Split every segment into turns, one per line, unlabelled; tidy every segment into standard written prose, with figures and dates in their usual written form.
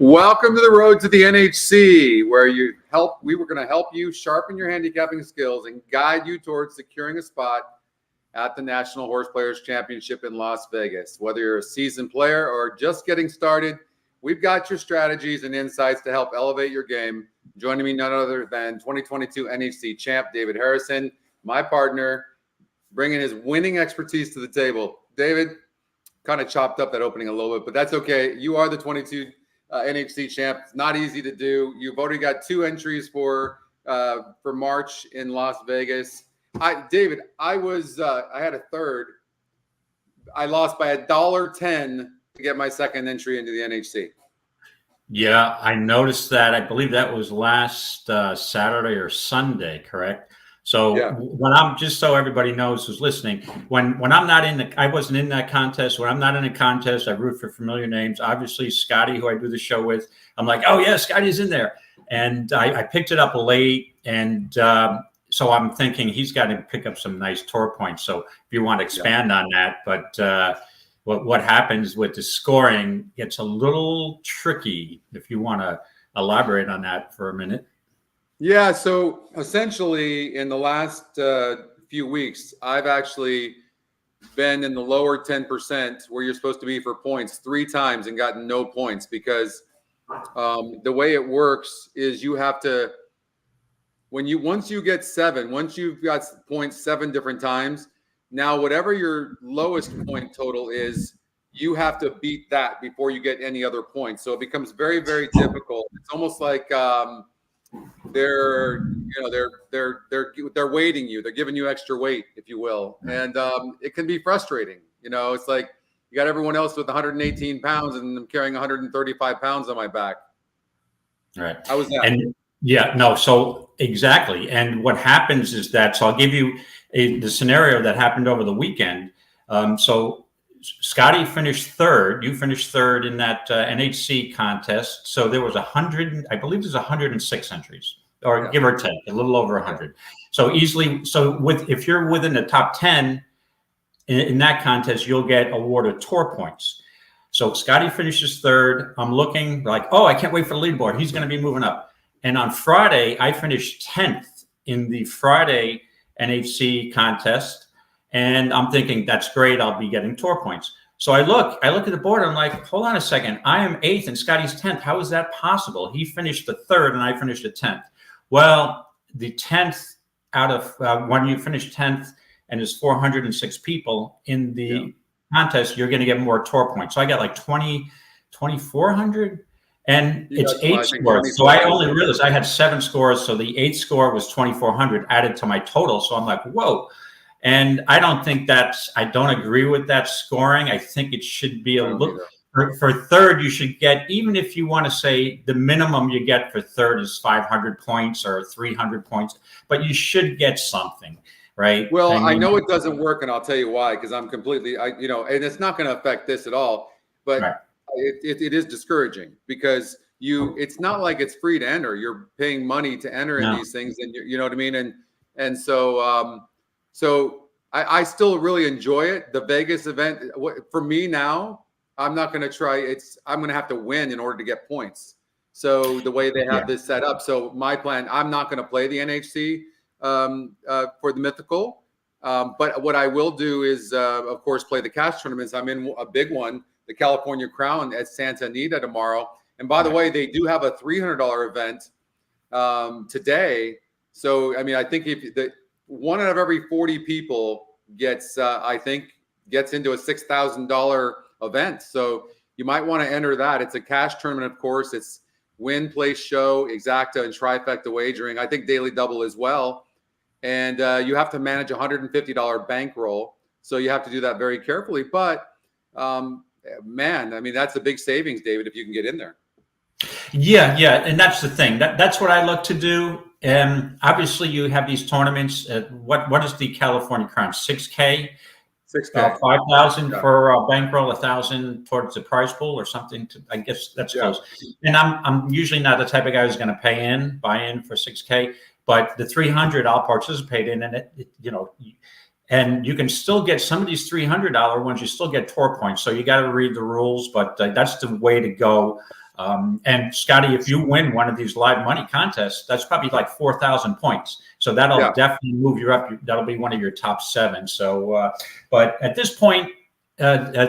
Welcome to the road to the NHC, where we were going to help you sharpen your handicapping skills and guide you towards securing a spot at the National Horse Players Championship in Las Vegas. Whether you're a seasoned player or just getting started, we've got your strategies and insights to help elevate your game. Joining me none other than 2022 NHC champ David Harrison, my partner, bringing his winning expertise to the table. David, kind of chopped up that opening a little bit, but that's okay. You are the 22 NHC champ. It's not easy to do. You've already got 2 entries for March in Las Vegas. David, I had a third. I lost by $1.10 to get my second entry into the NHC.
Yeah, I noticed that. I believe that was last Saturday or Sunday, correct? So
yeah.
When I'm, just so everybody knows who's listening, when I'm not in I wasn't in that contest. When I'm not in a contest, I root for familiar names. Obviously, Scotty, who I do the show with, I'm like, oh yeah, Scotty's in there. And I picked it up late, and so I'm thinking he's got to pick up some nice tour points. So if you want to expand on that, but what happens with the scoring gets a little tricky. If you want to elaborate on that for a minute.
Yeah, so essentially in the last few weeks, I've actually been in the lower 10% where you're supposed to be for points 3 times and gotten no points, because the way it works is you have to, once you get 7, once you've got points 7 different times, now whatever your lowest point total is, you have to beat that before you get any other points. So it becomes very, very difficult. It's almost like they're weighting you. They're giving you extra weight, if you will. And it can be frustrating. It's like you got everyone else with 118 pounds and I'm carrying 135 pounds on my back.
Right.
How was that?
And yeah, no, so exactly. And what happens is that, so I'll give you the scenario that happened over the weekend. So Scotty finished 3rd. You finished 3rd in that NHC contest. So there was 100, I believe there's 106 entries, or give or take, a little over 100. So easily, if you're within the top 10 in that contest, you'll get awarded tour points. So Scotty finishes 3rd. I'm looking like, oh, I can't wait for the leaderboard. He's going to be moving up. And on Friday, I finished 10th in the Friday NHC contest. And I'm thinking, that's great. I'll be getting tour points. So I look at the board. I'm like, hold on a second. I am 8th and Scotty's 10th. How is that possible? He finished the 3rd and I finished the 10th. Well, the 10th out of when you finish 10th and there's 406 people in the contest, you're going to get more tour points. So I got like 2,400. And it's 8 scores. So I only realized I had 7 scores. So the 8th score was 2,400 added to my total. So I'm like, whoa. And I don't agree with that scoring. I think it should be a little, for 3rd, you should get, even if you want to say the minimum you get for 3rd is 500 points or 300 points, but you should get something, right?
Well, I know it doesn't work, and I'll tell you why, because I'm completely, and it's not going to affect this at all, but
right.
It is discouraging, because it's not like it's free to enter. You're paying money to enter in these things, and you know what I mean? And so, so I still really enjoy it. The Vegas event, for me now, I'm not going to try. I'm going to have to win in order to get points. So the way they have this set up. So my plan, I'm not going to play the NHC for the Mythical. But what I will do is, of course, play the cash tournaments. I'm in a big one, the California Crown at Santa Anita tomorrow. And by the way, they do have a $300 event today. So, I mean, I think if one out of every 40 people gets into a $6,000 event. So you might want to enter that. It's a cash tournament, of course. It's win, place, show, exacta, and trifecta wagering. I think daily double as well. And you have to manage $150 bankroll. So you have to do that very carefully. But man, I mean, that's a big savings, David, if you can get in there.
Yeah. And that's the thing. That's what I look to do. Obviously, you have these tournaments. What is the California Crown? 6K?
6K.
5,000 for bankroll, 1,000 towards the prize pool or something. I guess that's close. And I'm usually not the type of guy who's going to buy in for 6K. But the 300 I'll participate in, and and you can still get some of these $300 ones. You still get tour points, so you got to read the rules. But that's the way to go. And Scotty, if you win one of these live money contests, that's probably like 4,000 points. So that'll definitely move you up. That'll be one of your top 7. So, but at this point,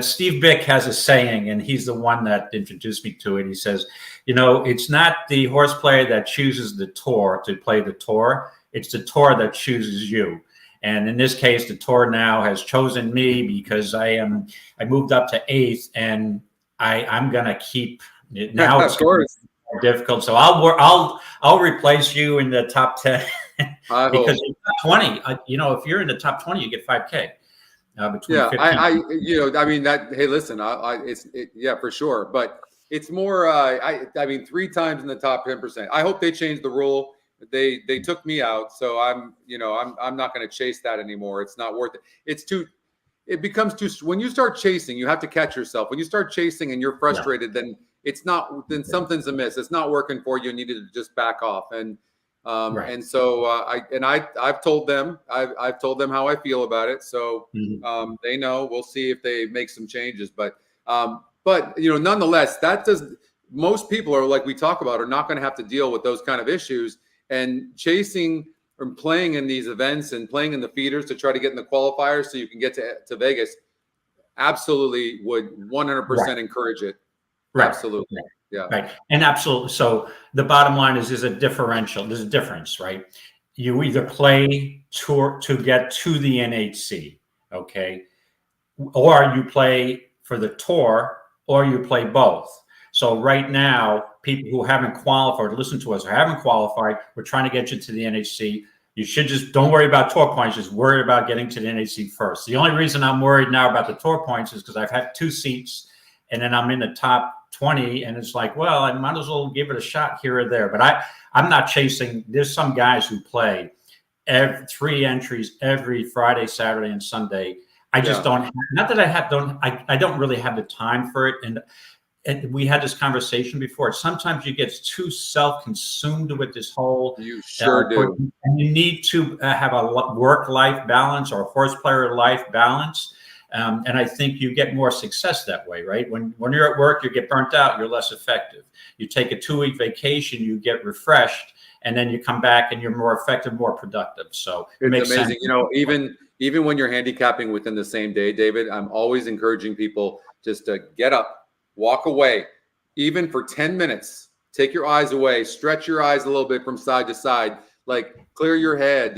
Steve Bick has a saying, and he's the one that introduced me to it. He says, it's not the horse player that chooses the tour to play the tour. It's the tour that chooses you. And in this case, the tour now has chosen me because I moved up to 8th, and I'm going to keep it now. It's more difficult. So I'll replace you in the top 10 because in the top 20, if you're in the top 20, you get $5K.
Hey, listen, for sure. But it's more, 3 times in the top 10%. I hope they change the rule. They took me out. So I'm not going to chase that anymore. It's not worth it. It becomes too, when you start chasing, you have to catch yourself. When you start chasing and you're frustrated, then something's amiss. It's not working for you. You need to just back off. And so I've told them how I feel about it. So they know. We'll see if they make some changes. But nonetheless, most people are, like we talk about, are not going to have to deal with those kind of issues. And chasing and playing in these events and playing in the feeders to try to get in the qualifiers so you can get to Vegas, absolutely would 100% encourage it. Right. Absolutely. Yeah.
Right. And absolutely. So the bottom line is there's a differential. There's a difference, right? You either play tour to get to the NHC, okay, or you play for the tour, or you play both. So right now, people who haven't qualified, listen to us, or haven't qualified, we're trying to get you to the NHC. You should just don't worry about tour points. Just worry about getting to the NHC first. The only reason I'm worried now about the tour points is because I've had 2 seats, and then I'm in the top 20, and it's like, well, I might as well give it a shot here or there. But I'm not chasing. There's some guys who play 3 entries every Friday, Saturday, and Sunday. I just don't. Not that I don't really have the time for it. And we had this conversation before. Sometimes you get too self-consumed with this whole.
You sure do.
And you need to have a work-life balance or horse player life balance. And I think you get more success that way, right? When you're at work, you get burnt out, you're less effective. You take a 2-week vacation, you get refreshed, and then you come back and you're more effective, more productive. So it makes
amazing.
Sense.
Even when you're handicapping within the same day, David, I'm always encouraging people just to get up, walk away, even for 10 minutes, take your eyes away, stretch your eyes a little bit from side to side, like clear your head,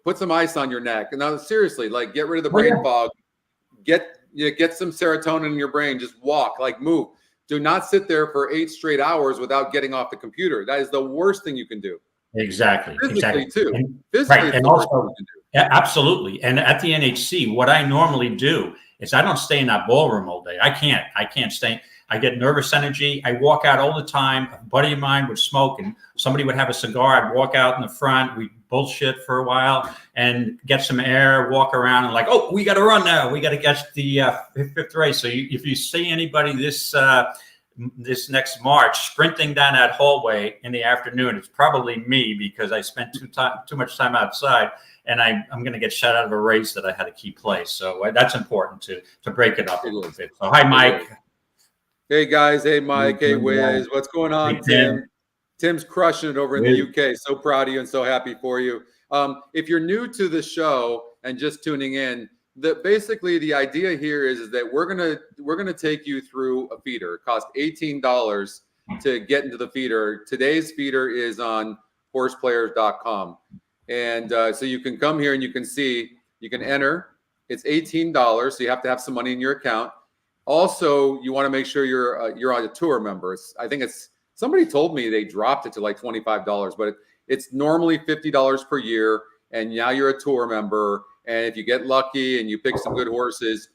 put some ice on your neck. And now seriously, like get rid of the brain fog, get some serotonin in your brain, just walk, like move. Do not sit there for 8 straight hours without getting off the computer. That is the worst thing you can do.
Exactly.
Physically too.
And,
physically,
right. And also, absolutely. And at the NHC, what I normally do is I don't stay in that ballroom all day. I can't stay. I get nervous energy. I walk out all the time. A buddy of mine would smoke and somebody would have a cigar. I'd walk out in the front. We'd bullshit for a while and get some air, walk around and like, oh, we got to run now. We got to get the 5th race. So if you see anybody this next March sprinting down that hallway in the afternoon, it's probably me because I spent too much time outside. And I'm going to get shut out of a race that I had a key place. So that's important to break it up a little bit. So hi, Mike.
Hey, guys. Hey, Mike. Hey, Wiz. What's going on, Tim? Tim's crushing it over in the UK. So proud of you and so happy for you. If you're new to the show and just tuning in, basically the idea here is that we're gonna take you through a feeder. It costs $18 to get into the feeder. Today's feeder is on horseplayers.com. And so you can come here and you can enter. It's $18, so you have to have some money in your account. Also, you want to make sure you're on a tour member. I think somebody told me they dropped it to like $25, but it's normally $50 per year. And now you're a tour member. And if you get lucky and you pick some good horses,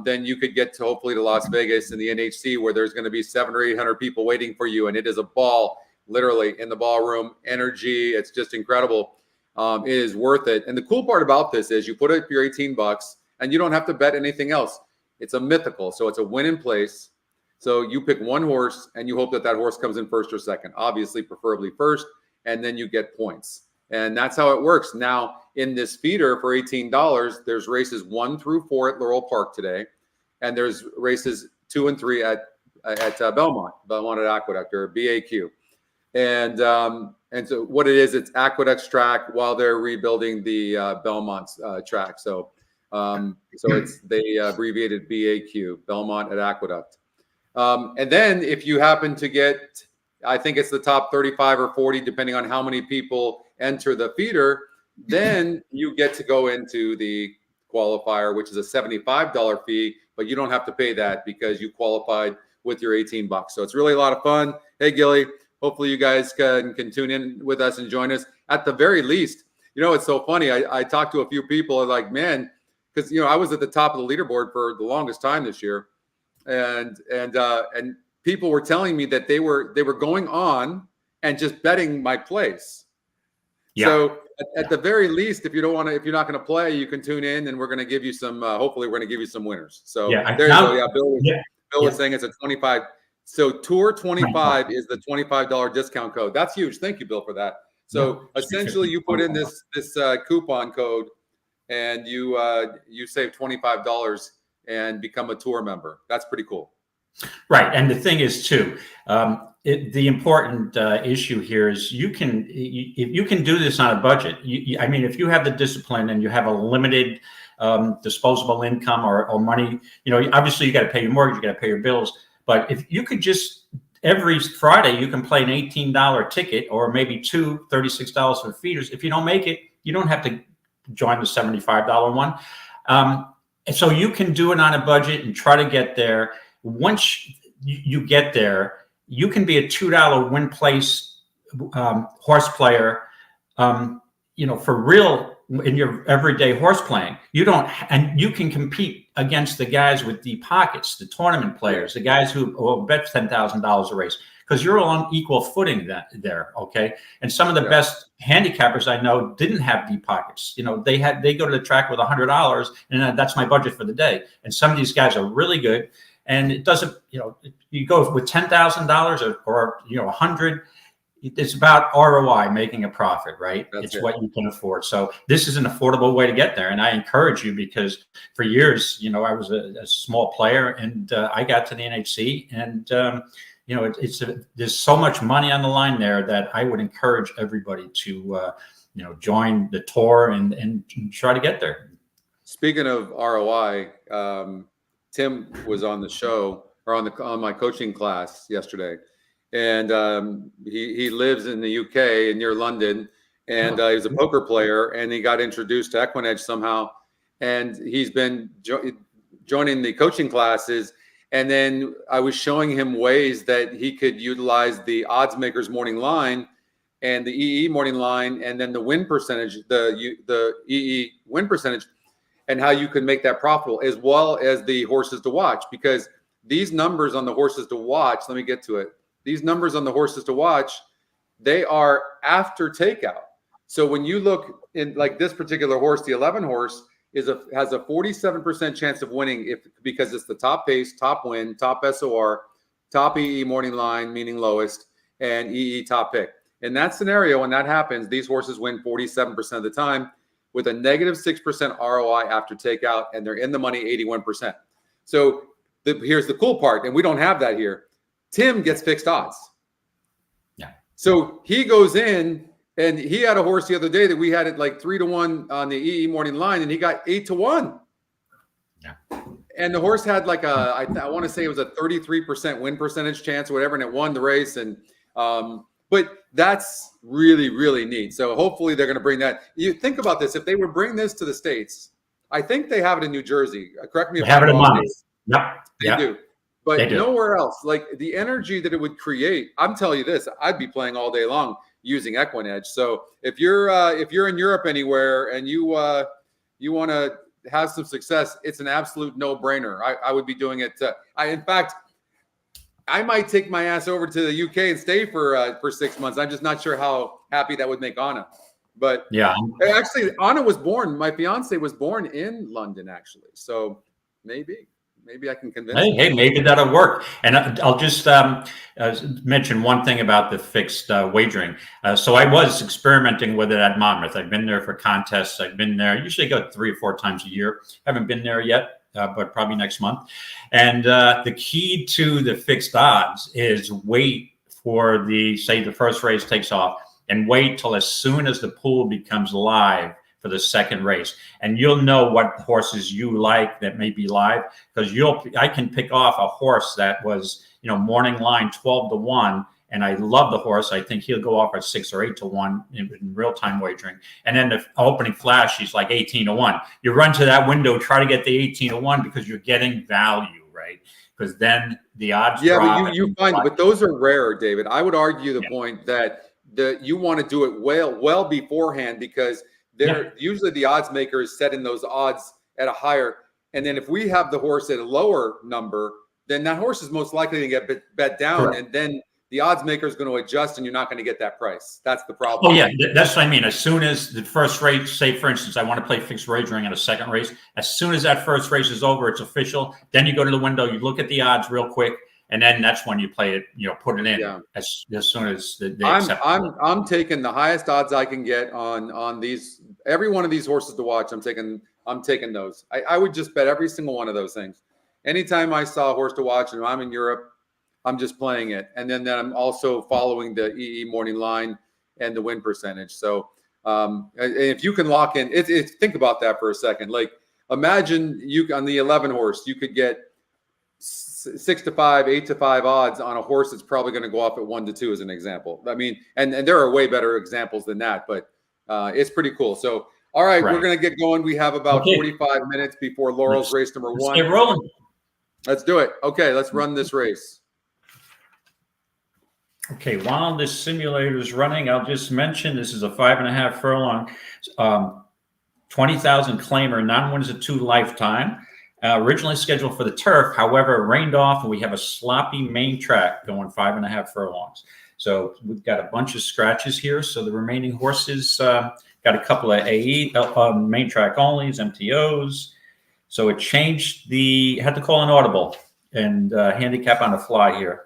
then you could get to hopefully to Las Vegas in the NHC where there's going to be 700 or 800 people waiting for you. And it is a ball, literally in the ballroom, energy. It's just incredible. It is worth it. And the cool part about this is you put up your $18 and you don't have to bet anything else. It's a mythical. So it's a win in place. So you pick one horse and you hope that horse comes in first or second, obviously, preferably first, and then you get points. And that's how it works. Now, in this feeder for $18, there's races 1 through 4 at Laurel Park today. And there's races 2 and 3 at at Belmont at Aqueduct, or BAQ. And so what it is, it's Aqueduct's track while they're rebuilding the Belmont's track. So they abbreviated BAQ, Belmont at Aqueduct. And then if you happen to get, I think it's the top 35 or 40, depending on how many people enter the feeder, then you get to go into the qualifier, which is a $75 fee, but you don't have to pay that because you qualified with your $18. So it's really a lot of fun. Hey, Gilly, hopefully you guys can tune in with us and join us. At the very least, it's so funny. I talked to a few people like, man, because, I was at the top of the leaderboard for the longest time this year. And people were telling me that they were going on and just betting my place. Yeah. So at the very least, if you're not going to play, you can tune in, and we're going to give you some. Hopefully, we're going to give you some winners. So there you go. Yeah, Bill was saying it's a 25. So Tour 25 is the $25 discount code. That's huge. Thank you, Bill, for that. So essentially, you put in this coupon code, and you save $25 and become a tour member. That's pretty cool.
Right. And the thing is, too, the important issue here is you can do this on a budget. I mean, if you have the discipline and you have a limited disposable income or money, obviously you got to pay your mortgage, you got to pay your bills. But if you could just every Friday, you can play an $18 ticket or maybe two $36 for feeders. If you don't make it, you don't have to join the $75 one. So you can do it on a budget and try to get there. Once you get there, you can be a $2 win place horse player, for real in your everyday horse playing. And you can compete against the guys with deep pockets, the tournament players, the guys who bet $10,000 a race, because you're all on equal footing there. Okay. And some of the best handicappers I know didn't have deep pockets. They go to the track with $100 and that's my budget for the day. And some of these guys are really good. And it doesn't, you go with $10,000 or 100. It's about ROI, making a profit, right? It's what you can afford. So this is an affordable way to get there. And I encourage you, because for years, I was a small player, and I got to the NHC, and there's so much money on the line there that I would encourage everybody to join the tour and try to get there. Speaking of ROI,
Tim was on the show, or on my coaching class yesterday, and he lives in the UK near London, and he was a poker player, and he got introduced to EquinEdge somehow, and he's been joining the coaching classes. And then I was showing him ways that he could utilize the odds makers morning line and the EE morning line, and then the win percentage, the EE win percentage, and how you can make that profitable, as well as the horses to watch. Because these numbers on the horses to watch, let me get to it. These numbers on the horses to watch, they are after takeout. So when you look in, like this particular horse, the 11 horse has a 47% chance of winning because it's the top pace, top win, top SOR, top EE morning line, meaning lowest, and EE top pick. In that scenario, when that happens, these horses win 47% of the time, with a negative 6% ROI after takeout, and they're in the money 81%. So here's the cool part, and we don't have that here. Tim gets fixed odds. Yeah. So he goes in, and he had a horse the other day that we had it like 3-1 on the EE morning line, and he got 8-1. Yeah. And the horse had like I want to say it was a 33% win percentage chance or whatever, and it won the race. And but that's really, really neat. So hopefully they're going to bring that. You think about this. If they would bring this to the States, I think they have it in New Jersey. Correct me if I'm wrong. Yep. They do. But nowhere else. Like the energy that it would create, I'm telling you this, I'd be playing all day long using EquinEdge. So if you're in Europe anywhere and you want to have some success, it's an absolute no-brainer. I would be doing it. In fact, I might take my ass over to the UK and stay for 6 months. I'm just not sure how happy that would make Anna. But yeah, actually, Anna was born. My fiance was born in London, actually. So maybe I can convince. Hey, maybe that'll work. And I'll just mention one thing about the fixed wagering. So I was experimenting with it at Monmouth. I've been there for contests. I've been there. Usually go 3 or 4 times a year. Haven't been there yet.
but probably next month. And the key to the fixed odds is wait for say the first race takes off, and wait till as soon as the pool becomes live for the second race. And you'll know what horses you like that may be live, because I can pick off a horse that was, morning line 12-1. And I love the horse. I think he'll go off at 6 or 8-1 in real-time wagering. And then the opening flash, he's like 18-1. You run to that window, try to get the 18-1 because you're getting value, right? Because then the odds drop.
Yeah, but you find, but those are rare, David. I would argue the point that you want to do it well beforehand, because usually the odds maker is setting those odds at a higher. And then if we have the horse at a lower number, then that horse is most likely to get bet down. Correct. And then the odds maker is going to adjust, and you're not going to get that price. That's the problem.
Oh, yeah, that's what I mean. As soon as the first race, say, for instance, I want to play fixed wagering in a second race. As soon as that first race is over, it's official. Then you go to the window, you look at the odds real quick, and then that's when you play it, put it in as soon as they accept it.
I'm taking the highest odds I can get on these. Every one of these horses to watch, I'm taking those. I would just bet every single one of those things. Anytime I saw a horse to watch and I'm in Europe, I'm just playing it. And then I'm also following the EE morning line and the win percentage. So if you can lock in, think about that for a second. Like, imagine you on the 11 horse, you could get 6-5, 8-5 odds on a horse that's probably going to go off at 1-2 as an example. I mean, and there are way better examples than that, but it's pretty cool. So, all right, we're going to get going. We have about 45 minutes before Laurel's race number 1.
Get rolling.
Let's do it. Okay, let's run this race.
Okay, while this simulator is running, I'll just mention this is a 5.5 furlong, 20,000 claimer, non-winners of 2 lifetime. Originally scheduled for the turf, however, it rained off, and we have a sloppy main track going 5.5 furlongs. So we've got a bunch of scratches here. So the remaining horses got a couple of AE main track onlys, MTOs. So it changed had to call an audible and handicap on the fly here.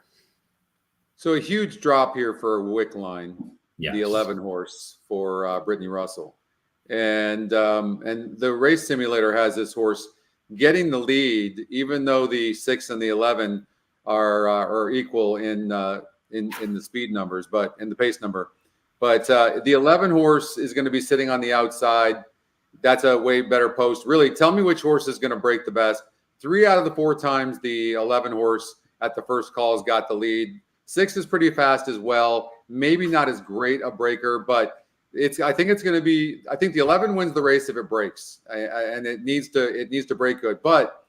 So a huge drop here for Wickline, the 11 horse for Brittany Russell. And the race simulator has this horse getting the lead, even though the 6 and the 11 are equal in the speed numbers, but in the pace number. But the 11 horse is going to be sitting on the outside. That's a way better post. Really, tell me which horse is going to break the best. 3 out of the 4 times the 11 horse at the first call has got the lead. 6 is pretty fast as well. Maybe not as great a breaker, but I think it's going to be. I think the 11 wins the race if it breaks, and it needs to break good. But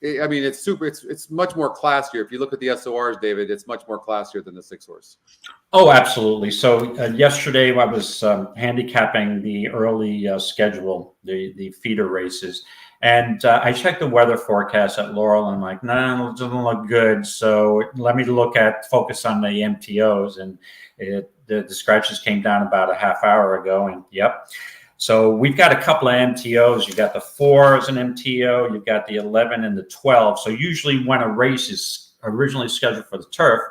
I mean, it's much more classier. If you look at the SORs, David, it's much more classier than the 6 horse. Oh,
absolutely. So yesterday I was handicapping the early schedule, the feeder races. And I checked the weather forecast at Laurel, and I'm like, no, it doesn't look good. So let me focus on the MTOs. And the scratches came down about a half hour ago. And so we've got a couple of MTOs. You got the 4 as an MTO. You've got the 11 and the 12. So usually when a race is originally scheduled for the turf,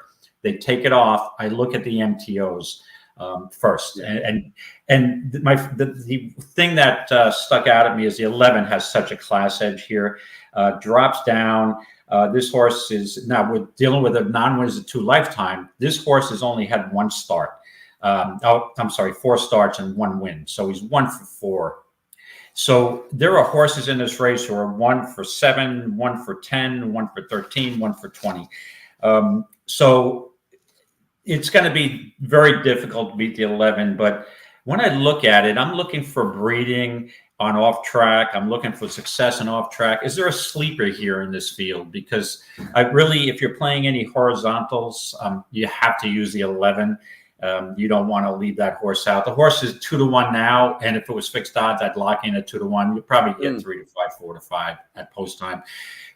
they take it off. I look at the MTOs first. And the thing that stuck out at me is the 11 has such a class edge here, drops down. This horse is now we're dealing with a non-winners of 2 lifetime. This horse has only had 1 start. 4 starts and 1 win. So he's 1 for 4. So there are horses in this race who are 1 for 7, 1 for 10, 1 for 13, 1 for 20. So it's going to be very difficult to beat the 11. But when I look at it, I'm looking for breeding on off track. I'm looking for success on off track. Is there a sleeper here in this field? Because if you're playing any horizontals, you have to use the 11. You don't want to leave that horse out. The horse is 2-1 now, and if it was fixed odds, I'd lock in at 2-1. You'd probably get 3-5, 4-5 at post time.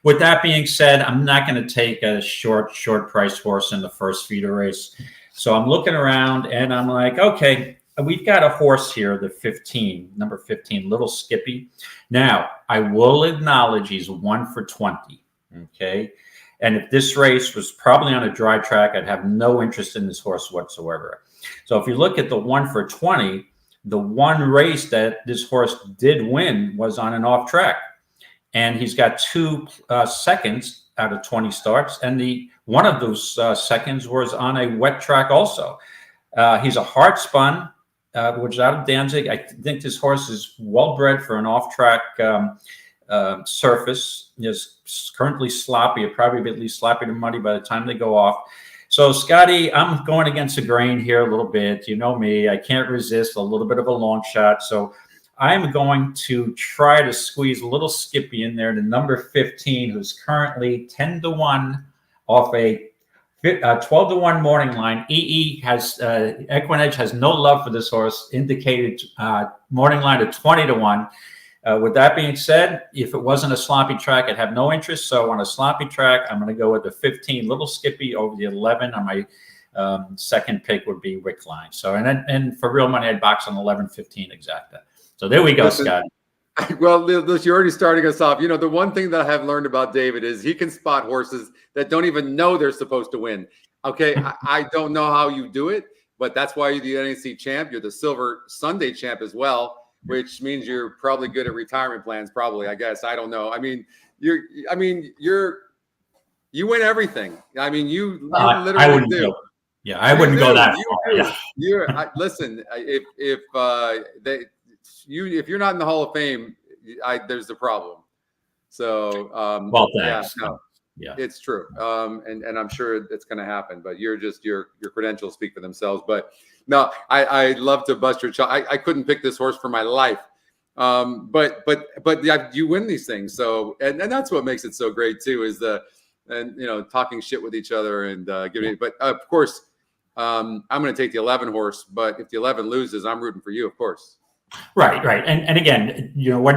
With that being said, I'm not going to take a short price horse in the first feeder race. So I'm looking around, and I'm like, okay, we've got a horse here, the 15, number 15, Little Skippy. Now, I will acknowledge he's 1 for 20. Okay. And if this race was probably on a dry track, I'd have no interest in this horse whatsoever. So if you look at the 1 for 20, the one race that this horse did win was on an off track. and he's got 2 seconds out of 20 starts, and one of those seconds was on a wet track also. He's a hard spun, which is out of Danzig. I think this horse is well bred for an off-track surface. Is currently sloppy. It'll probably be at least sloppy to muddy by the time they go off. So, Scotty, I'm going against the grain here a little bit. You know me. I can't resist a little bit of a long shot. So I'm going to try to squeeze a little Skippy in there to number 15, who's currently 10-1 off a 12-1 morning line. EquinEdge has no love for this horse, indicated morning line of 20-1. With that being said, if it wasn't a sloppy track, I'd have no interest. So on a sloppy track, I'm going to go with the 15 Little Skippy over the 11. On my second pick would be Wickline. So and for real money, I'd box on 11, 15 exacta. So there we go, Scott.
Well, you're already starting us off. You know, the one thing that I have learned about David is he can spot horses that don't even know they're supposed to win. Okay, I don't know how you do it, but that's why you're the NHC champ. You're the Silver Sunday champ as well, which means you're probably good at retirement plans. Probably, I guess. I don't know. I mean, you win everything. I mean, you literally
I wouldn't
do.
Go. Yeah, I wouldn't go that far.
Yeah. Listen, if you're not in the Hall of Fame, there's the problem. So,
well, thanks.
Yeah, it's true. And I'm sure it's going to happen, but your credentials speak for themselves. But no, I love to bust your chops. I couldn't pick this horse for my life. But you win these things. So, and that's what makes it so great too, is talking shit with each other and giving. But of course, I'm going to take the 11 horse. But if the 11 loses, I'm rooting for you, of course.
Right. And again, when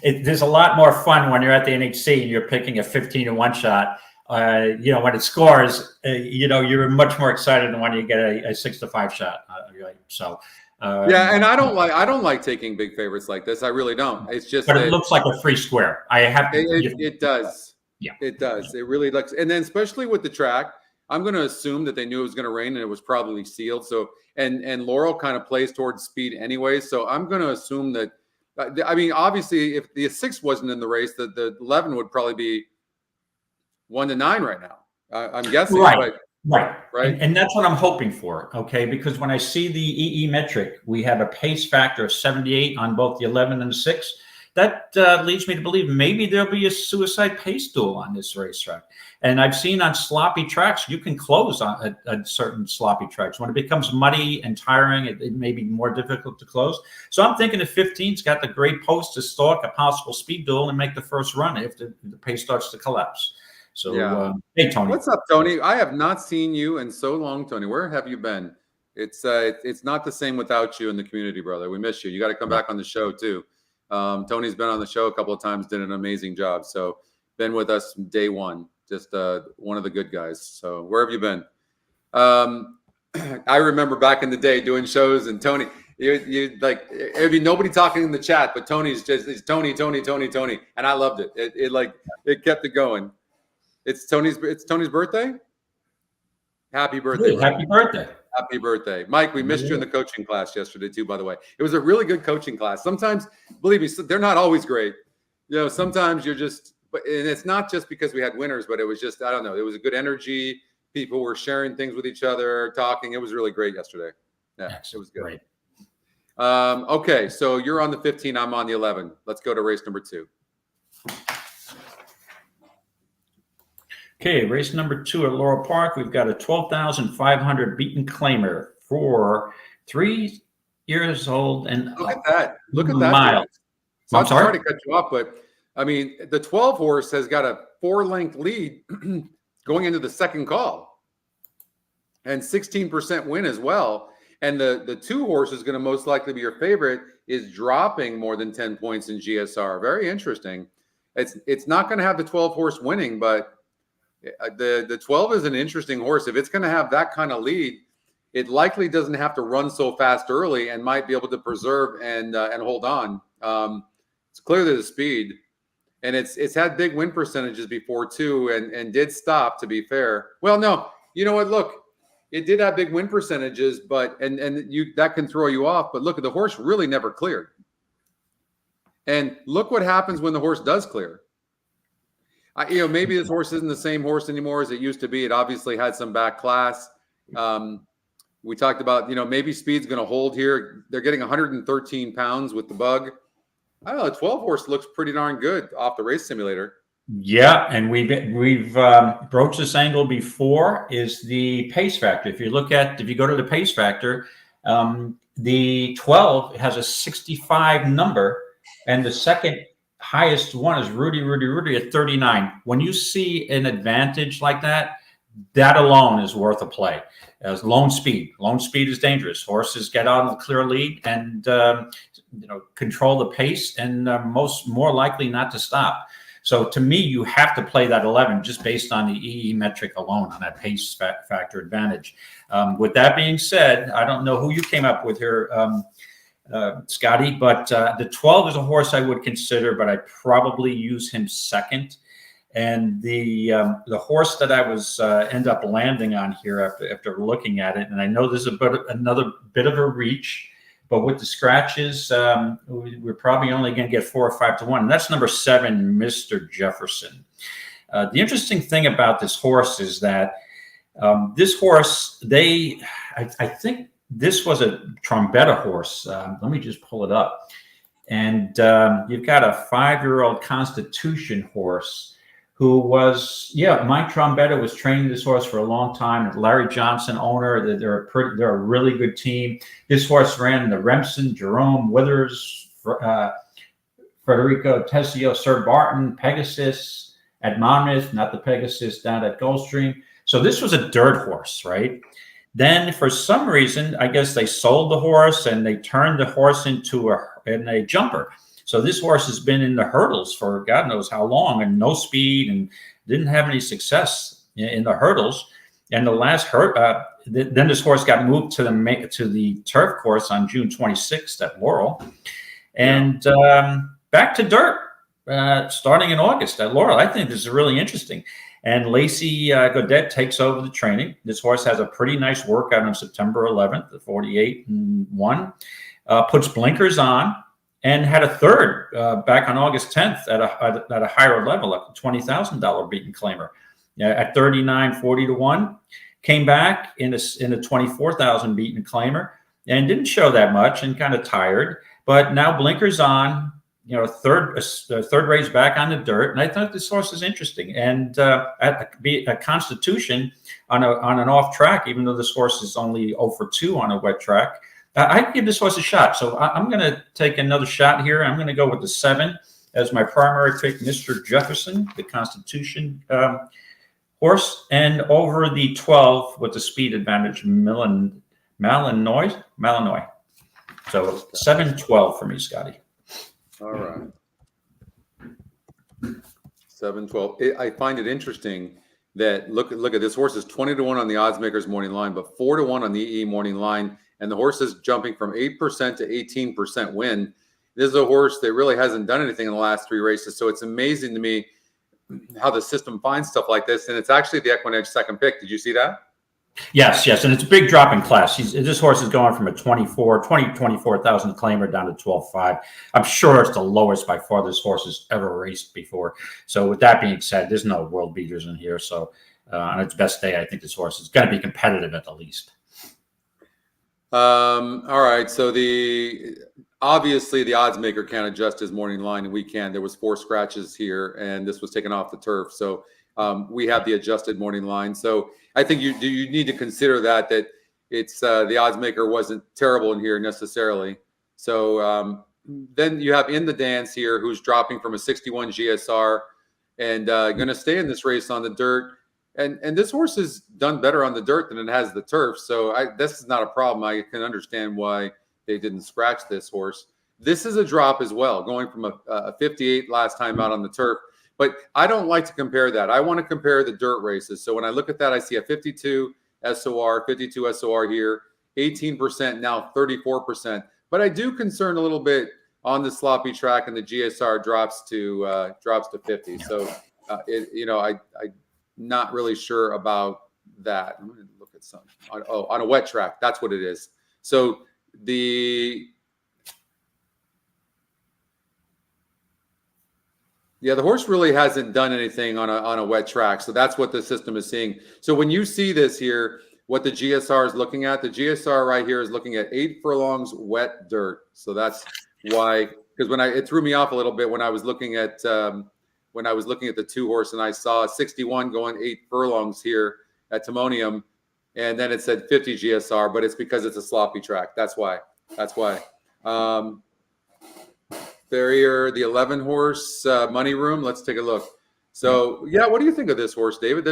there's a lot more fun when you're at the NHC and you're picking a 15-1 shot. When it scores, you're much more excited than when you get a 6-5 shot. So,
and I don't like taking big favorites like this. I really don't. It's just,
but it looks like a free square. I have to.
It does. Yeah, it does. It really looks, and then especially with the track, I'm going to assume that they knew it was going to rain and it was probably sealed. So, and Laurel kind of plays towards speed anyway. So I'm going to assume that, I mean, obviously if the 6 wasn't in the race, the 11 would probably be 1-9 right now. I'm guessing.
Right. And that's what I'm hoping for. Okay. Because when I see the EE metric, we have a pace factor of 78 on both the 11 and the 6. That leads me to believe maybe there'll be a suicide pace duel on this racetrack. And I've seen on sloppy tracks, you can close on certain sloppy tracks. When it becomes muddy and tiring, it may be more difficult to close. So I'm thinking the 15's got the great post to stalk a possible speed duel and make the first run if the pace starts to collapse. So, yeah. Hey, Tony.
What's up, Tony? I have not seen you in so long, Tony. Where have you been? It's not the same without you in the community, brother. We miss you. You got to come back on the show, too. Tony's been on the show a couple of times, did an amazing job. So been with us from day one, just one of the good guys. So where have you been? I remember back in the day doing shows, and Tony, you like, there'd be nobody talking in the chat, but Tony's just, it's Tony. And I loved it. It kept it going. It's Tony's birthday. Happy birthday.
Happy birthday.
Happy birthday. Mike, we missed you in the coaching class yesterday too, by the way. It was a really good coaching class. Sometimes, believe me, they're not always great. Sometimes you're just, and it's not just because we had winners, but it was just, I don't know. It was a good energy. People were sharing things with each other, talking. It was really great yesterday. Yeah, excellent. It was good. Great. Okay, so you're on the 15. I'm on the 11. Let's go to race number 2.
Okay, race number 2 at Laurel Park. We've got a 12,500 beaten claimer for 3 years old and
look at that. Look at that.
Miles.
So I'm sorry to cut you off, but I mean, the 12 horse has got a 4-length lead going into the second call and 16% win as well. And the 2 horse is going to most likely be your favorite, is dropping more than 10 points in GSR. Very interesting. It's not going to have the 12 horse winning, but the 12 is an interesting horse. If it's going to have that kind of lead, it likely doesn't have to run so fast early and might be able to preserve and hold on. It's clearly the speed, and it's had big win percentages before too, and did stop, to be fair. Well, no, you know what? Look, it did have big win percentages, but and you that can throw you off. But look, the horse really never cleared. And look what happens when the horse does clear. Maybe this horse isn't the same horse anymore as it used to be. It obviously had some back class. We talked about, maybe speed's going to hold here. They're getting 113 pounds with the bug. I don't know. The 12 horse looks pretty darn good off the race simulator.
Yeah, and we've broached this angle before. Is the pace factor? If you go to the pace factor, the 12 has a 65 number, and the second highest one is Rudy at 39. When you see an advantage like that, that alone is worth a play. As lone speed is dangerous. Horses get out of the clear lead and control the pace, and more likely not to stop. So to me, you have to play that 11 just based on the EE metric alone, on that pace factor advantage. With that being said, I don't know who you came up with here, Scotty, but the 12 is a horse I would consider, but I probably use him second. And the horse that I was end up landing on here after looking at it, and I know there's another bit of a reach, but with the scratches, we're probably only going to get 4 or 5 to 1. And that's number 7, Mr. Jefferson. The interesting thing about this horse is that this horse, I think this was a Trombetta horse. Let me just pull it up. And you've got a 5-year-old Constitution horse who was, Mike Trombetta was training this horse for a long time. Larry Johnson, owner, they're a really good team. This horse ran in the Remsen, Jerome Withers, Federico Tessio, Sir Barton, Pegasus at Monmouth, not the Pegasus down at Gulfstream. So this was a dirt horse, right? Then for some reason, I guess they sold the horse and they turned the horse into a jumper. So this horse has been in the hurdles for God knows how long, and no speed, and didn't have any success in the hurdles. And the last then this horse got moved to the turf course on June 26th at Laurel, and back to dirt starting in August at Laurel. I think this is really interesting. And Lacey Godet takes over the training. This horse has a pretty nice workout on September 11th, the 48-1, puts blinkers on, and had a third back on August 10th at a higher level, like a $20,000 beaten claimer at 39.40 to 1. Came back in a 24,000 beaten claimer and didn't show that much and kind of tired, but now blinkers on. Third race back on the dirt, and I thought this horse is interesting. And at a Constitution on an off track, even though this horse is only 0 for 2 on a wet track. I'd give this horse a shot. So I'm going to take another shot here. I'm going to go with the 7 as my primary pick, Mr. Jefferson, the Constitution horse, and over the 12 with the speed advantage, Malinois. So 7-12 for me, Scotty.
All right. 7-12. I find it interesting that look at this horse is 20 to 1 on the odds makers morning line, but 4 to 1 on the EE morning line. And the horse is jumping from 8% to 18% win. This is a horse that really hasn't done anything in the last 3 races. So it's amazing to me how the system finds stuff like this. And it's actually the EquinEdge second pick. Did you see that?
Yes. And it's a big drop in class. This horse is going from a 24,000 claimer down to 12.5. I'm sure it's the lowest by far this horse has ever raced before. So with that being said, there's no world beaters in here. So on its best day, I think this horse is going to be competitive at the least.
All right. So obviously the odds maker can't adjust his morning line, and we can. There was 4 scratches here, and this was taken off the turf. So we have the adjusted morning line. So I think you need to consider that it's the odds maker wasn't terrible in here necessarily. So then you have In the Dance here, who's dropping from a 61 GSR and going to stay in this race on the dirt. And this horse has done better on the dirt than it has the turf. So this is not a problem. I can understand why they didn't scratch this horse. This is a drop as well, going from a 58 last time out on the turf. But I don't like to compare that. I want to compare the dirt races. So when I look at that, I see a 52 SOR here, 18%, now 34%. But I do concern a little bit on the sloppy track, and the GSR drops to 50. So I'm not really sure about that. I'm going to look at some on a wet track. That's what it is. So Yeah, the horse really hasn't done anything on a wet track, so that's what the system is seeing. So when you see this here, what the GSR is looking at, the GSR right here is looking at 8 furlongs wet dirt. So that's why, because it threw me off a little bit when I was looking at the 2-horse and I saw 61 going 8 furlongs here at Timonium, and then it said 50 GSR, but it's because it's a sloppy track. That's why. Farrier, the 11-horse Money Room. Let's take a look. So, yeah, what do you think of this horse, David?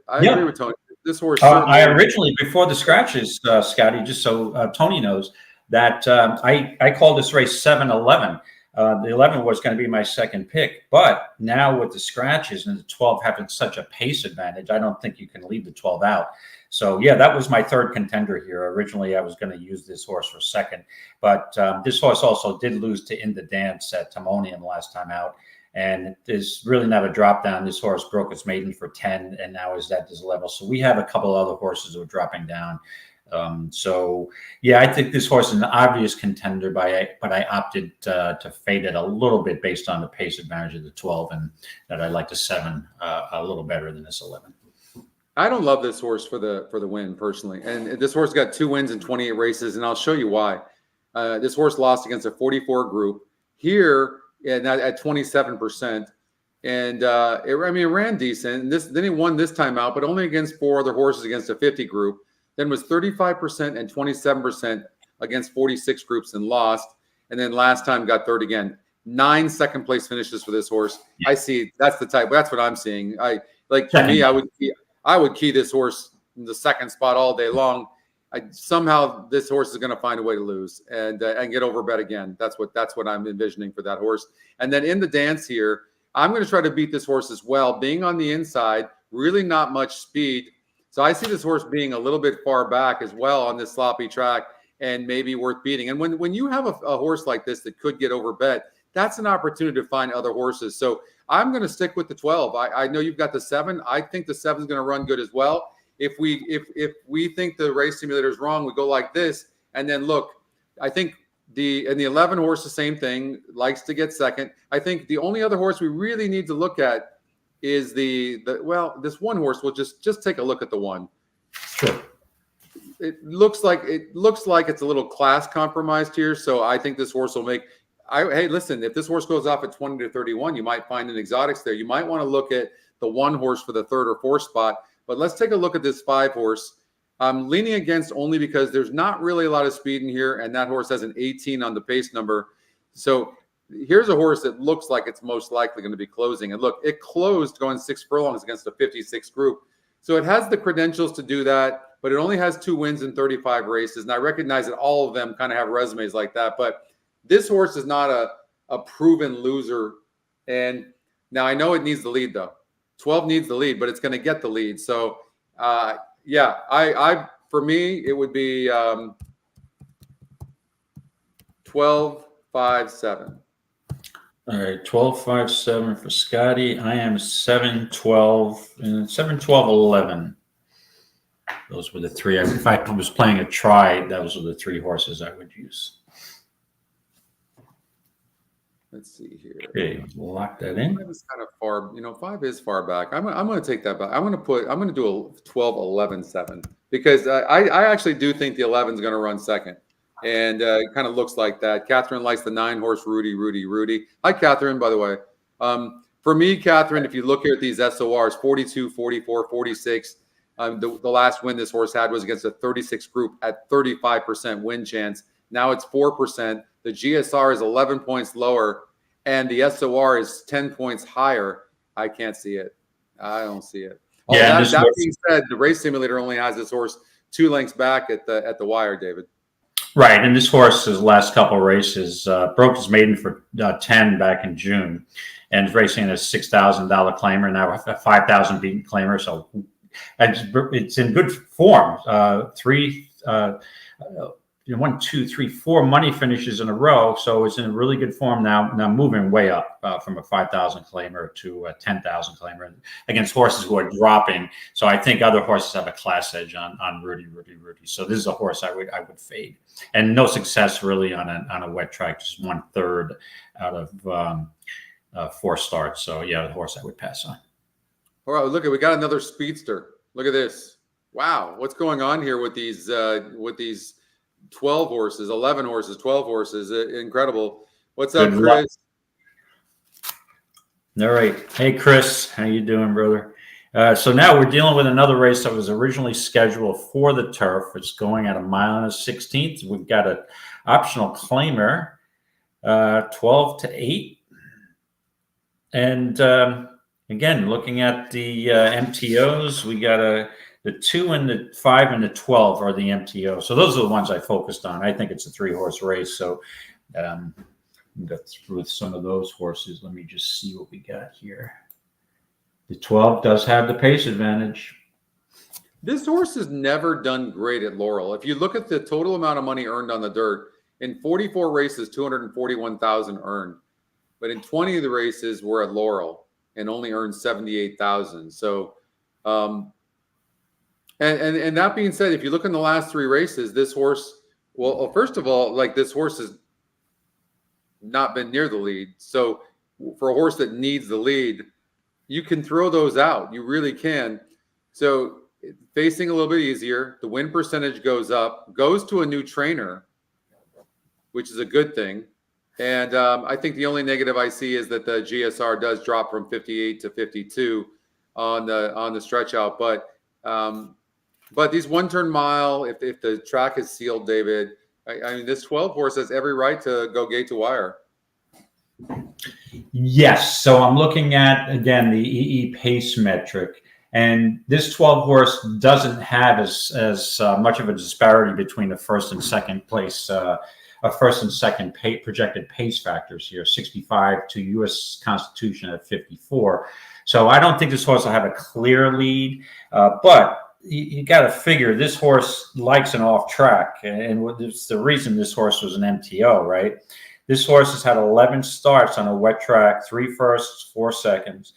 I agree with Tony. This horse.
I originally, before the scratches, Scotty, just so Tony knows, that I called this race 7-11. The 11 was going to be my second pick, but now with the scratches and the 12 having such a pace advantage, I don't think you can leave the 12 out. So yeah, that was my third contender here. Originally, I was going to use this horse for second, but this horse also did lose to In the Dance at Timonium last time out, and there's really not a drop down. This horse broke its maiden for 10, and now is at this level. So we have a couple other horses who are dropping down. So yeah, I think this horse is an obvious contender, but I opted to fade it a little bit based on the pace advantage of the 12, and that I like the 7 a little better than this 11.
I don't love this horse for the win personally, and this horse got 2 wins in 28 races, and I'll show you why. This horse lost against a 44 group here, and at 27%, and it ran decent. Then he won this time out, but only against 4 other horses against a 50 group. Then was 35% and 27% against 46 groups and lost. And then last time got third again. 9 second place finishes for this horse. Yeah. I see that's the type. That's what I'm seeing. For me, I would key this horse in the second spot all day long. Somehow this horse is going to find a way to lose and get overbet again. That's what I'm envisioning for that horse. And then In the Dance here, I'm going to try to beat this horse as well. Being on the inside, really not much speed. So I see this horse being a little bit far back as well on this sloppy track and maybe worth beating. And when you have a horse like this that could get overbet, that's an opportunity to find other horses. So I'm going to stick with the 12. I know you've got the 7. I think the 7 is going to run good as well. If we think the race simulator is wrong, we go like this. And then look, I think the 11 horse, the same thing, likes to get second. I think the only other horse we really need to look at is this one horse. We'll just take a look at the 1.
Sure.
It looks like it's a little class compromised here. So I think this horse will make. Hey, listen, if this horse goes off at 20 to 31, you might find an exotics there. You might want to look at the 1 horse for the 3rd or 4th spot. But let's take a look at this 5 horse. I'm leaning against only because there's not really a lot of speed in here, and that horse has an 18 on the pace number. So here's a horse that looks like it's most likely going to be closing. And look, it closed going 6 furlongs against a 56 group. So it has the credentials to do that, but it only has 2 wins in 35 races. And I recognize that all of them kind of have resumes like that. But this horse is not a proven loser. And now I know it needs the lead, though. 12 needs the lead, but it's going to get the lead. So, for me, it would be 12, 5, 7.
All right, 12, 5, 7 for Scotty. I am 7, 12, and 7, 12, 11. Those were the 3. If I was playing a try, those were the 3 horses I would use.
Let's see here.
Okay, we'll lock that in.
5 is kind of far. 5 is far back. I'm going to take that back. I'm going to do a 12, 11, 7 because I actually do think the 11 is going to run second. And it kind of looks like that. Catherine likes the 9 horse Rudy. Hi, Catherine, by the way. For me, Catherine, if you look here at these SORs, 42, 44, 46, the last win this horse had was against a 36 group at 35% win chance. Now it's 4%. The GSR is 11 points lower, and the SOR is 10 points higher. I can't see it. I don't see it. That being said, the race simulator only has this horse 2 lengths back at the wire, David.
Right, and this horse, his last couple of races, broke his maiden for 10 back in June, and is racing a $6,000 claimer, now a $5,000 beaten claimer. So it's in good form. 1, 2, 3, 4 money finishes in a row, so it's in really good form now. Now moving way up from a 5,000 claimer to a 10,000 claimer against horses who are dropping. So I think other horses have a class edge on Rudy. So this is a horse I would fade, and no success really on a wet track. Just 1/3 out of 4 starts. So yeah, the horse I would pass on.
All right, look, we got another speedster. Look at this. Wow, what's going on here with these 12 horses, 11 horses, 12 horses? Incredible. What's up,
Good
Chris?
All right. Hey, Chris, how you doing, brother? So now we're dealing with another race that was originally scheduled for the turf. It's going at 1 1/16. We've got an optional claimer, 12-8. And again, looking at the MTOs, we got the 2 and the 5 and the 12 are the MTOs. So those are the ones I focused on. I think it's a 3-horse race. So go through some of those horses. Let me just see what we got here. The 12 does have the pace advantage.
This horse has never done great at Laurel. If you look at the total amount of money earned on the dirt, in 44 races, 241,000 earned. But in 20 of the races, we're at Laurel and only earned 78,000. So, and that being said, if you look in the last 3 races, this horse, well, first of all, like this horse has not been near the lead. So for a horse that needs the lead, you can throw those out. You really can. So facing a little bit easier, the win percentage goes up, goes to a new trainer, which is a good thing. And I think the only negative I see is that the GSR does drop from 58 to 52 on the stretch out. But these 1-turn mile, if the track is sealed, David, I mean, this 12 horse has every right to go gate to wire.
Yes. So I'm looking at, again, the EE pace metric. And this 12 horse doesn't have as much of a disparity between the first and second place, first and second projected pace factors here, 65 to U.S. Constitution at 54. So I don't think this horse will have a clear lead, but you got to figure this horse likes an off track, and it's the reason this horse was an MTO, right? This horse has had 11 starts on a wet track, 3 firsts, 4 seconds,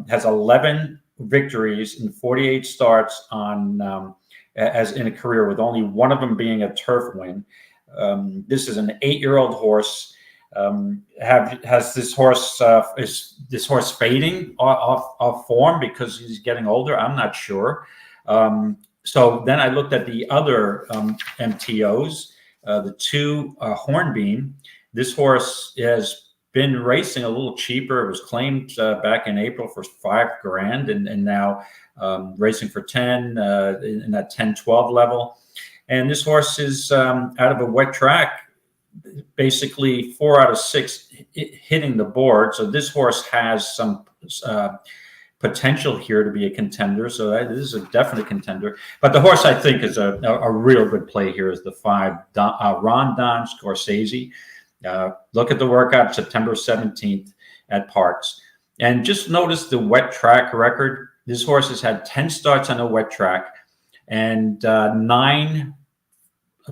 has 11 victories in 48 starts on as in a career, with only one of them being a turf win. This is an 8-year-old horse. Has this horse is this horse fading off form because he's getting older? I'm not sure. So then I looked at the other MTOs, the 2 Hornbeam. This horse has been racing a little cheaper. It was claimed back in April for $5,000, and now racing for 10 in that 10-12 level. And this horse is out of a wet track, basically 4 out of 6 hitting the board. So this horse has some potential here to be a contender. So this is a definite contender. But the horse I think is a real good play here is the 5 Rondon Scorsese. Look at the workout September 17th at Parks. And just notice the wet track record. This horse has had 10 starts on a wet track and 9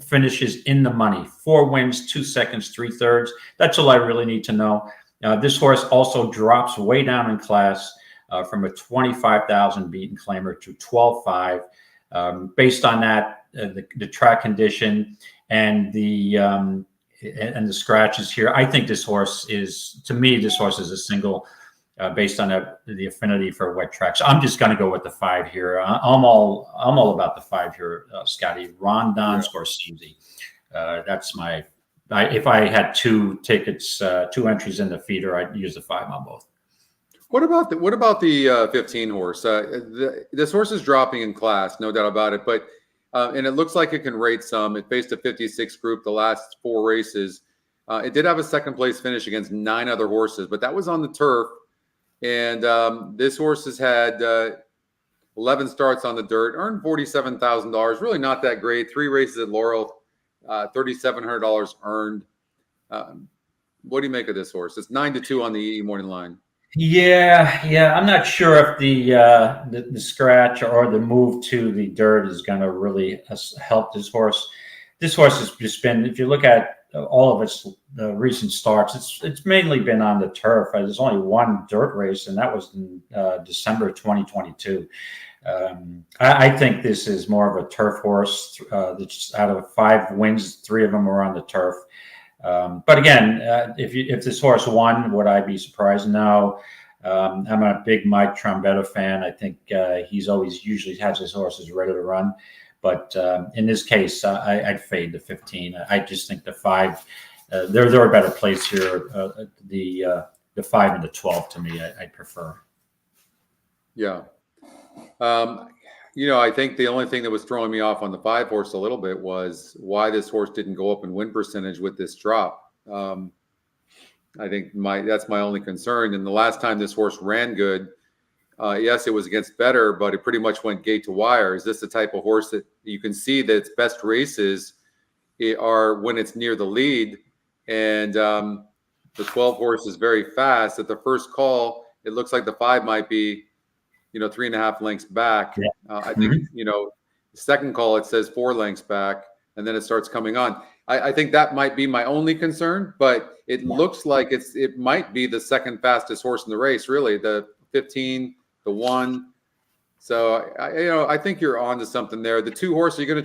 finishes in the money, 4 wins, 2 seconds, 3/3. That's all I really need to know. This horse also drops way down in class from a 25,000 beaten claimer to 12.5. Based on that, the track condition and the scratches here, I think this horse is, to me, this horse is a single based on the affinity for wet tracks. So I'm just going to go with the 5 here. I'm all about the 5 here, Scotty. Rondon Scorsese. That's my. If I had 2 tickets, 2 entries in the feeder, I'd use the 5 on both.
What about the 15 horse? This horse is dropping in class, no doubt about it. But and it looks like it can rate some. It faced a 56 group the last 4 races. It did have a second place finish against 9 other horses, but that was on the turf. And this horse has had 11 starts on the dirt, earned $47,000. Really not that great. 3 races at Laurel, $3,700 earned. What do you make of this horse? It's 9-2 on the EE morning line.
Yeah. I'm not sure if the scratch or the move to the dirt is going to really help this horse. This horse has just been, if you look at all of its recent starts, it's mainly been on the turf. There's only 1 dirt race, and that was in December 2022. I think this is more of a turf horse. That's out of 5 wins, 3 of them were on the turf. But again, if this horse won, would I be surprised? No. I'm a big Mike Trombetta fan. I think he's always usually has his horses ready to run. But in this case, I'd fade the 15. I just think the 5, there are better plays here. The 5 and the 12 to me, I prefer.
Yeah. I think the only thing that was throwing me off on the 5 horse a little bit was why this horse didn't go up in win percentage with this drop. I think that's my only concern. And the last time this horse ran good, yes, it was against better, but it pretty much went gate to wire. Is this the type of horse that you can see that its best races are when it's near the lead? And the 12 horse is very fast. At the first call, it looks like the 5 might be, 3.5 lengths back.
Yeah.
I think, the second call, it says 4 lengths back, and then it starts coming on. I think that might be my only concern, but it looks like it might be the second fastest horse in the race, really, the 15, the 1. So I think you're on to something there. The 2 horse, you don't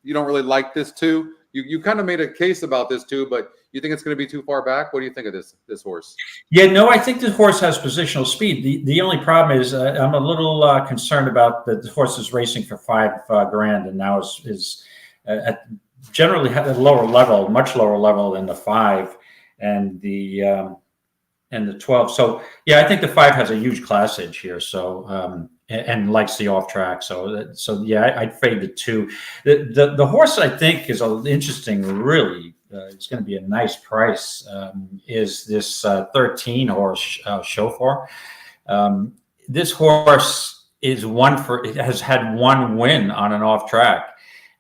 really like this 2. You kind of made a case about this 2, but you think it's going to be too far back? What do you think of this horse?
Yeah, no, I think this horse has positional speed. The only problem is I'm a little concerned about the horse is racing for $5,000 and now is generally at a lower level, much lower level than the 5 and the 12. So yeah, I think the 5 has a huge class edge here. So and likes the off track. So yeah, I'd fade the 2. The horse I think is interesting. Really, it's going to be a nice price. Is this 13 horse Chauffeur? This horse has had 1 win on an off track.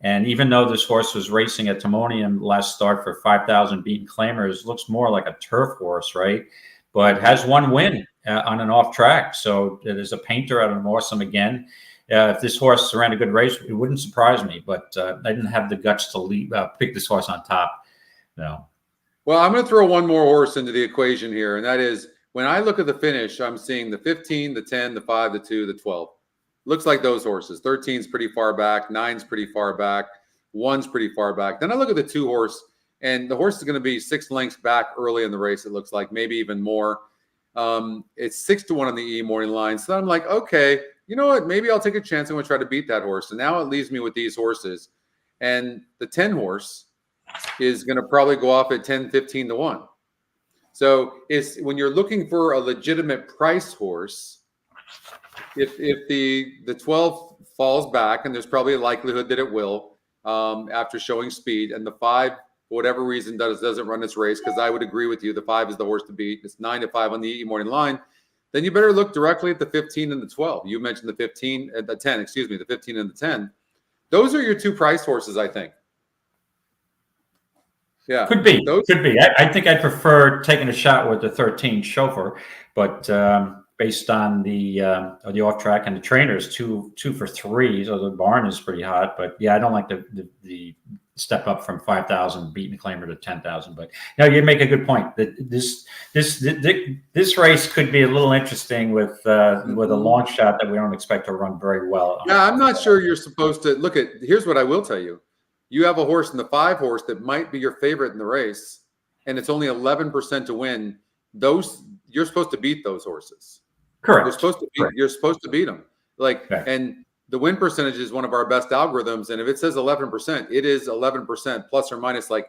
And even though this horse was racing at Timonium last start for 5,000 beaten claimers, looks more like a turf horse, right? But has 1 win on an off track. So there's a painter out of Awesome again. If this horse ran a good race, it wouldn't surprise me. But I didn't have the guts to pick this horse on top. No.
Well, I'm going to throw one more horse into the equation here, and that is when I look at the finish, I'm seeing the 15, the 10, the 5, the 2, the 12. Looks like those horses. 13's pretty far back. 9's pretty far back. 1's pretty far back. Then I look at the 2 horse, and the horse is going to be 6 lengths back early in the race, it looks like, maybe even more. It's 6-1 on the E morning line. So I'm like, okay, you know what? Maybe I'll take a chance. I'm going to try to beat that horse. And now it leaves me with these horses. And the 10 horse is going to probably go off at 10, 15-1. So when you're looking for a legitimate price horse, if the 12 falls back, and there's probably a likelihood that it will after showing speed, and the 5, for whatever reason, doesn't run its race, because I would agree with you, the 5 is the horse to beat. It's 9-5 on the E morning line. Then you better look directly at the 15 and the 12. You mentioned the 15 and the 10, the 15 and the 10. Those are your 2 price horses, I think. Yeah,
could be. I think I prefer taking a shot with the 13 Chauffeur, but based on the off track and the trainers, two for 3, so the barn is pretty hot. But yeah, I don't like the step up from 5,000 beaten claimer to 10,000. But no, you make a good point that this race could be a little interesting with a long shot that we don't expect to run very well.
Yeah, I'm not sure you're supposed to look at. Here's what I will tell you. You have a horse in the 5 horse that might be your favorite in the race, and it's only 11% to win. You're supposed to beat those horses.
Correct.
You're supposed to beat them. And the win percentage is one of our best algorithms. And if it says 11%, it is 11% plus or minus 2%,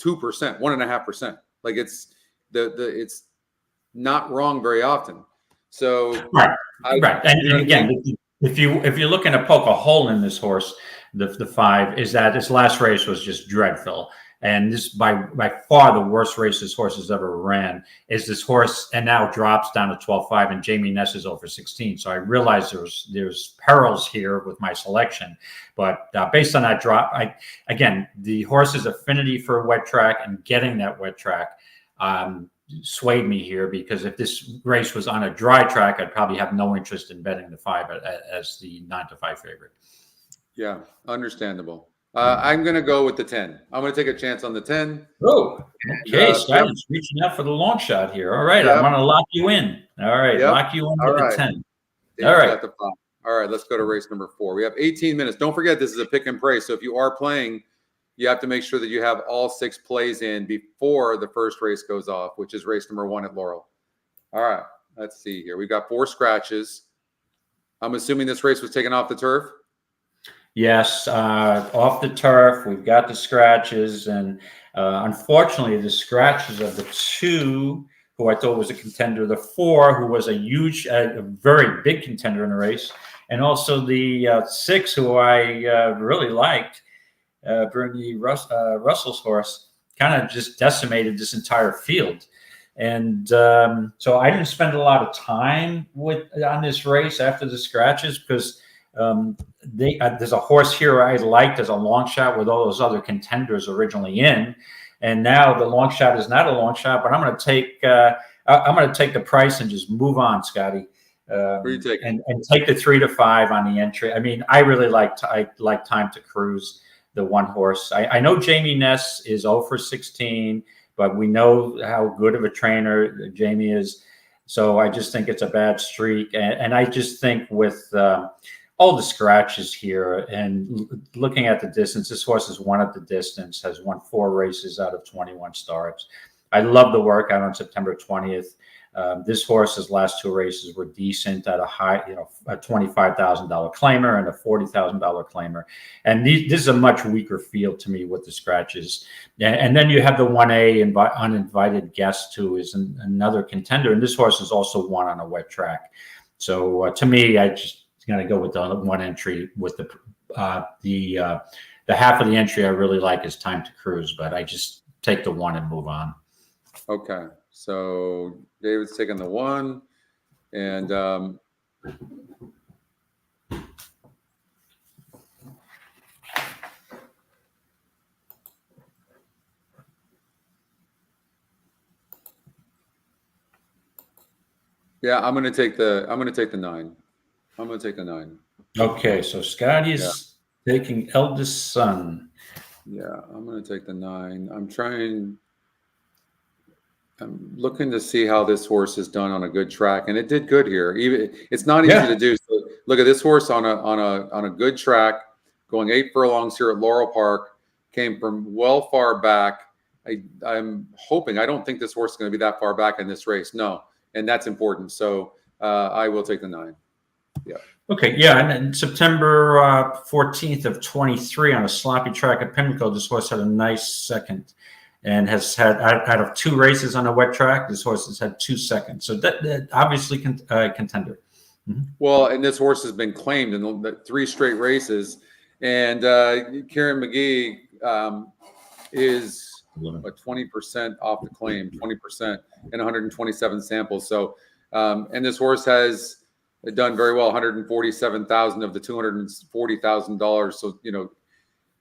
1.5%. It's not wrong very often. So
right. And again, if you're looking to poke a hole in this horse, the 5 is that his last race was just dreadful, and this by far the worst race this horse has ever ran is this horse, and now drops down to 12.5, and Jamie Ness is over 16. So I realize there's perils here with my selection, but based on that drop, the horse's affinity for wet track and getting that wet track swayed me here, because if this race was on a dry track, I'd probably have no interest in betting the 5 as the 9-5 favorite.
Yeah, understandable. I'm going to go with the 10. I'm going to take a chance on the 10.
Oh, okay. Scotty's reaching out for the long shot here. All right, I'm going to lock you in. All right, lock you in with the 10.
All right. All right, let's go to race number 4. We have 18 minutes. Don't forget, this is a pick and pray. So if you are playing, you have to make sure that you have all 6 plays in before the first race goes off, which is race number 1 at Laurel. All right, let's see here. We've got 4 scratches. I'm assuming this race was taken off the turf?
Yes, off the turf. We've got the scratches, and unfortunately, the scratches of the 2 who I thought was a contender, the 4 who was a huge, a very big contender in the race, and also the 6 who I really liked, Bernie Russell's horse, kind of just decimated this entire field. And so I didn't spend a lot of time on this race after the scratches, because there's a horse here I liked as a long shot with all those other contenders originally in, and now the long shot is not a long shot. But I'm going to take the price and just move on, Scotty.
What are you taking?
And take the 3 to 5 on the entry. I mean, I really like Time to Cruise, the 1 horse. I know Jamie Ness is 0 for 16, but we know how good of a trainer Jamie is. So I just think it's a bad streak. And I just think with all the scratches here and looking at the distance, this horse has won at the distance, has won 4 races out of 21 starts. I love the work out on September 20th. This horse's last 2 races were decent at a high, a $25,000 claimer and a $40,000 claimer. And this is a much weaker field to me with the scratches. And then you have the 1A uninvited guest, who is another contender. And this horse has also won on a wet track. So to me, I just going to go with the 1 entry with the half of the entry I really like is Time to Cruise, but I just take the 1 and move on.
Okay. So David's taking the 1, and yeah, I'm going to take the 9. I'm going to take the 9.
Okay, so Scotty's taking eldest son.
Yeah, I'm going to take the 9. I'm looking to see how this horse has done on a good track, and it did good here. Even it's not easy to do. So look at this horse on a good track, going 8 furlongs here at Laurel Park. Came from well far back. I'm hoping. I don't think this horse is going to be that far back in this race. No, and that's important. So I will take the 9. Yeah.
Okay. Yeah. And then September 14th of 23 on a sloppy track at Pimlico, this horse had a nice second. And has had out of 2 races on a wet track, this horse has had 2 seconds. So that obviously contender. Mm-hmm.
Well, and this horse has been claimed in the 3 straight races. And Kieran McGee is 20% off the claim, 20% in 127 samples. So, and this horse has done very well, 147,000 of the $240,000. So,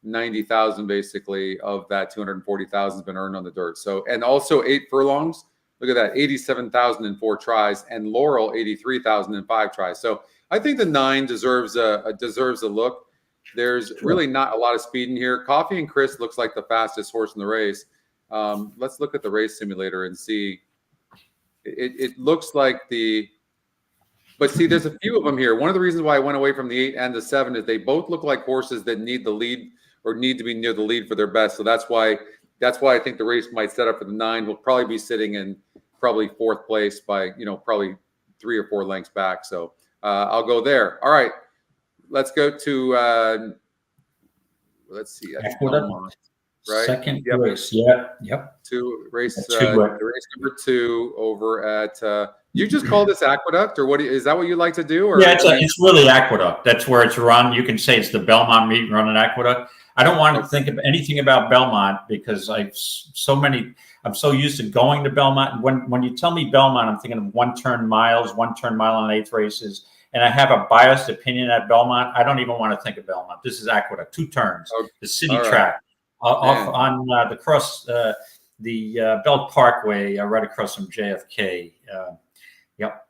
90,000 basically of that 240,000 has been earned on the dirt. So, and also 8 furlongs. Look at that, 87,000 in 4 tries, and Laurel 83,000 in 5 tries. So I think the 9 deserves a look. There's really not a lot of speed in here. Coffee and Chris looks like the fastest horse in the race. Let's look at the race simulator and see. It looks like but see, there's a few of them here. One of the reasons why I went away from the 8 and the 7 is they both look like horses that need the lead or need to be near the lead for their best. So that's why I think the race might set up for the 9. Will probably be sitting in probably 4th place by, probably 3 or 4 lengths back. So I'll go there. All right, let's go to, let's see. That's Belmont, right?
Second race. Yep.
Race number 2 over at, you just call this Aqueduct, or is that what you like to do? Or
yeah, it's really Aqueduct. That's where it's run. You can say it's the Belmont meet run at Aqueduct. I don't want to think of anything about Belmont because I'm so used to going to Belmont. And when you tell me Belmont, I'm thinking of 1-turn miles, 1-turn mile on 8th races. And I have a biased opinion at Belmont. I don't even want to think of Belmont. This is Aqueduct, 2 turns, the city track off on the cross, the Belt Parkway, right across from JFK. Yep.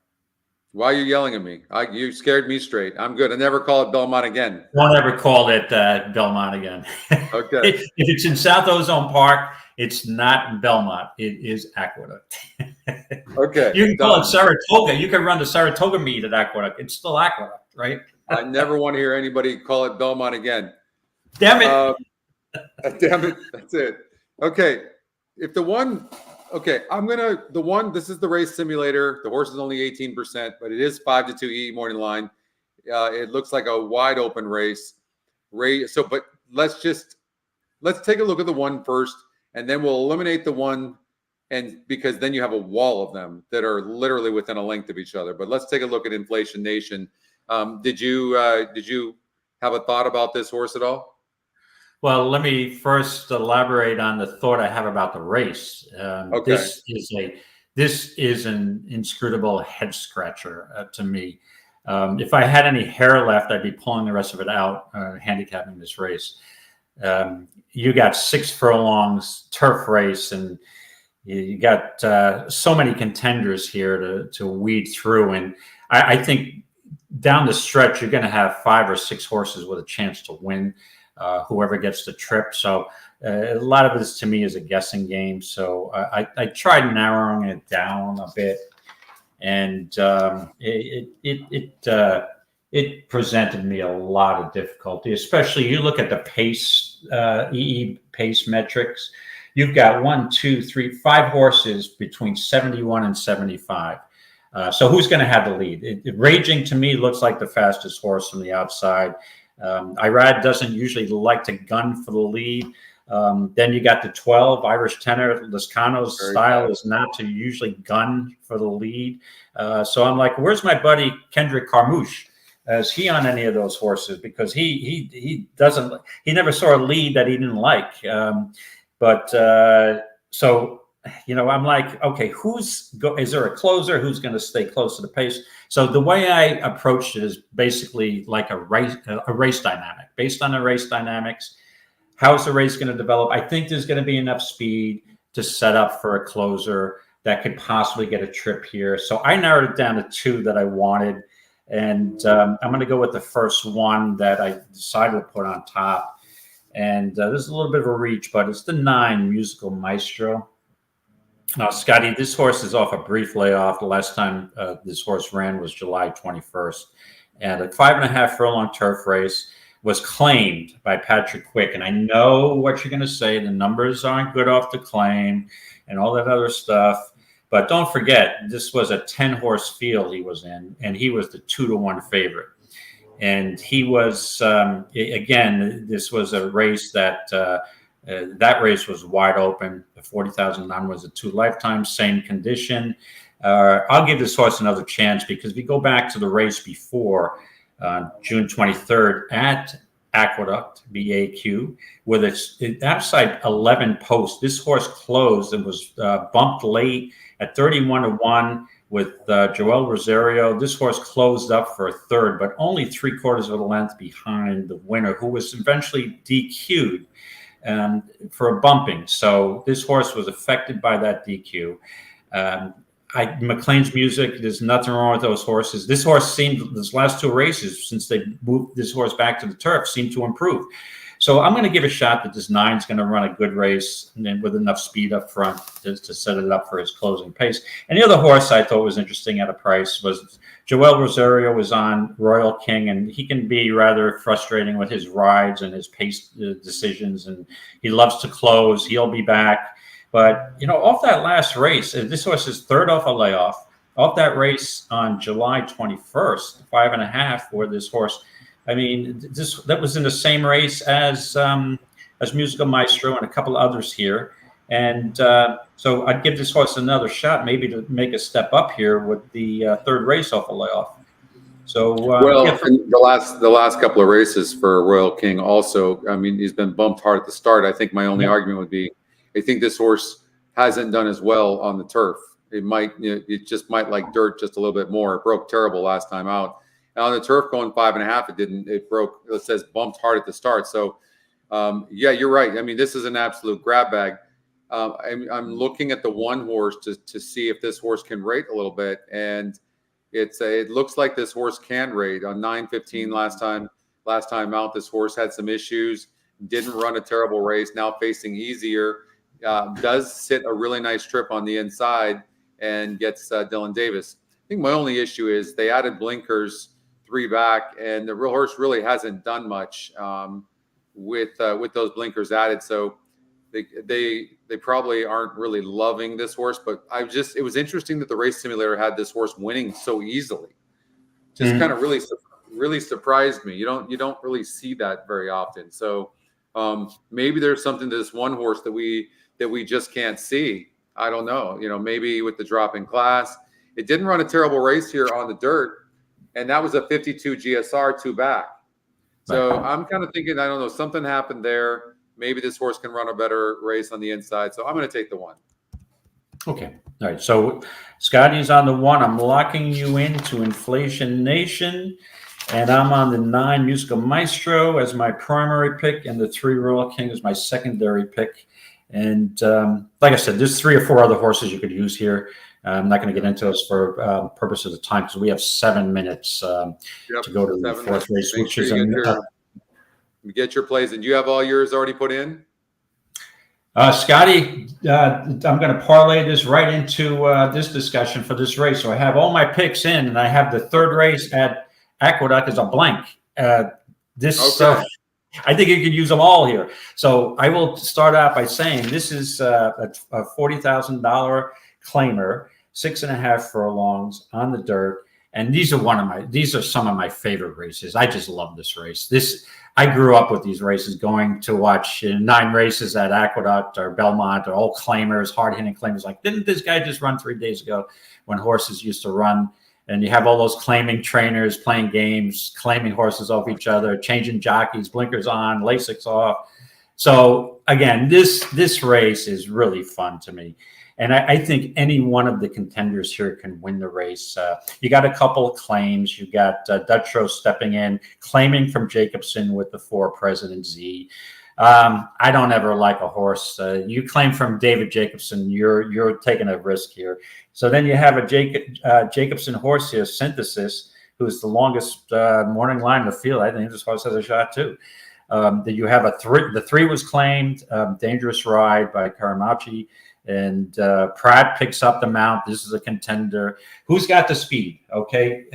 Why are you yelling at me? You scared me straight. I'm good. I never call it Belmont again.
Don't ever call it Belmont again.
Okay.
If it's in South Ozone Park, it's not Belmont. It is Aqueduct.
Okay.
You can call it Saratoga. You can run the Saratoga meet at Aqueduct. It's still Aqueduct, right?
I never want to hear anybody call it Belmont again.
Damn it.
Damn it. That's it. Okay. If the one, okay, this is the race simulator. The horse is only 18%, but it is 5-2 E morning line. It looks like a wide open race. But let's take a look at the one first, and then we'll eliminate the one, and because then you have a wall of them that are literally within a length of each other. But let's take a look at Inflation Nation. Did you have a thought about this horse at all?
Well, let me first elaborate on the thought I have about the race.
Okay.
This is an inscrutable head scratcher to me. If I had any hair left, I'd be pulling the rest of it out, handicapping this race. You got 6 furlongs, turf race, and you got so many contenders here to weed through. And I think down the stretch, you're going to have 5 or 6 horses with a chance to win. Whoever gets the trip. So a lot of this to me is a guessing game. So I tried narrowing it down a bit, and it presented me a lot of difficulty. Especially you look at the pace, EE pace metrics. You've got 1, 2, 3, 5 horses between 71 and 75. So who's going to have the lead? Raging to me looks like the fastest horse from the outside. Irad doesn't usually like to gun for the lead. Then you got the 12, Irish Tenor. Lascano's style is not to usually gun for the lead. So I'm like, where's my buddy Kendrick Carmouche? Is he on any of those horses? Because he never saw a lead that he didn't like. So I'm like, okay, is there a closer who's going to stay close to the pace? So the way I approached it is basically like a race dynamic. Based on the race dynamics, how is the race going to develop? I think there's going to be enough speed to set up for a closer that could possibly get a trip here. So I narrowed it down to 2 that I wanted. And I'm going to go with the first one that I decided to put on top. And there's a little bit of a reach, but it's the 9, Musical Maestro. Now, Scotty, this horse is off a brief layoff. The last time this horse ran was July 21st. And a 5.5 furlong turf race was claimed by Patrick Quick. And I know what you're going to say. The numbers aren't good off the claim and all that other stuff. But don't forget, this was a 10-horse field he was in, and he was the 2-1 favorite. And he was, again, this was a race that race was wide open. The 40,000 none was a 2 lifetimes, same condition. I'll give this horse another chance because if you go back to the race before, June 23rd at Aqueduct, BAQ, with its outside 11 posts, this horse closed and was bumped late at 31-1 with Joel Rosario. This horse closed up for a third, but only 3/4 of a length behind the winner, who was eventually DQ'd for a bumping. So this horse was affected by that DQ. McLean's Music, there's nothing wrong with those horses. This horse seemed, this last 2 races, since they moved this horse back to the turf, seemed to improve. So I'm going to give a shot that this 9's going to run a good race and then with enough speed up front to set it up for his closing pace. And the other horse I thought was interesting at a price was Joel Rosario was on Royal King, and he can be rather frustrating with his rides and his pace decisions, and he loves to close. He'll be back. But, off that last race, this horse is 3rd off a layoff. Off that race on July 21st, 5.5 for this horse. I mean, that was in the same race as Musical Maestro and a couple others here. And so I'd give this horse another shot, maybe to make a step up here with the 3rd race off a layoff. So
the last couple of races for Royal King also, I mean, he's been bumped hard at the start. I think my only argument would be, I think this horse hasn't done as well on the turf. It just might like dirt just a little bit more. It broke terrible last time out. And on the turf going 5.5, it broke. It says bumped hard at the start. So yeah, you're right. I mean, this is an absolute grab bag. I'm looking at the 1 horse to see if this horse can rate a little bit, and it looks like this horse can rate on 9:15 last time out. This horse had some issues, didn't run a terrible race. Now facing easier, does sit a really nice trip on the inside and gets Dylan Davis. I think my only issue is they added blinkers 3 back, and the real horse really hasn't done much with those blinkers added. So they probably aren't really loving this horse, but it was interesting that the race simulator had this horse winning so easily. Just kind of really surprised me. You don't really see that very often. So maybe there's something to this one horse that we just can't see. I don't know. Maybe with the drop in class, it didn't run a terrible race here on the dirt, and that was a 52 GSR 2 back. So I'm kind of thinking, I don't know, something happened there. Maybe this horse can run a better race on the inside. So I'm going to take the 1.
Okay. All right. So Scotty's on the 1. I'm locking you into Inflation Nation. And I'm on the 9 Musical Maestro as my primary pick, and the 3 Royal King is my secondary pick. And like I said, there's 3 or 4 other horses you could use here. I'm not going to get into those for purposes of time, because we have 7 minutes to go to the 4th race, which is
get your plays. And do you have all yours already put in?
Scotty, I'm going to parlay this right into this discussion for this race. So I have all my picks in, and I have the 3rd race at Aqueduct as a blank. I think you could use them all here. So I will start out by saying this is a $40,000 claimer, 6.5 furlongs on the dirt. And these are some of my favorite races. I just love this race. I grew up with these races, going to watch 9 races at Aqueduct or Belmont, or all claimers, hard-hitting claimers. Like, didn't this guy just run 3 days ago, when horses used to run? And you have all those claiming trainers playing games, claiming horses off each other, changing jockeys, blinkers on, Lasix off. So again, this race is really fun to me. And I think any one of the contenders here can win the race. You got a couple of claims. You got Dutro stepping in, claiming from Jacobson with the 4 President Z. I don't ever like a horse. You claim from David Jacobson, you're taking a risk here. So then you have a Jacobson horse here, Synthesis, who's the longest morning line in the field. I think this horse has a shot too. Then you have the 3 was claimed, Dangerous Ride by Karamauchi. And Pratt picks up the mount. This is a contender. Who's got the speed? Okay.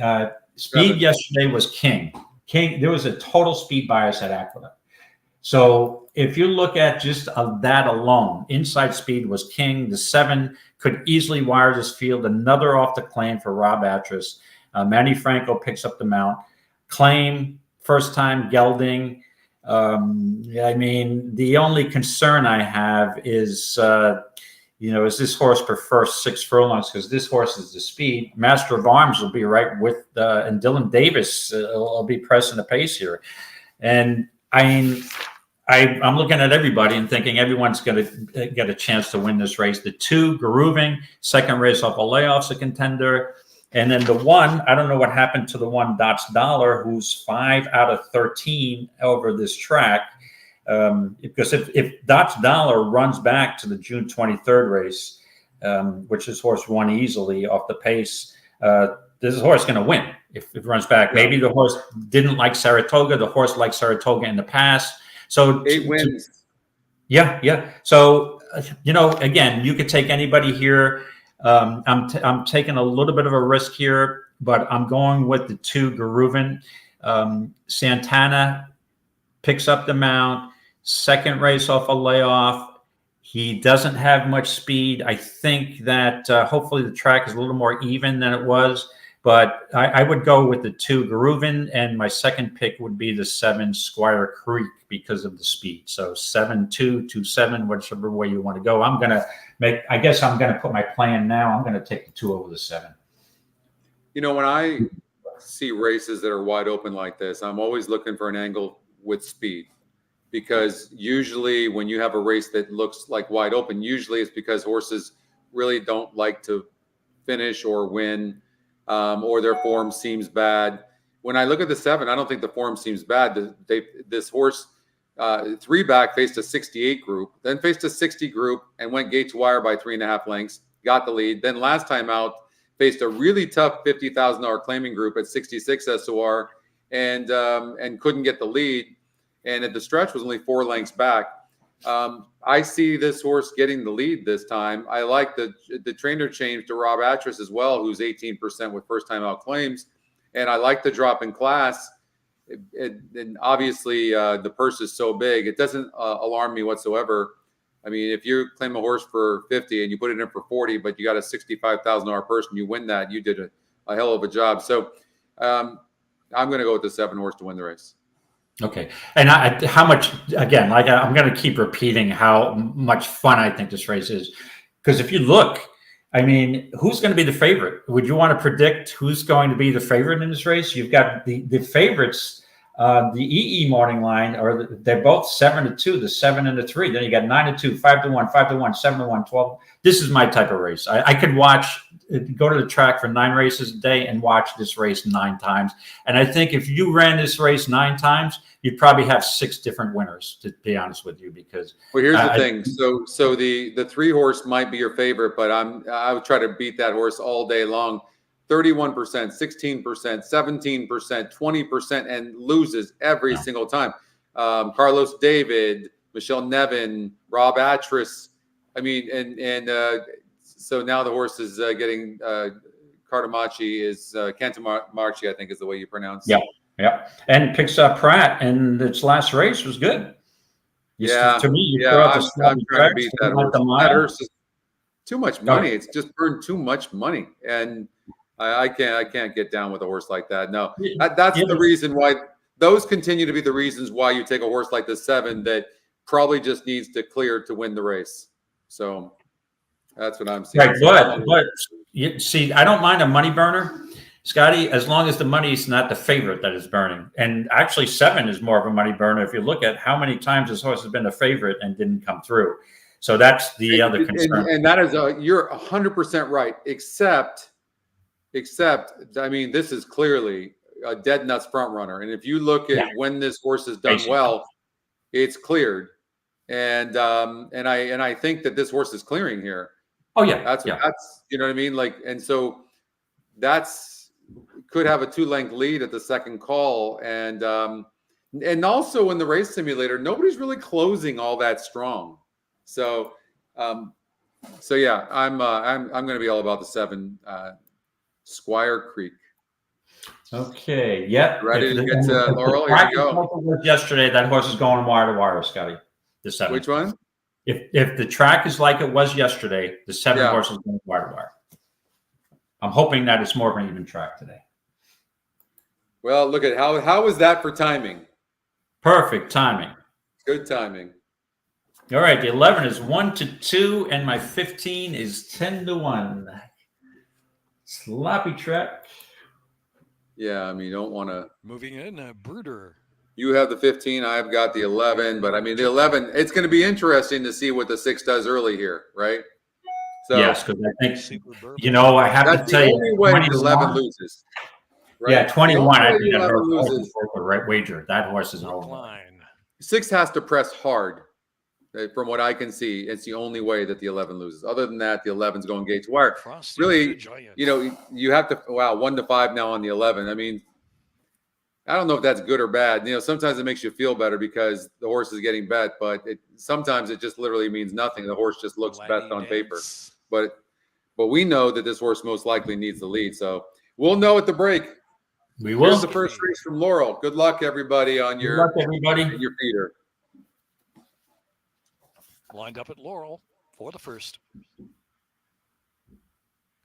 Speed yesterday was King. There was a total speed bias at Aqueduct. So if you look at just that alone, inside speed was King. The 7 could easily wire this field. Another off the claim for Rob Atras. Manny Franco picks up the mount. Claim, first time gelding. I mean, the only concern I have is, is this horse prefers 6 furlongs, because this horse is the speed. Master of Arms will be right with, and Dylan Davis will be pressing the pace here. And I mean, I'm looking at everybody and thinking everyone's going to get a chance to win this race. The 2, Garuving, second race off a layoff's a contender. And then the 1, I don't know what happened to the 1, Dots Dollar, who's 5 out of 13 over this track. Because if Dots Dollar runs back to the June 23rd race, which this horse won easily off the pace, this horse is going to win if it runs back. Maybe the horse didn't like Saratoga. The horse liked Saratoga in the past. So
8 wins.
Yeah. So, again, you could take anybody here. I'm taking a little bit of a risk here, but I'm going with the 2, Garuvin. Santana picks up the mount, second race off a layoff. He doesn't have much speed. I think that hopefully the track is a little more even than it was, but I would go with the 2, Garuvin, and my second pick would be the 7, Squire Creek, because of the speed. So 7-2, 2-7, whichever way you want to go. I guess I'm going to put my plan now. I'm going to take the 2 over the 7.
When I see races that are wide open like this, I'm always looking for an angle with speed, because usually when you have a race that looks like wide open, usually it's because horses really don't like to finish or win, or their form seems bad. When I look at the 7, I don't think the form seems bad. This horse, 3 back, faced a 68 group, then faced a 60 group and went gate to wire by 3.5 lengths, got the lead. Then last time out, faced a really tough $50,000 claiming group at 66 SOR and couldn't get the lead. And at the stretch was only 4 lengths back. I see this horse getting the lead this time. I like the trainer change to Rob Atras as well, who's 18% with first time out claims. And I like the drop in class. and obviously the purse is so big, it doesn't alarm me whatsoever. I mean, if you claim a horse for 50 and you put it in for 40, but you got a $65,000 purse and you win that, you did a hell of a job. So I'm going to go with the 7 horse to win the race.
Okay. And how much, again, like I'm going to keep repeating how much fun I think this race is. Because if you look, I mean, who's going to be the favorite? Would you want to predict who's going to be the favorite in this race? You've got the favorites, the EE morning line, or they're both 7-2, the 7 and the 3. Then you got 9-2, 5-1, 5-1, 7-1, 12. This is my type of race. I could go to the track for 9 races a day and watch this race 9 times. And I think if you ran this race 9 times, you'd probably have 6 different winners, to be honest with you, because
well, here's the thing. So the 3 horse might be your favorite, but I would try to beat that horse all day long. 31%, 16%, 17%, 20%, and loses every single time. Carlos David, Michelle Nevin, Rob Atris. I mean, and so now the horse is getting Cantamarchi, I think is the way you pronounce it.
Yeah. And picks up Pratt, and its last race was good. To me,
I'm trying to beat that horse. That horse is too much money. It's just burned too much money, and I can't get down with a horse like that. No, that's the reason why. Those continue to be the reasons why you take a horse like the 7 that probably just needs to clear to win the race. So that's what I'm seeing.
Right, but you see, I don't mind a money burner, Scotty, as long as the money is not the favorite that is burning. And actually, 7 is more of a money burner if you look at how many times this horse has been a favorite and didn't come through. So that's the other concern.
And that is you're 100% right. Except, I mean, this is clearly a dead nuts front runner. And if you look at when this horse has done well, it's cleared. And I think that this horse is clearing here.
Oh yeah,
that's you know what I mean. Like, and so that's could have a 2-length lead at the second call, and also in the race simulator, nobody's really closing all that strong. So yeah, I'm going to be all about the 7 Squire Creek.
Okay. Yep.
Ready to get to Laurel? Here we go.
Yesterday, that horse is going wire to wire, Scotty. The 7.
Which one?
If the track is like it was yesterday, the 7 horse is going wire to wire. I'm hoping that it's more of an even track today.
Well, look at how was that for timing?
Perfect timing.
Good timing.
All right, the 11 is 1-2, and my 15 is 10-1. Sloppy track.
Yeah, I mean, you don't want to.
Moving in, Bruder.
You have the 15. I've got the 11. But I mean, the 11. It's going to be interesting to see what the 6 does early here, right? So
yes, because I think I have to tell you,
the only way the 11 loses.
Right? Yeah, 21. I think that loses the right wager. That horse is over.
6 has to press hard. From what I can see, it's the only way that the 11 loses. Other than that, the 11's going gate to wire. Really, you have to 1-5 now on the 11. I mean, I don't know if that's good or bad. Sometimes it makes you feel better because the horse is getting bet, but sometimes it just literally means nothing. The horse just looks best on paper. But we know that this horse most likely needs the lead. So we'll know at the break.
We will.
Here's the first race from Laurel. Good luck, everybody, on your feeder.
Lined up at Laurel for the first.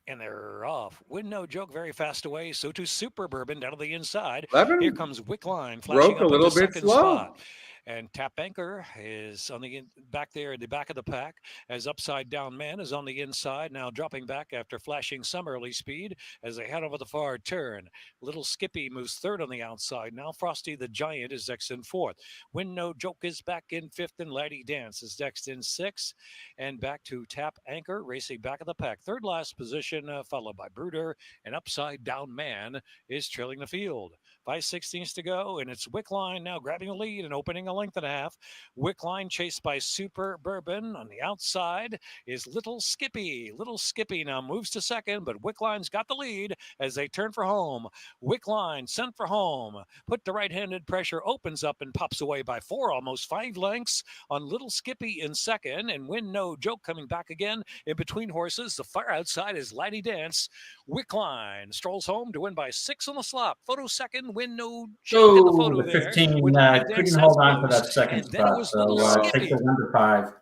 And they're off. Win No Joke very fast away. So to Super Bourbon down to the inside.
11
Here comes Wickline flashing up
a little bit
second
slow.
Spot. And Tap Anchor is on the back there at the back of the pack, as Upside Down Man is on the inside, now dropping back after flashing some early speed as they head over the far turn. Little Skippy moves 3rd on the outside. Now Frosty the Giant is next in 4th. Win No Joke is back in 5th, and Laddie Dance is next in 6th. And back to Tap Anchor, racing back of the pack. 3rd last position, followed by Bruder, and Upside Down Man is trailing the field. 5/16 to go, and it's Wickline now grabbing a lead and opening a length and a half. Wickline chased by Super Bourbon. On the outside is Little Skippy. Little Skippy now moves to 2nd, but Wickline's got the lead as they turn for home. Wickline sent for home. Put the right-handed pressure, opens up and pops away by 4, almost 5 lengths on Little Skippy in 2nd, and Win No Joke coming back again in between horses. The far outside is Laddie Dance. Wickline strolls home to win by 6 on the slop. Photo 2nd, Win No Joke in the photo
the
there.
15
with
couldn't hold on to that second
and then it
spot.
was
So
little
take
Skippy.
the 1 to 5.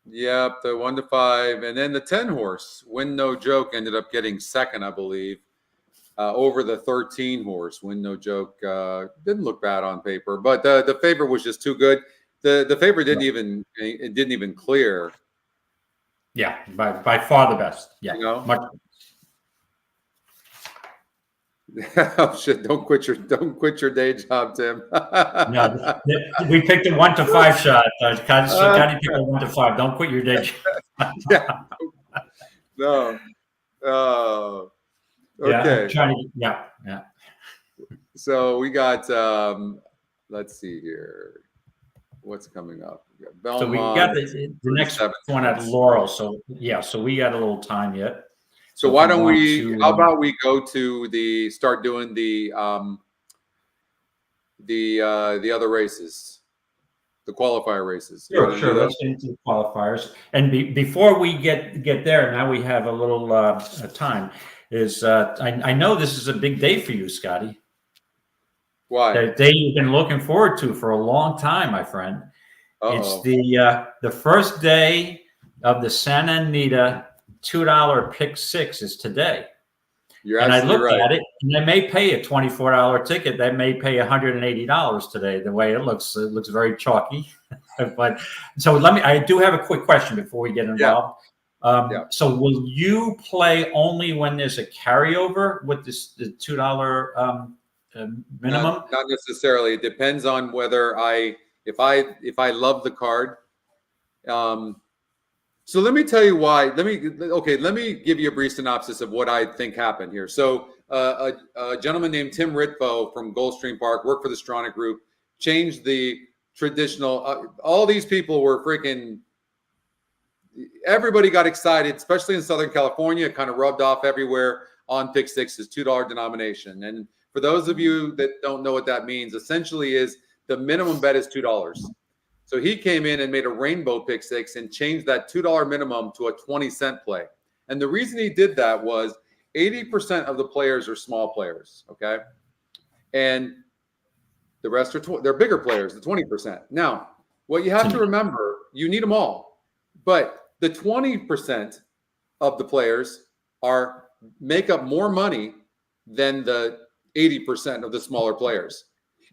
Yep, the 1 to 5, and then the 10 horse, Win No Joke, ended up getting second, I believe, over the 13 horse. Win No Joke didn't look bad on paper, but the favorite was just too good. The favorite didn't even clear.
Yeah, by far the best. Yeah,
You know?
much.
Oh shit! Don't quit your day job, Tim.
No, we picked a 1 to 5 shot. Scotty picked a 1 to 5. Don't quit your day job.
Yeah. No. Oh. Okay.
Yeah.
So we got. Let's see here. What's coming up? We got Belmont.
So we got the next one at Laurel. So so we got a little time yet.
So why don't we? How about we go to start doing the other races, the qualifier races.
Sure. Let's get into the qualifiers. And before we get there, now we have a little time. I know this is a big day for you, Scotty.
Why?
The day you've been looking forward to for a long time, my friend. It's the first day of the Santa Anita $2 pick six is today.
You're
and I
absolutely
looked
right.
at it, and I may pay a $24 ticket. That may pay $180 today. The way it looks very chalky. But so I do have a quick question before we get involved. So will you play only when there's a carryover with the $2 minimum?
Not necessarily. It depends on whether if I love the card. So let me tell you why. Let me give you a brief synopsis of what I think happened here. So a gentleman named Tim Ritvo from Gulfstream Park worked for the Stronach Group, changed the traditional. All these people were freaking. Everybody got excited, especially in Southern California. It kind of rubbed off everywhere on pick six's $2 denomination. And for those of you that don't know what that means, essentially is the minimum bet is $2. So he came in and made a rainbow pick six and changed that $2 minimum to a 20-cent play. And the reason he did that was 80% of the players are small players, okay? And the rest are they're bigger players, the 20%. Now, what you have to remember, you need them all. But the 20% of the players make up more money than the 80% of the smaller players.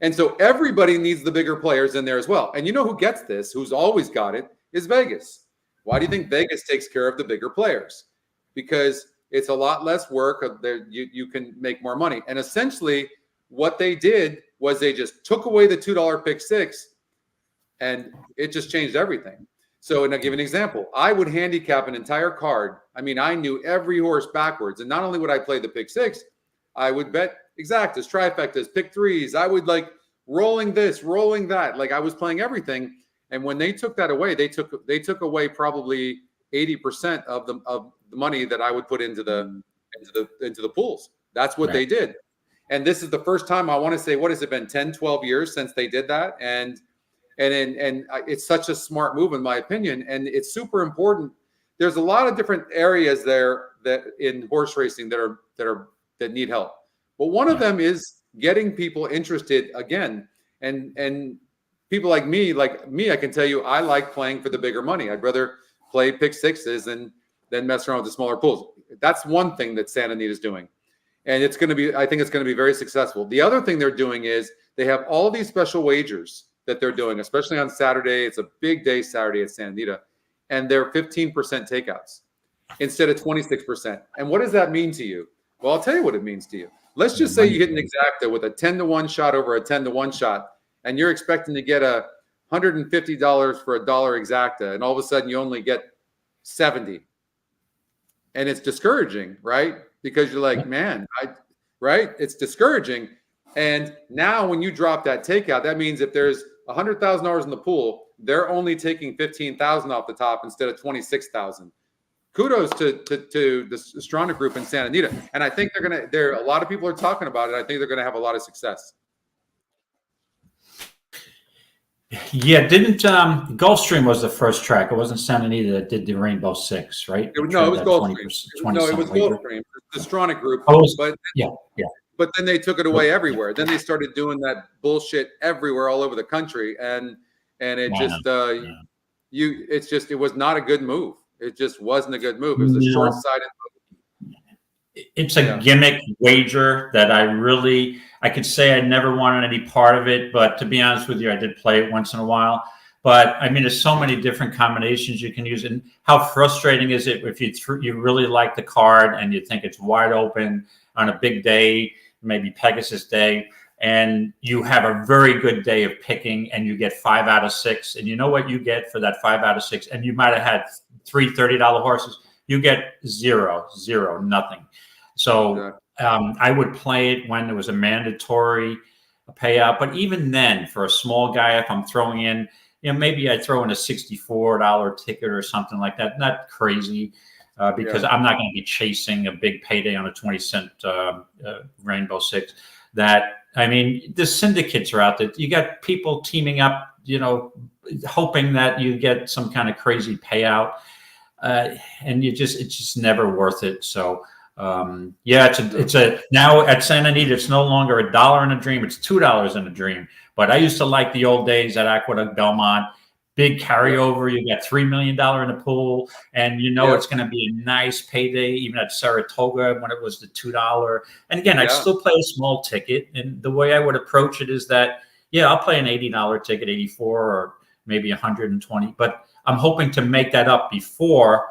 And so everybody needs the bigger players in there as well. And you know who gets this, who's always got it, is Vegas. Why do you think Vegas takes care of the bigger players? Because it's a lot less work. You can make more money. And essentially what they did was they just took away the $2 pick six, and it just changed everything. So, and I'll give an example. I would handicap an entire card. I mean, I knew every horse backwards. And not only would I play the pick six, I would bet exactas, trifectas, pick threes. I would like rolling this, rolling that. Like I was playing everything. And when they took that away, they took away probably 80% of the money that I would put into the pools. That's what they did. And this is the first time, I want to say, what has it been, 10, 12 years since they did that? And it's such a smart move in my opinion. And it's super important. There's a lot of different areas there that in horse racing that need help. But one of them is getting people interested again. And people like me, I can tell you, I like playing for the bigger money. I'd rather play pick sixes than mess around with the smaller pools. That's one thing that Santa Anita is doing. And I think it's going to be very successful. The other thing they're doing is they have all these special wagers that they're doing, especially on Saturday. It's a big day Saturday at Santa Anita. And they're 15% takeouts instead of 26%. And what does that mean to you? Well, I'll tell you what it means to you. Let's just say you hit an exacta with a 10-to-1 shot over a 10-to-1 shot, and you're expecting to get $150 for a dollar exacta, and all of a sudden you only get 70. And it's discouraging, right? Because you're like, man, right? It's discouraging. And now when you drop that takeout, that means if there's $100,000 in the pool, they're only taking $15,000 off the top instead of $26,000. Kudos to the Stronach Group in Santa Anita. And I think a lot of people are talking about it. I think they're going to have a lot of success.
Yeah, didn't Gulfstream was the first track? It wasn't Santa Anita that did the Rainbow Six, right?
No, it was Gulfstream. No, it was Gulfstream. The Stronach Group.
Oh,
but
yeah.
but then they took it away everywhere. Then they started doing that bullshit everywhere, all over the country, and it just it was not a good move. It just wasn't a good move. It was a short-sighted move.
It's a gimmick wager that I could say I never wanted any part of it, but to be honest with you, I did play it once in a while. But I mean, there's so many different combinations you can use, and how frustrating is it if you really like the card and you think it's wide open on a big day, maybe Pegasus Day, and you have a very good day of picking, and you get 5 out of 6, and you know what you get for that 5 out of 6, and you might have had three $30 horses, you get zero, nothing. So I would play it when there was a mandatory payout, but even then, for a small guy, if I'm throwing in, maybe I throw in a $64 ticket or something like that. Not crazy, because I'm not going to be chasing a big payday on a 20-cent Rainbow Six. I mean, the syndicates are out there. You got people teaming up, hoping that you get some kind of crazy payout, and it's just never worth it. So. It's now at Santa Anita, it's no longer $1 in a dream, it's $2 in a dream. But I used to like the old days at Aqueduct Belmont, big carryover, you get $3 million in the pool, and it's going to be a nice payday, even at Saratoga when it was the $2. And again, I'd still play a small ticket, and the way I would approach it is that I'll play an $80 ticket, 84 or maybe 120, but I'm hoping to make that up before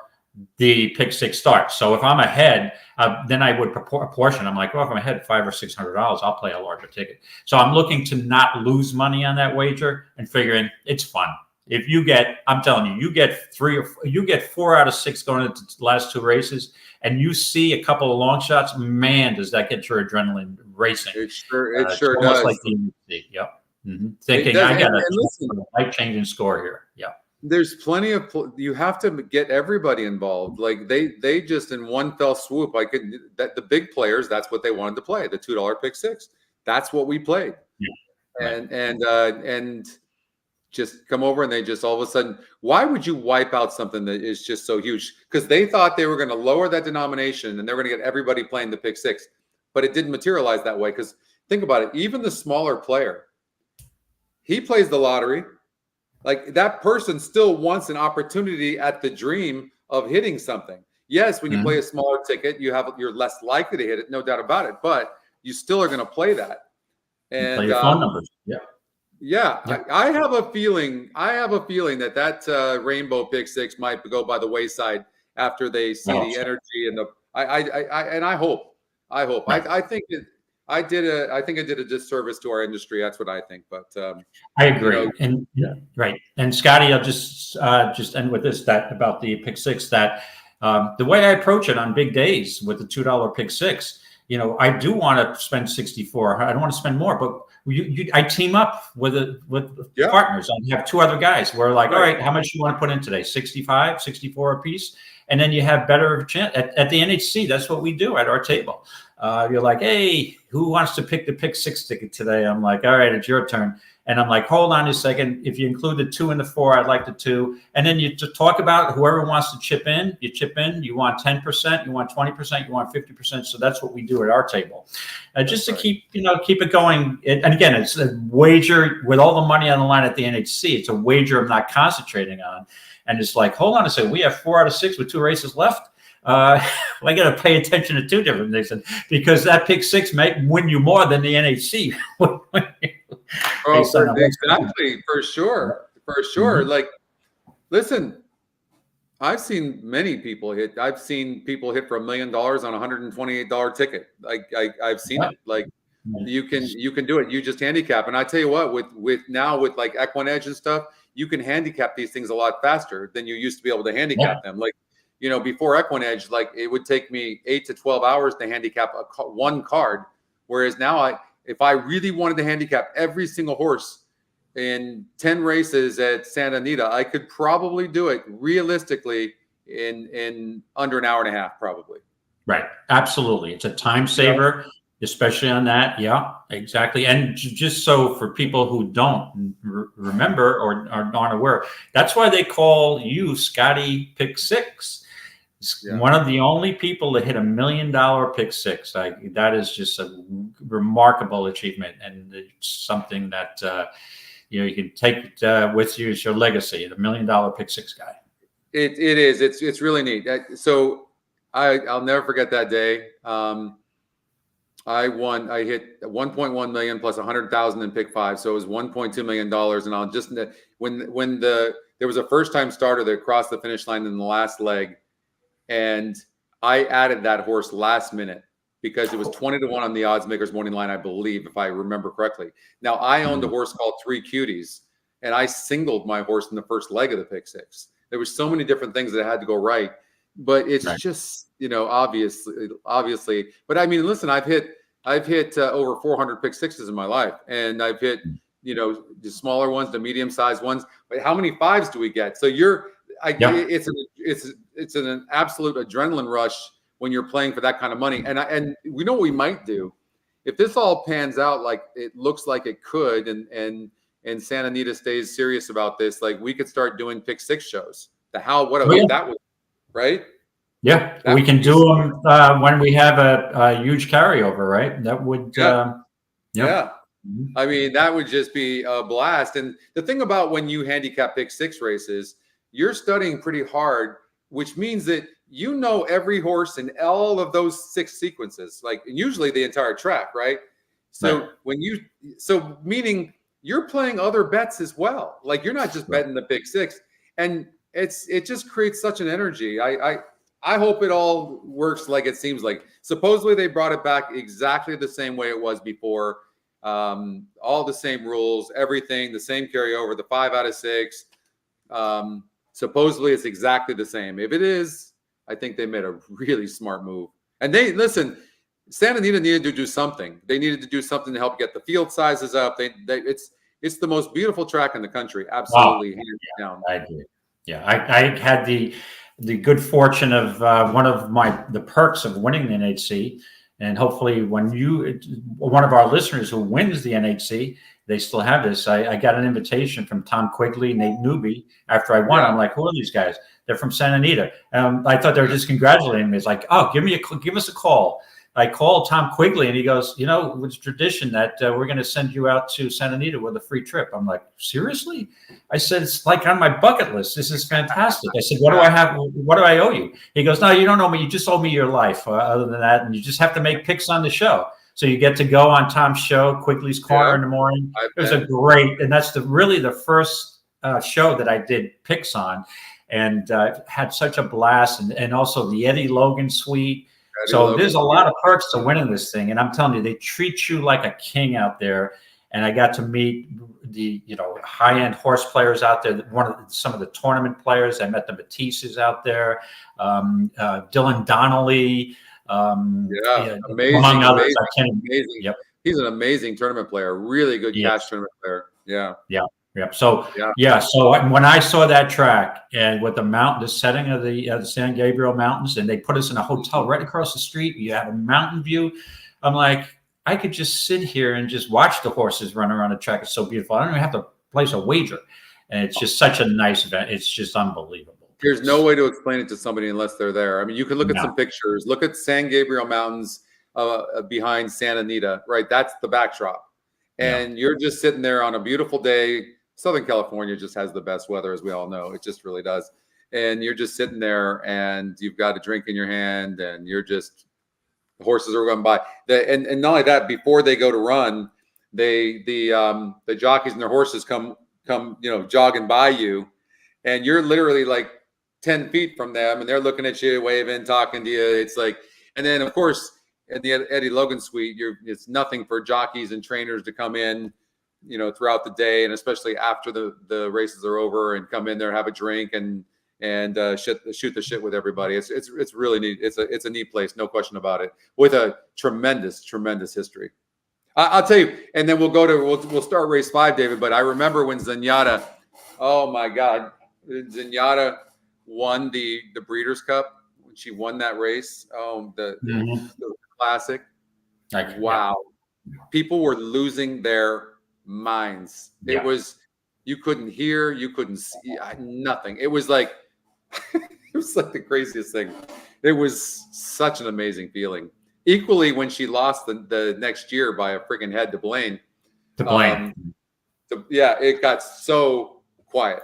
the pick six starts. So if I'm ahead, then I would proportion. I'm like, well, if I'm ahead $500 or $600, I'll play a larger ticket. So I'm looking to not lose money on that wager and figuring it's fun. If I'm telling you, you get 4 out of 6 going into the last 2 races, and you see a couple of long shots, man, does that get your adrenaline racing?
It sure does.
Almost like the NHC. Yep. Mm-hmm. Thinking I got a life-changing score here. Yep.
There's plenty of, you have to get everybody involved. Like they just in one fell swoop, the big players, that's what they wanted to play, the $2 pick six. That's what we played. Yeah. And just come over, and they just all of a sudden, why would you wipe out something that is just so huge? Because they thought they were going to lower that denomination and they were going to get everybody playing the pick six, but it didn't materialize that way. Because think about it, even the smaller player, he plays the lottery. Like, that person still wants an opportunity at the dream of hitting something. Yes, when you play a smaller ticket, you're less likely to hit it, no doubt about it. But you still are going to play that. And
play your phone numbers.
I have a feeling that Rainbow pick six might go by the wayside after they see the energy and I hope. I think it did a disservice to our industry. That's what I think. But
I agree. Right. And Scotty, I'll just end with this, that about the pick six, that the way I approach it on big days with the $2 pick six, I do want to spend 64. I don't want to spend more, but I team up with partners. I have 2 other guys. We're like, all right, how much you want to put in today? 65, 64 a piece. And then you have better of a chance at the NHC. That's what we do at our table. You're like, hey, who wants to pick the pick six ticket today? I'm like, all right, it's your turn. And I'm like, hold on a second. If you include the 2 and the 4, I'd like the 2. And then you talk about whoever wants to chip in. You chip in. You want 10%. You want 20%. You want 50%. So that's what we do at our table, just to keep it going. And again, it's a wager with all the money on the line at the NHC. It's a wager I'm not concentrating on. And it's like, hold on a second. We have 4 out of 6 with 2 races left. I got to pay attention to 2 different things, because that pick six may win you more than the NHC.
Exactly, for sure. Like, listen, I've seen many people hit. I've seen people hit for $1 million on a $128 ticket. Like, I've seen it. Like, you can do it. You just handicap, and I tell you what, with like EquinEdge and stuff, you can handicap these things a lot faster than you used to be able to handicap them. Like, before EquinEdge, like, it would take me 8 to 12 hours to handicap one card. Whereas now, if I really wanted to handicap every single horse in 10 races at Santa Anita, I could probably do it realistically in under an hour and a half, probably.
Right. Absolutely. It's a time saver, especially on that. Yeah, exactly. And just so for people who don't remember or aren't aware, that's why they call you Scotty Pick Six.
Yeah.
One of the only people to hit $1 million pick six. That is just a remarkable achievement, and it's something that you can take with you as your legacy. The $1 million pick six guy.
It is. It's really neat. So I'll never forget that day. I hit 1.1 million plus 100,000 in pick five, so it was 1.2 million dollars. And I'll just when there was a first time starter that crossed the finish line in the last leg, and I added that horse last minute because it was 20-1 on the odds makers morning line, I believe, if I remember correctly. Now I owned a horse called Three Cuties, and I singled my horse in the first leg of the pick six. There was so many different things that had to go right, but it's just, obviously. But I mean, listen, I've hit over 400 pick sixes in my life, and I've hit, the smaller ones, the medium sized ones. But how many fives do we get? So it's an absolute adrenaline rush when you're playing for that kind of money. And we know what we might do if this all pans out like it looks like it could, and Santa Anita stays serious about this. Like, we could start doing pick six shows. That would, right?
Yeah, we can do them when we have a huge carryover, right? That would,
yeah. I mean, that would just be a blast. And the thing about when you handicap pick six races, you're studying pretty hard, which means that every horse in all of those six sequences, like usually the entire track, right? So meaning you're playing other bets as well. Like, you're not just betting the pick six, and it just creates such an energy. I hope it all works like it seems like. Supposedly they brought it back exactly the same way it was before. All the same rules, everything, the same carryover, the 5 out of 6. Supposedly it's exactly the same. If it is, I think they made a really smart move. And Santa Anita needed to do something. They needed to do something to help get the field sizes up. It's the most beautiful track in the country. Absolutely. Hands down.
I agree. Yeah. I had the good fortune of one of the perks of winning the NHC. And hopefully one of our listeners who wins the NHC, they still have this. I got an invitation from Tom Quigley, Nate Newby. After I won, I'm like, who are these guys? They're from Santa Anita. I thought they were just congratulating me. It's like, oh, give us a call. I called Tom Quigley, and he goes, it's tradition that we're going to send you out to Santa Anita with a free trip. I'm like, seriously? I said, it's like on my bucket list. This is fantastic. I said, what do I have? What do I owe you? He goes, no, you don't owe me. You just owe me your life. Other than that, and you just have to make picks on the show. So you get to go on Tom's show, Quigley's Corner in the morning. It was and that's really the first show that I did picks on, and had such a blast. And also the Eddie Logan suite. So there's a lot of perks to winning this thing. And I'm telling you, they treat you like a king out there. And I got to meet the, high-end horse players out there. Some of the tournament players. I met the Matisses out there. Dylan Donnelly.
Amazing.
Among others.
Amazing.
Yep.
He's an amazing tournament player. Really good cash tournament player. Yeah.
So when I saw that track, and with the setting of the San Gabriel Mountains, and they put us in a hotel right across the street, you have a mountain view. I'm like, I could just sit here and just watch the horses run around the track. It's so beautiful. I don't even have to place a wager, and it's just such a nice event. It's just unbelievable.
There's no way to explain it to somebody unless they're there. I mean, you can look at some pictures. Look at San Gabriel Mountains behind Santa Anita, right? That's the backdrop, and you're just sitting there on a beautiful day. Southern California just has the best weather, as we all know. It just really does. And you're just sitting there, and you've got a drink in your hand, and the horses are going by. And not only that, before they go to run, the jockeys and their horses come jogging by you, and you're literally like 10 feet from them, and they're looking at you, waving, talking to you. It's like, and then of course at the Eddie Logan suite, it's nothing for jockeys and trainers to come in, throughout the day, and especially after the races are over, and come in there, have a drink, and shoot the shit with everybody. It's really neat. It's a neat place, no question about it, with a tremendous history. I'll tell you, and then we'll start race 5, David. But I remember when Zenyatta, oh my God, Zenyatta won the Breeders' Cup when she won that race. The classic. Wow, people were losing their minds. It was, you couldn't hear, you couldn't see, nothing. It was like It was like the craziest thing. It was such an amazing feeling. Equally, when she lost the next year by a friggin' head to Blaine. Yeah, it got so quiet.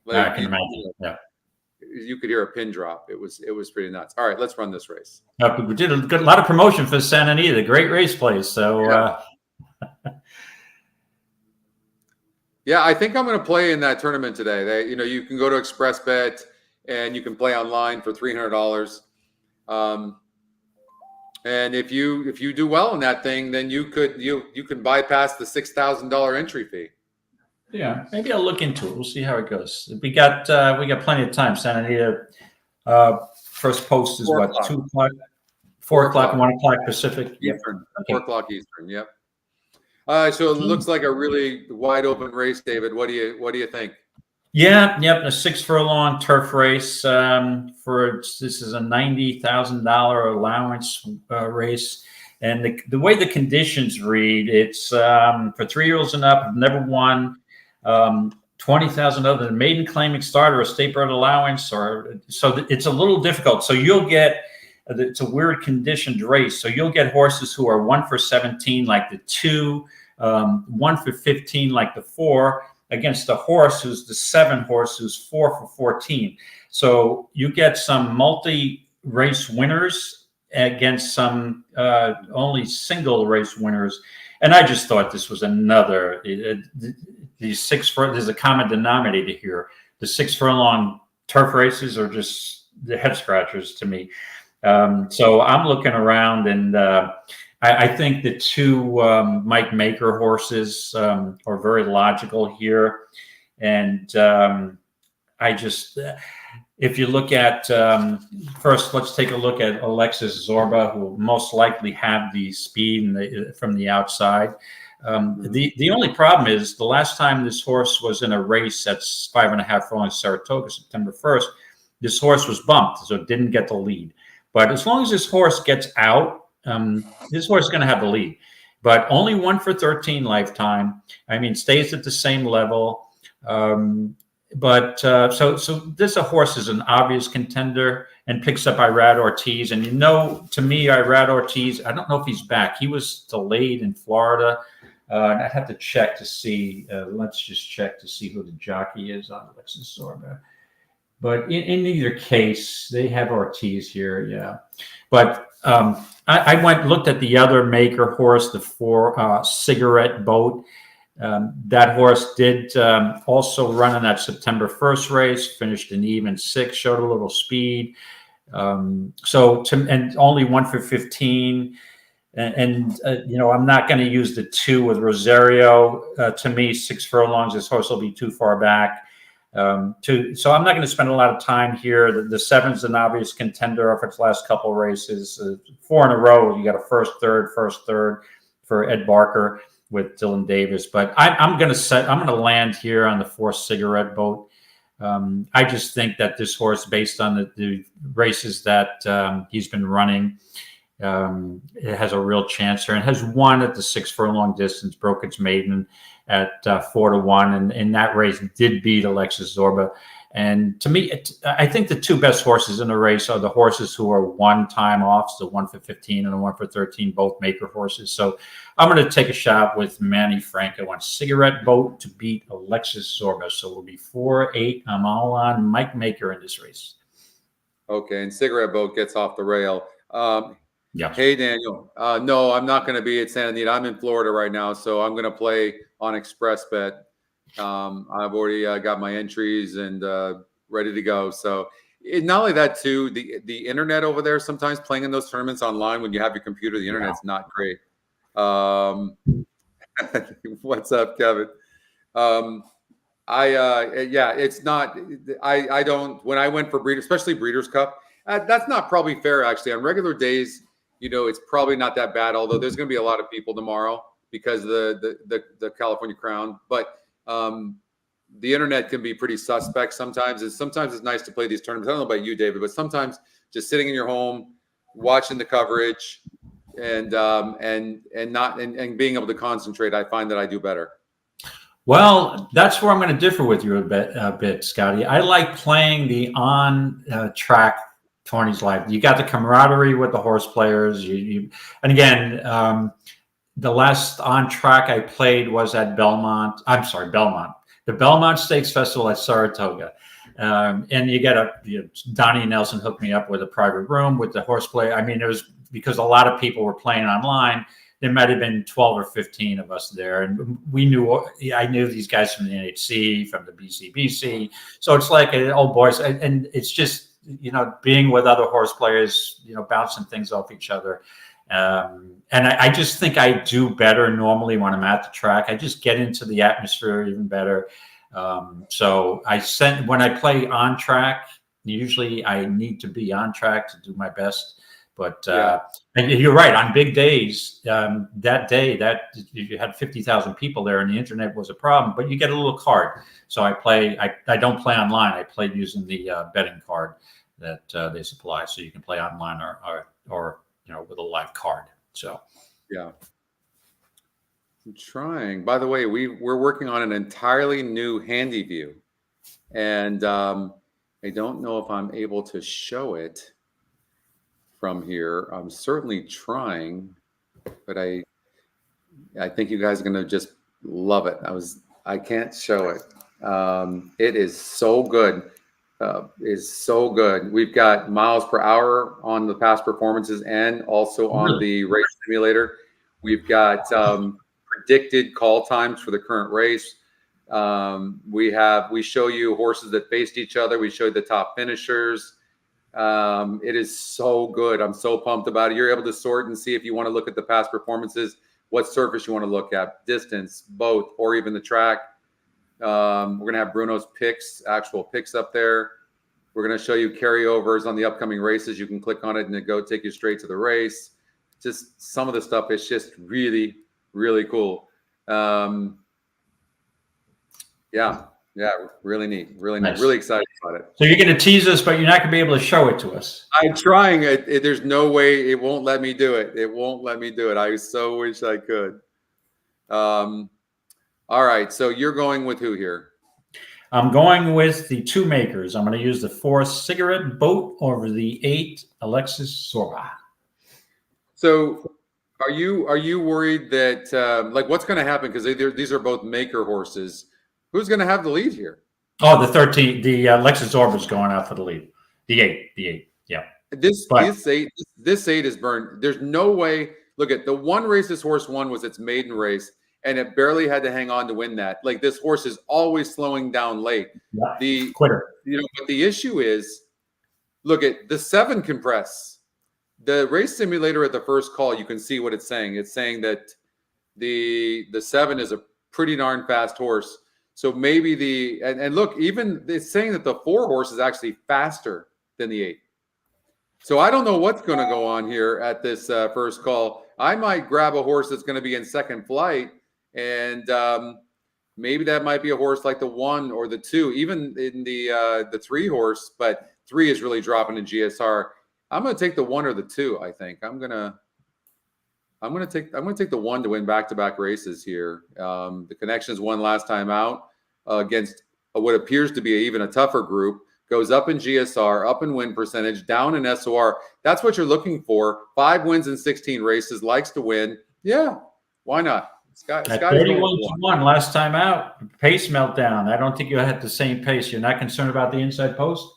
I can imagine. Yeah.
You could hear a pin drop. It was pretty nuts. All right, let's run this race.
We did a lot of promotion for Santa Anita, great race place. So
yeah, I think I'm going to play in that tournament today. You can go to Express Bet and you can play online for $300. And if you do well in that thing, then you can bypass the $6,000 entry fee.
Yeah, maybe I'll look into it. We'll see how it goes. We got plenty of time. Santa Anita, first post is 2 o'clock, 4 o'clock, 1 o'clock Pacific.
Eastern. Okay. 4 o'clock Eastern. Yep. So it looks like a really wide open race, David. What do you think?
Yeah, yep. A 6 furlong turf race. This is a $90,000 allowance race. And the way the conditions read, it's for 3-year-olds and up, have never won. 20,000 other than maiden claiming starter or state bred allowance, so it's a little difficult. So you'll get, it's a weird conditioned race. So you'll get horses who are 1 for 17, like the 2, 1 for 15, like the 4, against a horse who's the 7 horse who's 4 for 14. So you get some multi-race winners against some only single race winners. And I just thought this was another, there's a common denominator here. The 6 furlong turf races are just the head scratchers to me. So I'm looking around, and I think the 2 Mike Maker horses are very logical here. And I just, if you look at, first, let's take a look at Alexis Zorba, who will most likely have the speed from the outside. The only problem is the last time this horse was in a race that's 5.5 furlongs Saratoga, September 1st, this horse was bumped, so it didn't get the lead. But as long as this horse gets out, this horse is going to have the lead. But only 1 for 13 lifetime. I mean, stays at the same level. So this horse is an obvious contender and picks up Irad Ortiz. And to me, Irad Ortiz, I don't know if he's back. He was delayed in Florida. And I'd have to check to see. Let's just check to see who the jockey is on Alexis Zorba. But in either case, they have Ortiz here, yeah. But I looked at the other Maker horse, the 4 Cigarette Boat. That horse did also run in that September 1st race, finished an even 6, showed a little speed. And only 1 for 15. I'm not going to use the 2 with Rosario. To me, 6 furlongs, this horse will be too far back. So I'm not going to spend a lot of time here. The 7's an obvious contender of its last couple races. 4 in a row, you got a first, third for Ed Barker with Dylan Davis. But I'm going to land here on the 4 Cigarette Boat. I just think that this horse, based on the races that he's been running, it has a real chance here, and has won at the 6 furlong distance, broke its maiden at 4-1, and that race did beat Alexis Zorba. And to me, I think the 2 best horses in the race are the horses who are 1-time offs, the 1 for 15 and the 1 for 13, both Maker horses. So I'm going to take a shot with Manny Franco on Cigarette Boat to beat Alexis Zorba. So we'll be 4-8. I'm all on Mike Maker in this race.
Okay, and Cigarette Boat gets off the rail.
Yeah.
Hey, Daniel. No, I'm not going to be at Santa Anita. I'm in Florida right now, so I'm going to play on Express Bet. I've already got my entries and ready to go. So not only that, too, the internet over there, sometimes playing in those tournaments online when you have your computer, the internet's not great. What's up, Kevin? It's not. I don't. When I went for breeders, especially Breeders' Cup, that's not probably fair. Actually, on regular days, it's probably not that bad. Although there's going to be a lot of people tomorrow because of the California Crown, but the internet can be pretty suspect sometimes. And sometimes it's nice to play these tournaments. I don't know about you, David, but sometimes just sitting in your home, watching the coverage, and being able to concentrate, I find that I do better.
Well, that's where I'm going to differ with you a bit, Scotty. I like playing the on-track tourneys live. You got the camaraderie with the horse players. And again, the last on-track I played was at Belmont. I'm sorry, Belmont. The Belmont Stakes Festival at Saratoga. And you got Donnie Nelson hooked me up with a private room with the horse player. I mean, it was because a lot of people were playing online. There might have been 12 or 15 of us there. And I knew these guys from the NHC, from the BCBC. So it's like, oh, boys. And it's just, being with other horse players, bouncing things off each other. And I just think I do better normally when I'm at the track. I just get into the atmosphere even better. So when I play on track, usually I need to be on track to do my best. But and you're right, on big days, that day that you had 50,000 people there and the internet was a problem, but you get a little card. So I don't play online. I play using the betting card that they supply. So you can play online or with a live card. So
yeah. I'm trying. By the way, we're working on an entirely new handy view, and I don't know if I'm able to show it from here. I'm certainly trying, but I think you guys are gonna just love it. I can't show it. It is so good. Is so good. We've got miles per hour on the past performances and also on the race simulator. We've got predicted call times for the current race. We show you horses that faced each other. We show you the top finishers. It is so good. I'm so pumped about it. You're able to sort and see if you want to look at the past performances, what surface you want to look at, distance, both, or even the track. We're going to have Bruno's actual picks up there. We're going to show you carryovers on the upcoming races. You can click on it and it'll take you straight to the race. Just some of the stuff is just really, really cool. Really neat. Really neat.
Nice.
Really excited about it.
So you're going to tease us, but you're not going to be able to show it to us.
I'm trying. There's no way it won't let me do it. It won't let me do it. I so wish I could. All right. So you're going with who here?
I'm going with the two makers. I'm going to use the 4 Cigarette Boat over the 8 Alexis Zorba.
So are you worried that what's going to happen? Because these are both maker horses. Who's going to have the lead here?
Oh, the 13. The Alexis Zorba is going out for the lead. The 8. Yeah. This
8 is burned. There's no way. Look at the one race this horse won was its maiden race. And it barely had to hang on to win that. Like, this horse is always slowing down late.
Yeah.
The
quitter.
But the issue is, look at the 7 compress. The race simulator at the first call, you can see what it's saying. It's saying that the 7 is a pretty darn fast horse. So maybe and look, even it's saying that the 4 horse is actually faster than the 8. So I don't know what's going to go on here at this first call. I might grab a horse that's going to be in second flight. And maybe that might be a horse like the 1 or the 2, even in the 3 horse, but 3 is really dropping in GSR. I'm going to take the 1 or the 2. I think I'm going to take the 1 to win back-to-back races here. The Connections won last time out against what appears to be even a tougher group. Goes up in GSR, up in win percentage, down in SOR. That's what you're looking for. 5 wins in 16 races. Likes to win. Yeah, why not?
At 31-1 last time out, pace meltdown. I don't think you had the same pace. You're not concerned about the inside post?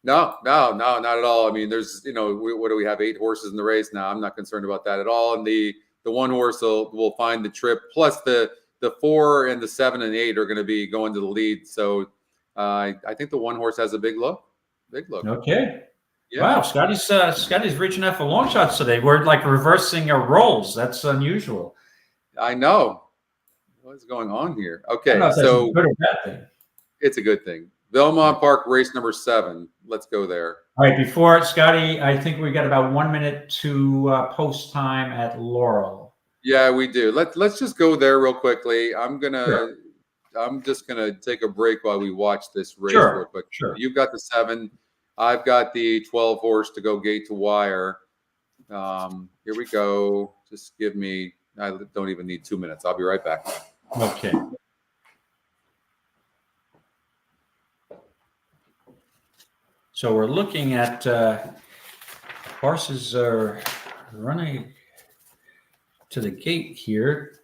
No, not at all. I mean, there's, what do we have? 8 horses in the race now. I'm not concerned about that at all. And the 1 horse will find the trip. Plus the 4 and the 7 and 8 are going to be going to the lead. So I think the 1 horse has a big look.
Okay.
Yeah.
Wow, Scotty's reaching out for long shots today. We're like reversing our roles. That's unusual.
I know. What's going on here? Okay,
so good or bad thing.
It's a good thing. Belmont Park race number 7. Let's go there.
All right, before it, Scotty, I think we got about 1 minute to post time at Laurel.
Yeah, we do. Let's just go there real quickly. I'm just gonna take a break while we watch this race real quick.
Sure.
You've got the 7. I've got the 12 horse to go gate to wire. Here we go. Just give me. I don't even need 2 minutes. I'll be right back.
Okay. So we're looking at horses are running to the gate here,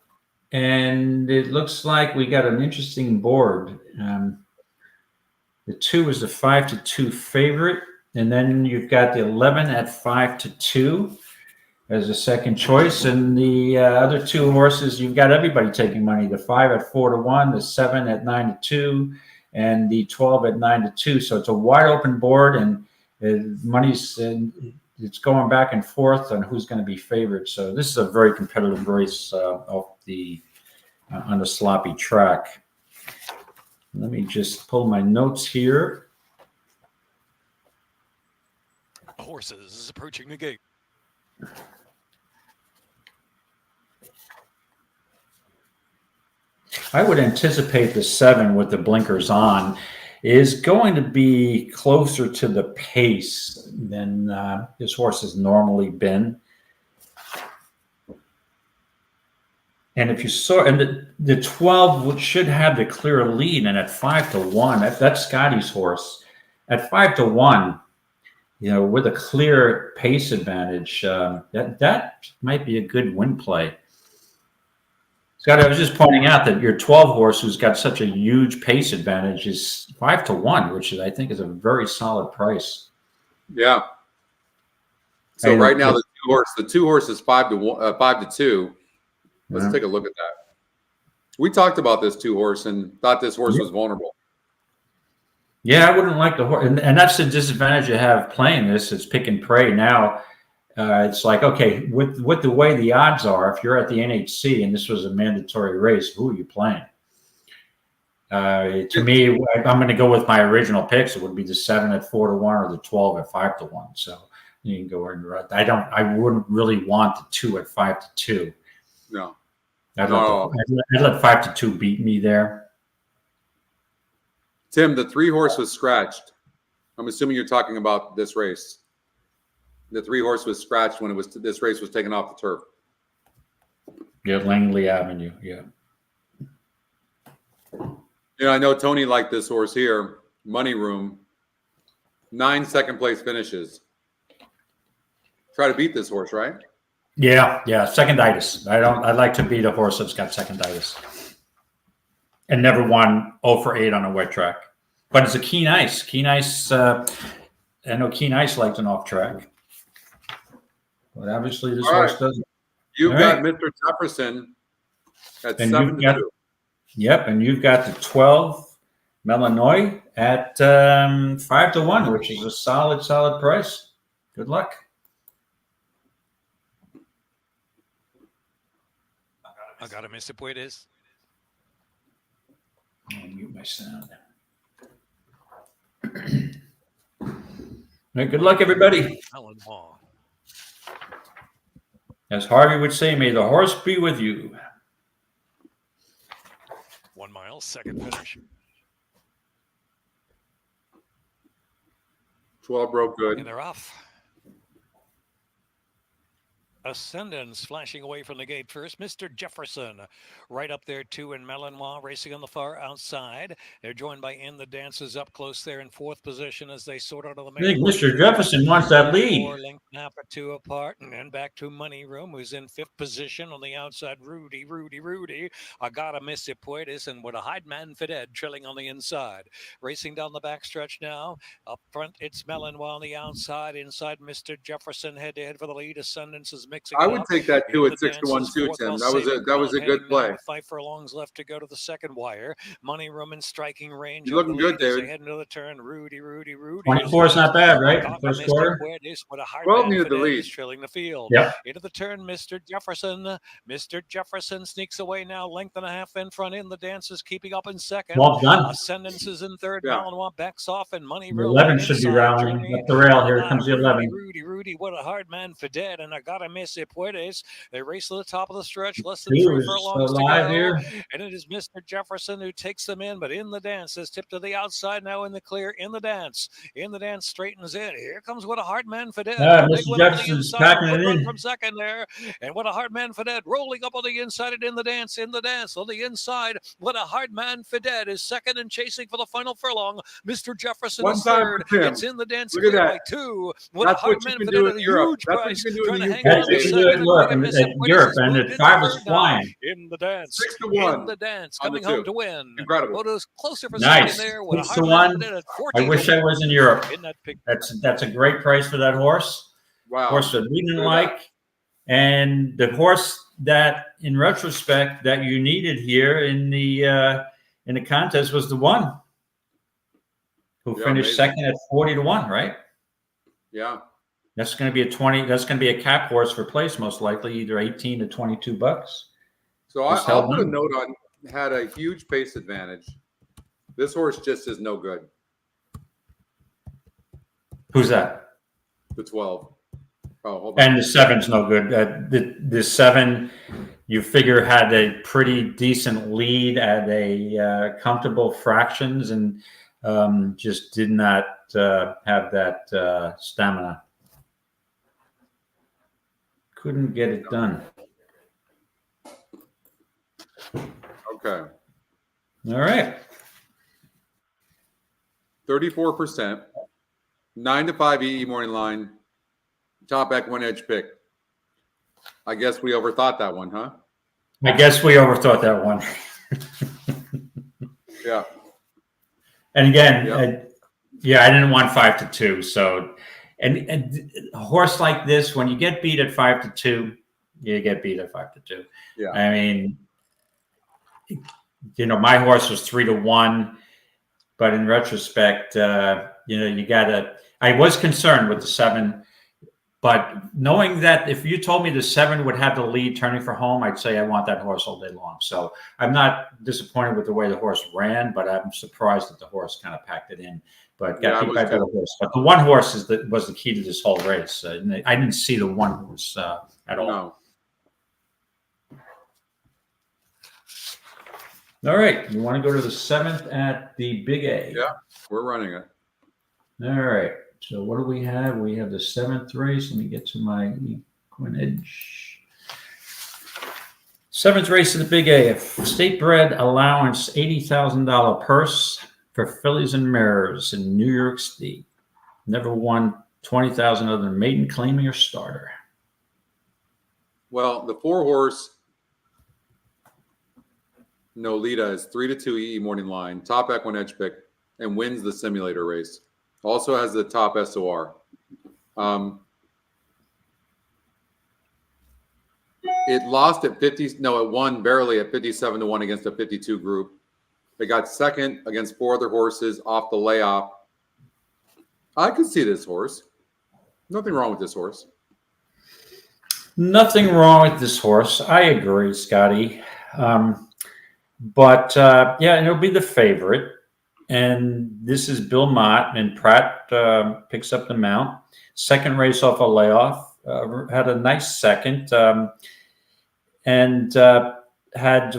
and it looks like we got an interesting board. The 2 is the 5-2 favorite, and then you've got the 11 at 5-2 as a second choice, and the other 2 horses, you've got everybody taking money. The 5 at 4-1, the 7 at 9-2, and the 12 at 9-2. So it's a wide open board, and money's it's going back and forth on who's going to be favored. So this is a very competitive race on the sloppy track. Let me just pull my notes here.
Horses approaching the gate.
I would anticipate the 7 with the blinkers on is going to be closer to the pace than this horse has normally been. And if you saw, and the 12 should have the clear lead, and at 5-1, that's Scotty's horse. At 5-1, with a clear pace advantage, that might be a good win play. Scotty, I was just pointing out that your 12 horse, who's got such a huge pace advantage, is 5-1, which I think is a very solid price.
Yeah. So right now, the two horses 5-2. Let's take a look at that. We talked about this 2 horse and thought this horse was vulnerable.
Yeah, I wouldn't like the horse, and that's the disadvantage you have playing this. It's pick and pray now. It's like, okay, with the way the odds are, if you're at the NHC and this was a mandatory race, who are you playing? To me, I'm going to go with my original picks. It would be the 7 at 4-1 or the 12 at 5-1. So you can go in. I wouldn't really want the 2 at 5-2.
No.
I'd let 5-2 beat me there.
Tim, the 3 horse was scratched. I'm assuming you're talking about this race. The 3 horse was scratched when this race was taken off the turf.
Yeah, Langley Avenue. Yeah.
I know Tony liked this horse here. Money Room. 9 second place finishes. Try to beat this horse, right?
Yeah. Seconditis. I'd like to beat a horse that's got seconditis. And never won 0 for 8 on a wet track. But it's a Keen Ice. Keen Ice, I know Keen Ice liked an off track. But obviously this horse doesn't.
You've got Mr. Jefferson at 7-2.
Yep, and you've got the 12 Melanoy at 5-1, which is a solid price. Good luck.
I got to miss it where it is.
I'll mute my sound. All right, good luck, everybody. As Harvey would say, may the horse be with you.
1 mile, second finish.
12 broke good.
And they're off. Ascendance flashing away from the gate first. Mr. Jefferson right up there too in Malinois racing on the far outside. They're joined by In the Dances up close there in 4th position as they sort out of the main.
I think Mr. Jefferson wants that lead.
4 length nap or 2 apart, and then back to Money Room, who's in 5th position on the outside. Rudy. I gotta miss it, Puertas, and with a hide man Fided trailing on the inside. Racing down the backstretch now. Up front, it's Malinois on the outside. Inside, Mr. Jefferson head to head for the lead. Ascendance is mixing.
I would take that too at 6-1 too, Tim. That was a good play.
5 furlongs left to go to the second wire. Money Room in striking range.
You're looking good, David.
Heading to the turn. Rudy.
24 is not bad, right? First quarter.
12 near the lead.
Trailing the field.
Yep.
Into the turn, Mr. Jefferson. Mr. Jefferson sneaks away now. Length and a half in front. In the Dances keeping up in second.
Well done.
Ascendance is in third. Malinois backs off, and Money Room.
11 should be rallying up the rail. Here comes the 11.
Rudy. What a hard man for dead, and I gotta miss Se Puedes. They race to the top of the stretch, less than 3
Who is
furlongs to
alive
go.
here?
And it is Mr. Jefferson who takes them in, but in the dance is tipped to the outside, now in the clear, in the dance, straightens in. Here comes What a Hard Man for Dead. A big
Mr.
one on the
Jefferson's
inside,
packing
good
it
run
in.
from second there. And What a Hard Man for Dead rolling up on the inside and in the dance, on the inside. What a Hard Man for Dead is second and chasing for the final furlong. Mr. Jefferson
One
is
time
third.
for Tim.
It's in the dance
Look at
clear
that.
by 2. What
That's
a Hard
what you
Man
can
for
do
Dead
in
at a
Europe.
huge
That's what
price.
you can do in
Trying
the
to
UK.
hang on
That's
to
what you
second.
do at
And
Europe,
Miss
at
Puentes
Europe,
has
and
moved
the
into
5 was
third now.
flying.
In the dance.
6 to 1.
In the dance.
on the
Coming home
two.
to win.
Incredible.
Photos closer for
Nice.
second there. What a
6
Hard
to
Man for
1.
Dead at
I
14
wish
to
I
1.
was in Europe.
In that picture.
That's a great price for that horse.
Wow.
Horse that we didn't
Look at
like, and the horse that, in retrospect, that you needed here in the contest was the one who
Yeah,
finished
amazing.
second at 40 to 1, right?
Yeah.
That's going to be a 20. That's going to be a cap horse for place, most likely, either 18 to 22 bucks.
So
Just
I'll
held
put a
on.
note on, had a huge pace advantage. This horse just is no good.
Who's that?
The 12. Oh, hold on.
And the 7's no good. The 7, you figure, had a pretty decent lead at a comfortable fractions, and just did not have that stamina. Couldn't get it done.
Okay.
All right.
34%. 9 to 5 EE morning line. Top EquinEdge pick. I guess we overthought that one, huh?
I guess we overthought that one.
Yeah.
And again,
Yeah.
I didn't want 5 to 2. So, and a horse like this, when you get beat at 5 to 2, you get beat at 5 to 2.
Yeah.
I mean, my horse was 3 to 1, but in retrospect, you gotta. I was concerned with the 7, but knowing that if you told me the 7 would have the lead turning for home, I'd say I want that horse all day long. So I'm not disappointed with the way the horse ran, but I'm surprised that the horse kind of packed it in. But got beat by the horse. But the one horse was the key to this whole race. I didn't see the one horse at all.
No.
All right, you want to go to the 7th at the Big A?
Yeah, we're running it.
All right. So what do we have? We have the 7th race. Let me get to my EquinEdge. 7th race of the Big A. State bred allowance, $80,000 purse for fillies and mares in New York State. Never won $20,000 other than maiden, claiming, or starter.
Well, the 4 horse Nolita is 3 to 2 EE morning line, top EquinEdge pick, and wins the simulator race. Also has the top SOR. It lost at 50. No, it won barely at 57 to 1 against a 52 group. It got second against 4 other horses off the layoff. I could see this horse. Nothing wrong with this horse.
Nothing wrong with this horse. I agree, Scotty. But it'll be the favorite. And this is Belmont, and Pratt picks up the mount. Second race off a layoff. Had a nice second. And had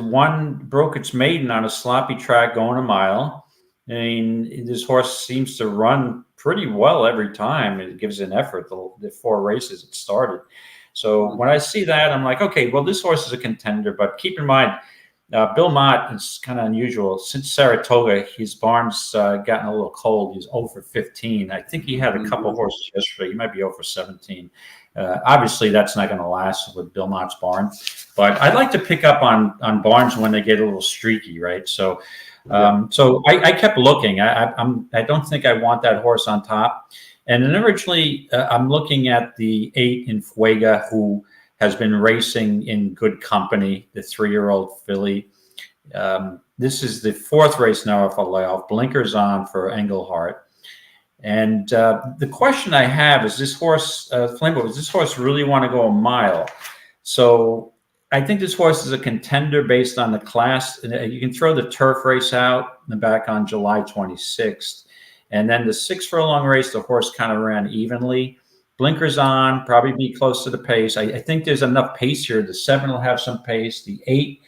broke its maiden on a sloppy track going a mile. I mean, this horse seems to run pretty well every time. It gives an effort, the 4 races it started. So when I see that, I'm like, okay, well, this horse is a contender. But keep in mind, Belmont is kind of unusual. Since Saratoga, his barn's gotten a little cold. He's 0 for 15. I think he had a couple horses yesterday. He might be 0 for 17. Obviously, that's not going to last with Belmont's barn. But I'd like to pick up on barns when they get a little streaky, right? So I kept looking. I don't think I want that horse on top. And then originally, I'm looking at the 8 in Fuega, who has been racing in good company, the 3-year-old filly. This is the 4th race now off a layoff. Blinkers on for Engelhart. And the question I have is, this horse, Flambeau, does this horse really want to go a mile? So I think this horse is a contender based on the class. You can throw the turf race out in the back on July 26th. And then the 6 furlong race, the horse kind of ran evenly. blinkers on, probably be close to the pace. I think there's enough pace here. The 7 will have some pace. The 8,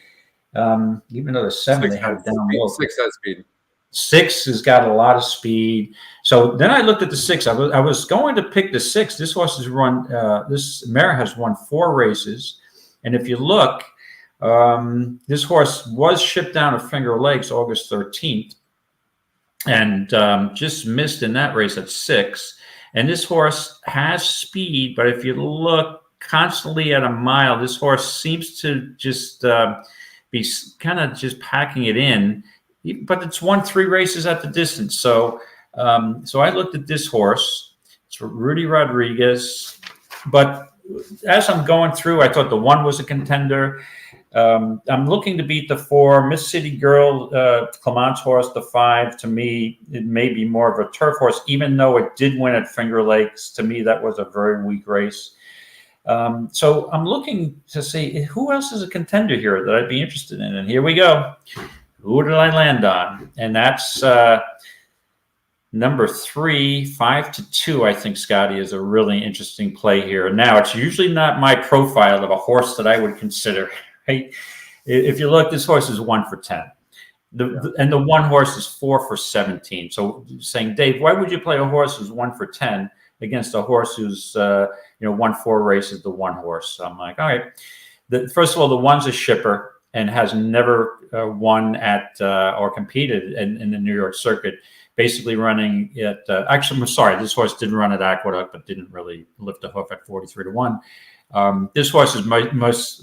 even though the 7 they have down low.
6 has speed.
6 has got a lot of speed. So then I looked at the 6. I was going to pick the 6. This horse has run. This mare has won 4 races, and if you look, this horse was shipped down to Finger Lakes August 13th, and just missed in that race at 6. And this horse has speed, but if you look constantly at a mile, this horse seems to just be kind of just packing it in. But it's won 3 races at the distance. So so I looked at this horse. It's Rudy Rodriguez. But as I'm going through, I thought the 1 was a contender. I'm looking to beat the 4. Miss City Girl, Clement's horse, the 5. To me, it may be more of a turf horse, even though it did win at Finger Lakes. To me, that was a very weak race. So I'm looking to see who else is a contender here that I'd be interested in. And here we go. Who did I land on? And that's number 3, 5-2. I think Scotty is a really interesting play here. Now, it's usually not my profile of a horse that I would consider. Right? If you look, this horse is 1 for 10. And the 1 horse is 4 for 17. So saying, Dave, why would you play a horse who's 1 for 10 against a horse who's won 4 races, the 1 horse? So I'm like, all right. First of all, the 1's a shipper and has never won at or competed in the New York circuit. Basically running at actually, I'm sorry, this horse didn't run at Aqueduct, but didn't really lift a hoof at 43-1. This horse is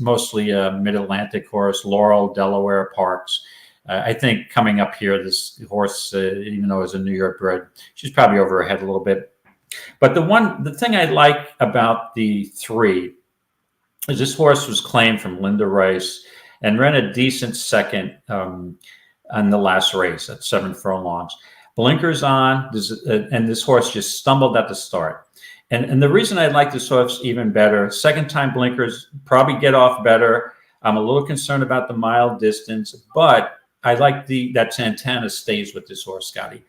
mostly a Mid-Atlantic horse, Laurel, Delaware, Parks. I think coming up here, this horse, even though it's a New York bred, she's probably over her head a little bit. But the thing I like about the 3 is this horse was claimed from Linda Rice and ran a decent second on the last race at 7 furlongs. Blinkers on, and this horse just stumbled at the start. And the reason I like this horse even better, second time blinkers, probably get off better. I'm a little concerned about the mile distance, but I like that Santana stays with this horse, Scotty.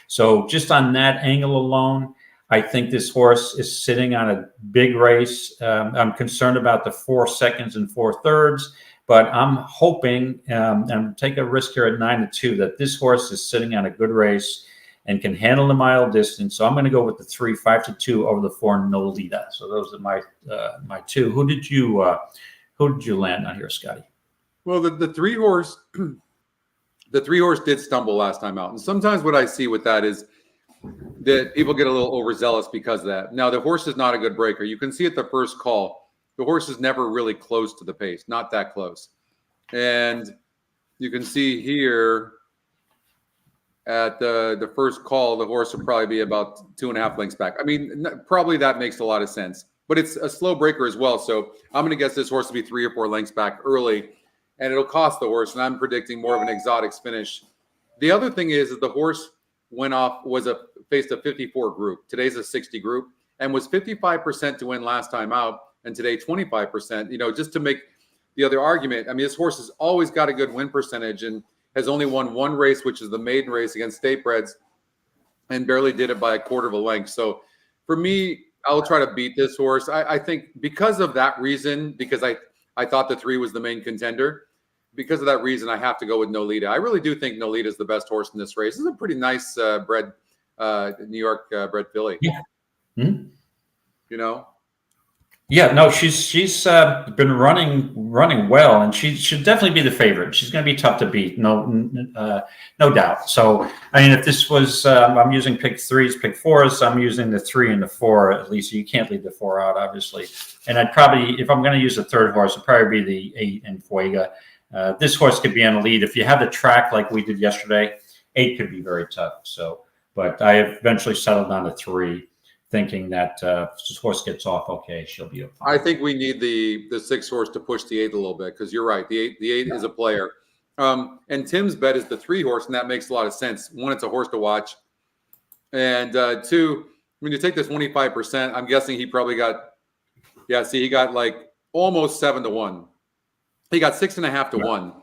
So just on that angle alone, I think this horse is sitting on a big race. I'm concerned about the 4 seconds and 4 thirds, but I'm hoping and take a risk here at 9-2 that this horse is sitting on a good race and can handle the mile distance. So I'm going to go with the 3, 5-2 over the 4 Nolita. So those are my 2. Who did you land on here, Scotty?
Well, the 3 horse, the 3 horse did stumble last time out, and sometimes what I see with that is that people get a little overzealous because of that. Now, the horse is not a good breaker. You can see at the first call, the horse is never really close to the pace, not that close. And you can see here at the first call, the horse will probably be about 2.5 lengths back. I mean, probably that makes a lot of sense, but it's a slow breaker as well. So I'm going to guess this horse will be 3 or 4 lengths back early, and it'll cost the horse. And I'm predicting more of an exotics finish. The other thing is that the horse faced a 54 group. Today's a 60 group, and was 55% to win last time out, and today 25%. Just to make the other argument, I mean, this horse has always got a good win percentage and has only won 1 race, which is the maiden race against State Breds, and barely did it by a quarter of a length. So for me, I'll try to beat this horse. I think because of that reason, because I thought the 3 was the main contender, because of that reason, I have to go with Nolita. I really do think Nolita is the best horse in this race. This is a pretty nice bred New York bred filly.
Yeah. Mm-hmm.
Yeah,
no, she's been running well, and she should definitely be the favorite. She's going to be tough to beat, no doubt. So, I mean, if this was, I'm using pick 3s, pick 4s, I'm using the 3 and the 4 at least. So you can't leave the 4 out, obviously. And I'd probably, if I'm going to use a third horse, it'd probably be the 8 and Fuega. This horse could be on a lead. If you have the track like we did yesterday, 8 could be very tough. So, but I eventually settled on a 3. Thinking that if this horse gets off, okay, she'll be okay.
I think we need the 6 horse to push the 8 a little bit, because you're right. The eight is a player. And Tim's bet is the 3 horse, and that makes a lot of sense. 1, it's a horse to watch. And 2, when you take this 25%, I'm guessing he probably got, he got like almost 7-1. He got 6.5-1.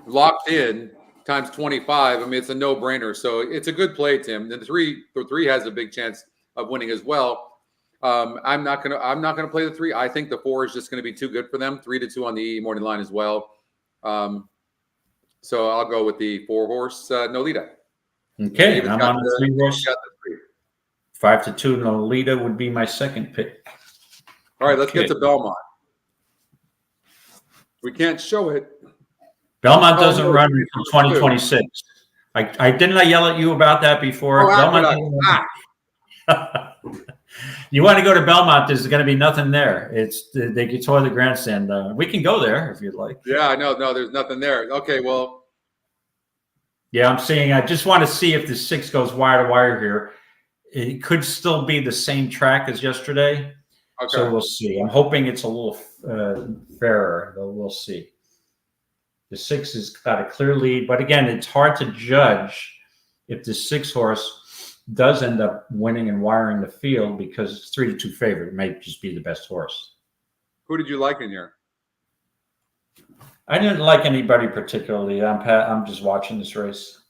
Locked in times 25. I mean, it's a no-brainer. So it's a good play, Tim. And the 3 has a big chance of winning as well. I'm not gonna play the 3. I think the 4 is just gonna be too good for them. 3-2 on the morning line as well. So I'll go with the 4 horse Nolita.
Okay, and I'm on the 3 horse. 5-2 Nolita would be my second pick.
All right, let's get to Belmont. We can't show it.
Belmont doesn't run until 2026. I didn't I yell at you about that before? Belmont. You want to go to Belmont? There's going to be nothing there. They could tour the grandstand. We can go there if you'd like.
Yeah, I know. No, there's nothing there. Okay, well.
Yeah, I'm saying I just want to see if the 6 goes wire to wire here. It could still be the same track as yesterday. Okay. So we'll see. I'm hoping it's a little fairer, though we'll see. The 6 has got a clear lead, but again, it's hard to judge if the 6 horse does end up winning and wiring the field because it's 3-2 favorite. It may just be the best horse.
Who did you like in here?
I didn't like anybody particularly. I'm just watching this race.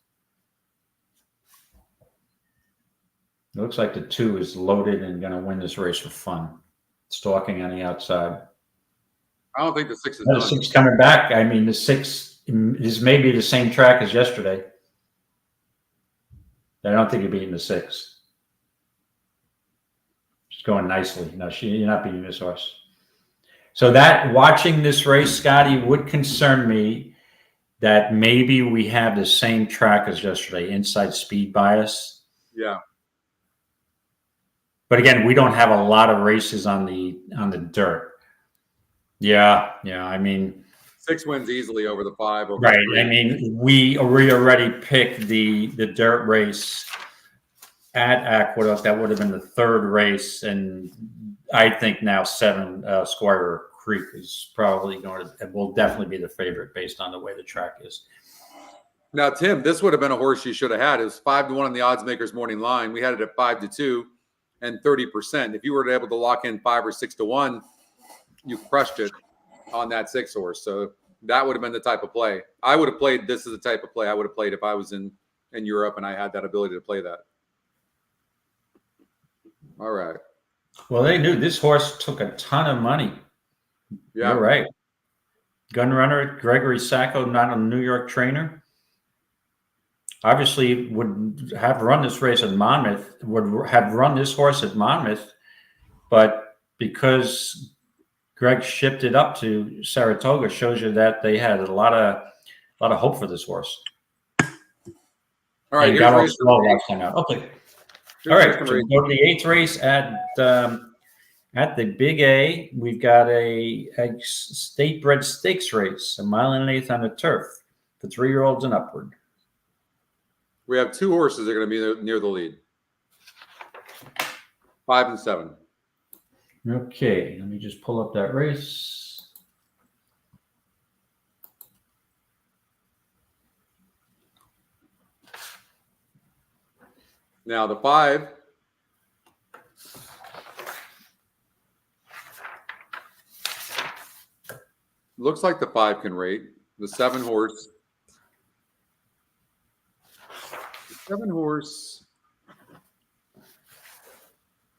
It looks like the 2 is loaded and going to win this race for fun. Stalking on the outside.
I don't think the 6 is
done. The 6 coming back. I mean, the 6 is maybe the same track as yesterday. I don't think you're beating the 6. She's going nicely. No, you're not beating this horse. So that watching this race, Scotty, would concern me that maybe we have the same track as yesterday, inside speed bias.
Yeah.
But again, we don't have a lot of races on the dirt. Yeah. I mean,
6 wins easily over the 5. Over
right.
3.
I mean, we already picked the dirt race at Aqueduct. That would have been the 3rd race, and I think now 7 Squire Creek is probably will definitely be the favorite based on the way the track is.
Now, Tim, this would have been a horse you should have had. It was 5-1 on the odds makers morning line. We had it at 5-2. And 30%. If you were able to lock in 5 or 6 to 1, you crushed it on that 6 horse. So that would have been the type of play. I would have played. This is the type of play I would have played if I was in Europe and I had that ability to play that. All right.
Well, they knew this horse took a ton of money. Yeah, you're right. Gun runner Gregory Sacco, not a New York trainer. Obviously would have run this race at Monmouth, would have run this horse at Monmouth, but because Greg shipped it up to Saratoga, shows you that they had a lot of hope for this horse.
All right,
here's got all slow last time out. Okay. All right, so we go to the 8th race at the Big A. We've got a state-bred stakes race, 1 1/8 on the turf for 3-year-olds and upward.
We have 2 horses that are going to be near the lead. 5 and 7.
Okay, let me just pull up that race.
Now the 5. Looks like the 5 can rate. The 7 horse. 7 horse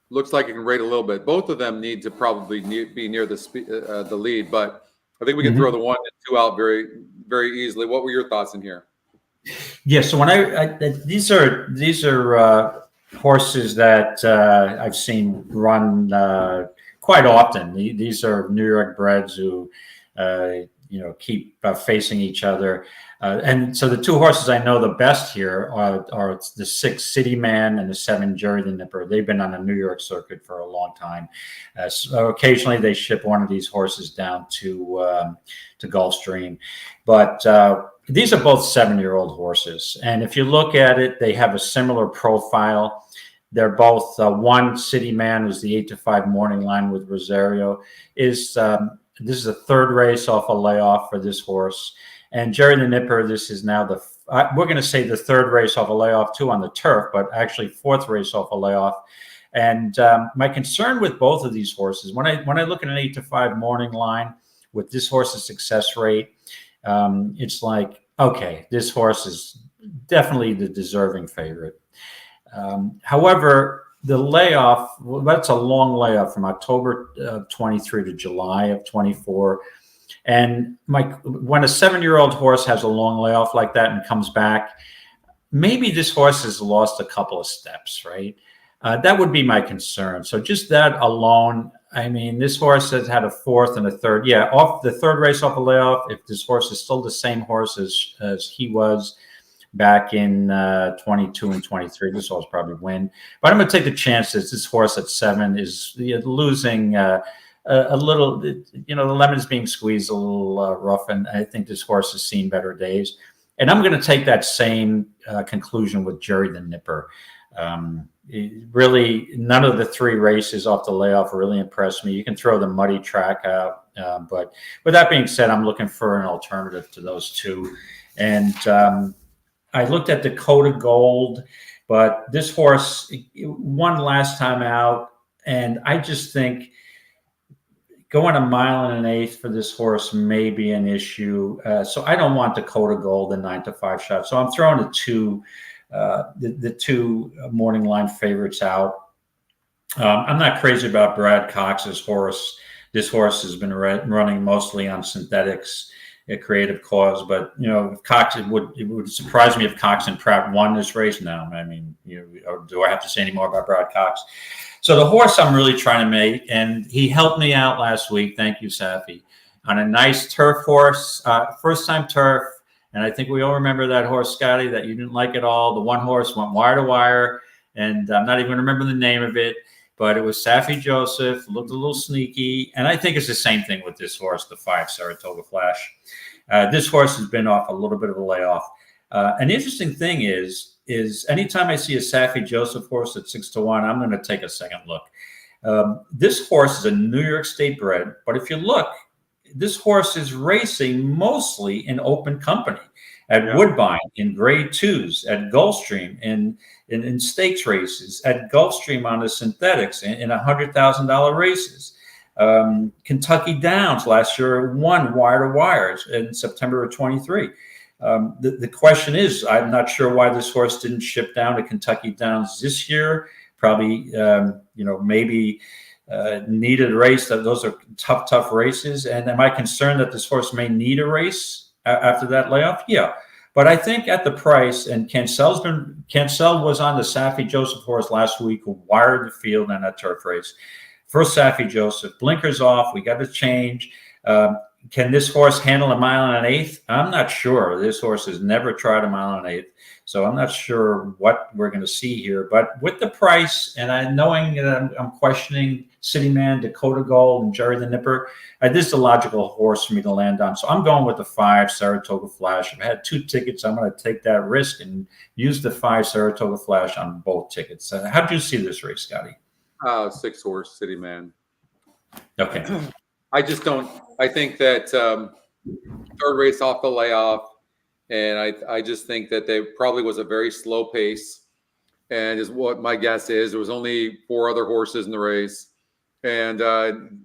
looks like it can rate a little bit. Both of them need to probably be near the lead, but I think we can throw the 1 and 2 out very, very easily. What were your thoughts in here?
Yeah, so when these are horses that I've seen run quite often. These are New York breds who keep facing each other. And so the 2 horses I know the best here are the 6 City Man and the 7 Jerry the Nipper. They've been on the New York circuit for a long time. So occasionally they ship one of these horses down to Gulfstream. But these are both 7-year-old horses. And if you look at it, they have a similar profile. They're both one City Man was the 8-5 morning line with Rosario. This is the 3rd race off a layoff for this horse. And Jerry the Nipper, this is now we're going to say the 3rd race off a layoff too on the turf, but actually 4th race off a layoff. And my concern with both of these horses, when I look at an 8-5 morning line with this horse's success rate, it's like, okay, this horse is definitely the deserving favorite. However, the layoff, well, that's a long layoff from October of 23 to July of 24. And when a 7-year-old horse has a long layoff like that and comes back, maybe this horse has lost a couple of steps, right? That would be my concern. So just that alone, I mean, this horse has had a 4th and a 3rd. Yeah, off the 3rd race off a layoff, if this horse is still the same horse as he was back in 22 and 23, this horse probably win. But I'm going to take the chance that this horse at 7 is losing a little, the lemon is being squeezed a little rough, and I think this horse has seen better days. And I'm going to take that same conclusion with Jerry the Nipper. Really, none of the 3 races off the layoff really impressed me. You can throw the muddy track out, but with that being said, I'm looking for an alternative to those 2. And I looked at Dakota Gold, but this horse won last time out, and I just think going 1 1/8 for this horse may be an issue. So I don't want Dakota Gold and 9-5 shot. So I'm throwing the 2 morning line favorites out. I'm not crazy about Brad Cox's horse. This horse has been running mostly on synthetics, a creative cause. But if Cox, it would surprise me if Cox and Pratt won this race now. I mean, do I have to say any more about Brad Cox? So the horse I'm really trying to make, and he helped me out last week. Thank you, Safi, on a nice turf horse, first time turf. And I think we all remember that horse, Scotty, that you didn't like at all. The one horse went wire to wire, and I'm not even going to remember the name of it, but it was Safi Joseph, looked a little sneaky. And I think it's the same thing with this horse, the 5 Saratoga Flash. This horse has been off a little bit of a layoff. An interesting thing is anytime I see a Safi Joseph horse at 6-1, I'm going to take a second look. This horse is a New York State bred, but if you look, this horse is racing mostly in open company at Woodbine, in grade 2s, at Gulfstream, in stakes races, at Gulfstream on the synthetics, in $100,000 races. Kentucky Downs last year won wire to wires in September of 23. The question is, I'm not sure why this horse didn't ship down to Kentucky Downs this year. Probably, maybe needed a race. Those are tough races. And am I concerned that this horse may need a race after that layoff? Yeah. But I think at the price, and Cancel was on the Safi Joseph horse last week, who wired the field in that turf race. First Safi Joseph, blinkers off. We got to change. Can this horse handle 1 1/8? I'm not sure. This horse has never tried 1 1/8. So I'm not sure what we're going to see here. But with the price, and knowing that I'm questioning City Man, Dakota Gold, and Jerry the Nipper, this is a logical horse for me to land on. So I'm going with the 5 Saratoga Flash. If I had 2 tickets, I'm going to take that risk and use the 5 Saratoga Flash on both tickets. How did you see this race, Scotty?
6 horse City Man.
Okay.
I just don't. I think that 3rd race off the layoff, and I just think that they probably was a very slow pace, and is what my guess is. There was only 4 other horses in the race, and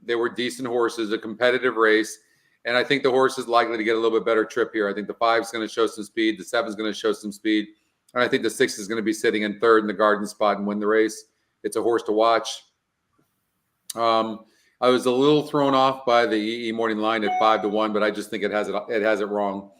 they were decent horses, a competitive race, and I think the horse is likely to get a little bit better trip here. I think the 5 is going to show some speed, the 7 is going to show some speed, and I think the 6 is going to be sitting in 3rd in the garden spot and win the race. It's a horse to watch. I was a little thrown off by the EE morning line at 5-1, but I just think it has it wrong.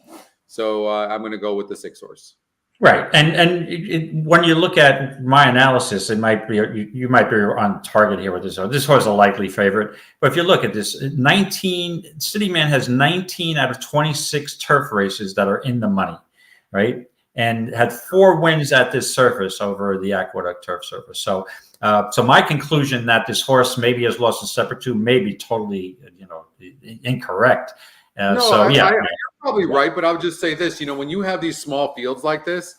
So I'm going to go with the 6 horse.
Right, and when you look at my analysis, it might be you might be on target here with this horse. This horse is a likely favorite, but if you look at this, 19 City Man has 19 out of 26 turf races that are in the money, right? And had 4 wins at this surface over the Aqueduct turf surface. So my conclusion that this horse maybe has lost a step or 2 may be totally, incorrect.
You're probably right, but I would just say this: when you have these small fields like this,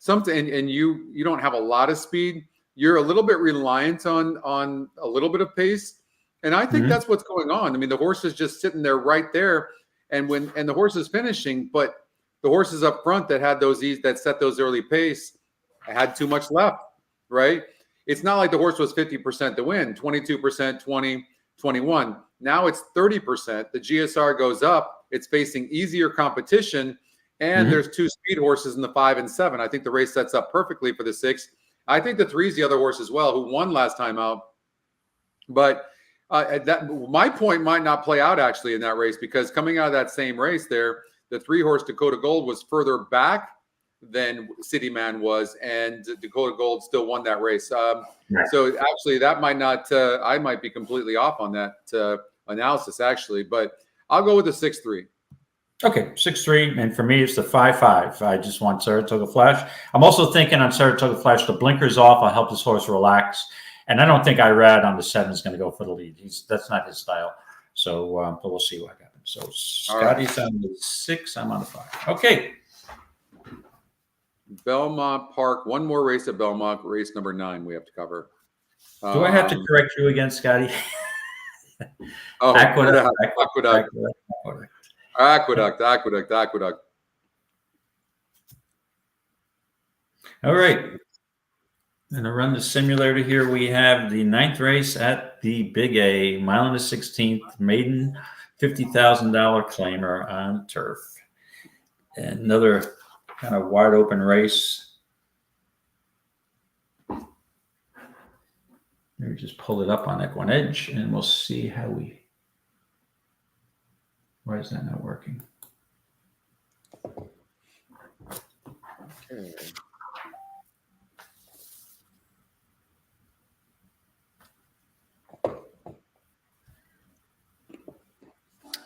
and you don't have a lot of speed, you're a little bit reliant on a little bit of pace, and I think that's what's going on. I mean, the horse is just sitting there right there, and the horse is finishing, but the horses up front that set those early pace had too much left, right? It's not like the horse was 50% to win, 22%, 20, 21. Now it's 30%. The GSR goes up. It's facing easier competition, and there's 2 speed horses in the 5 and 7. I think the race sets up perfectly for the 6. I think the 3's the other horse as well, who won last time out. But my point might not play out actually in that race, because coming out of that same race there, the 3-horse Dakota Gold was further back than City Man was, and Dakota Gold still won that race. So actually, that might not. I might be completely off on that analysis actually, but I'll go with the 6-3.
Okay, 6-3, and for me, it's the 5-5. I just want Saratoga Flash. I'm also thinking on Saratoga Flash, the blinkers off. I'll help this horse relax, and I don't think Irad on the 7 is going to go for the lead. That's not his style. So, but we'll see what happens. So Scotty's on the 6. I'm on the 5. Okay.
Belmont Park. One more race at Belmont. Race number 9 we have to cover.
Do I have to correct you again, Scotty?
Aqueduct.
All right. I'm going to run the simulator here. We have the 9th race at the Big A, mile and a 16th, maiden $50,000 claimer on turf. And another kind of wide open race. Let me just pull it up on EquinEdge and we'll see how we. Why is that not working?
Okay.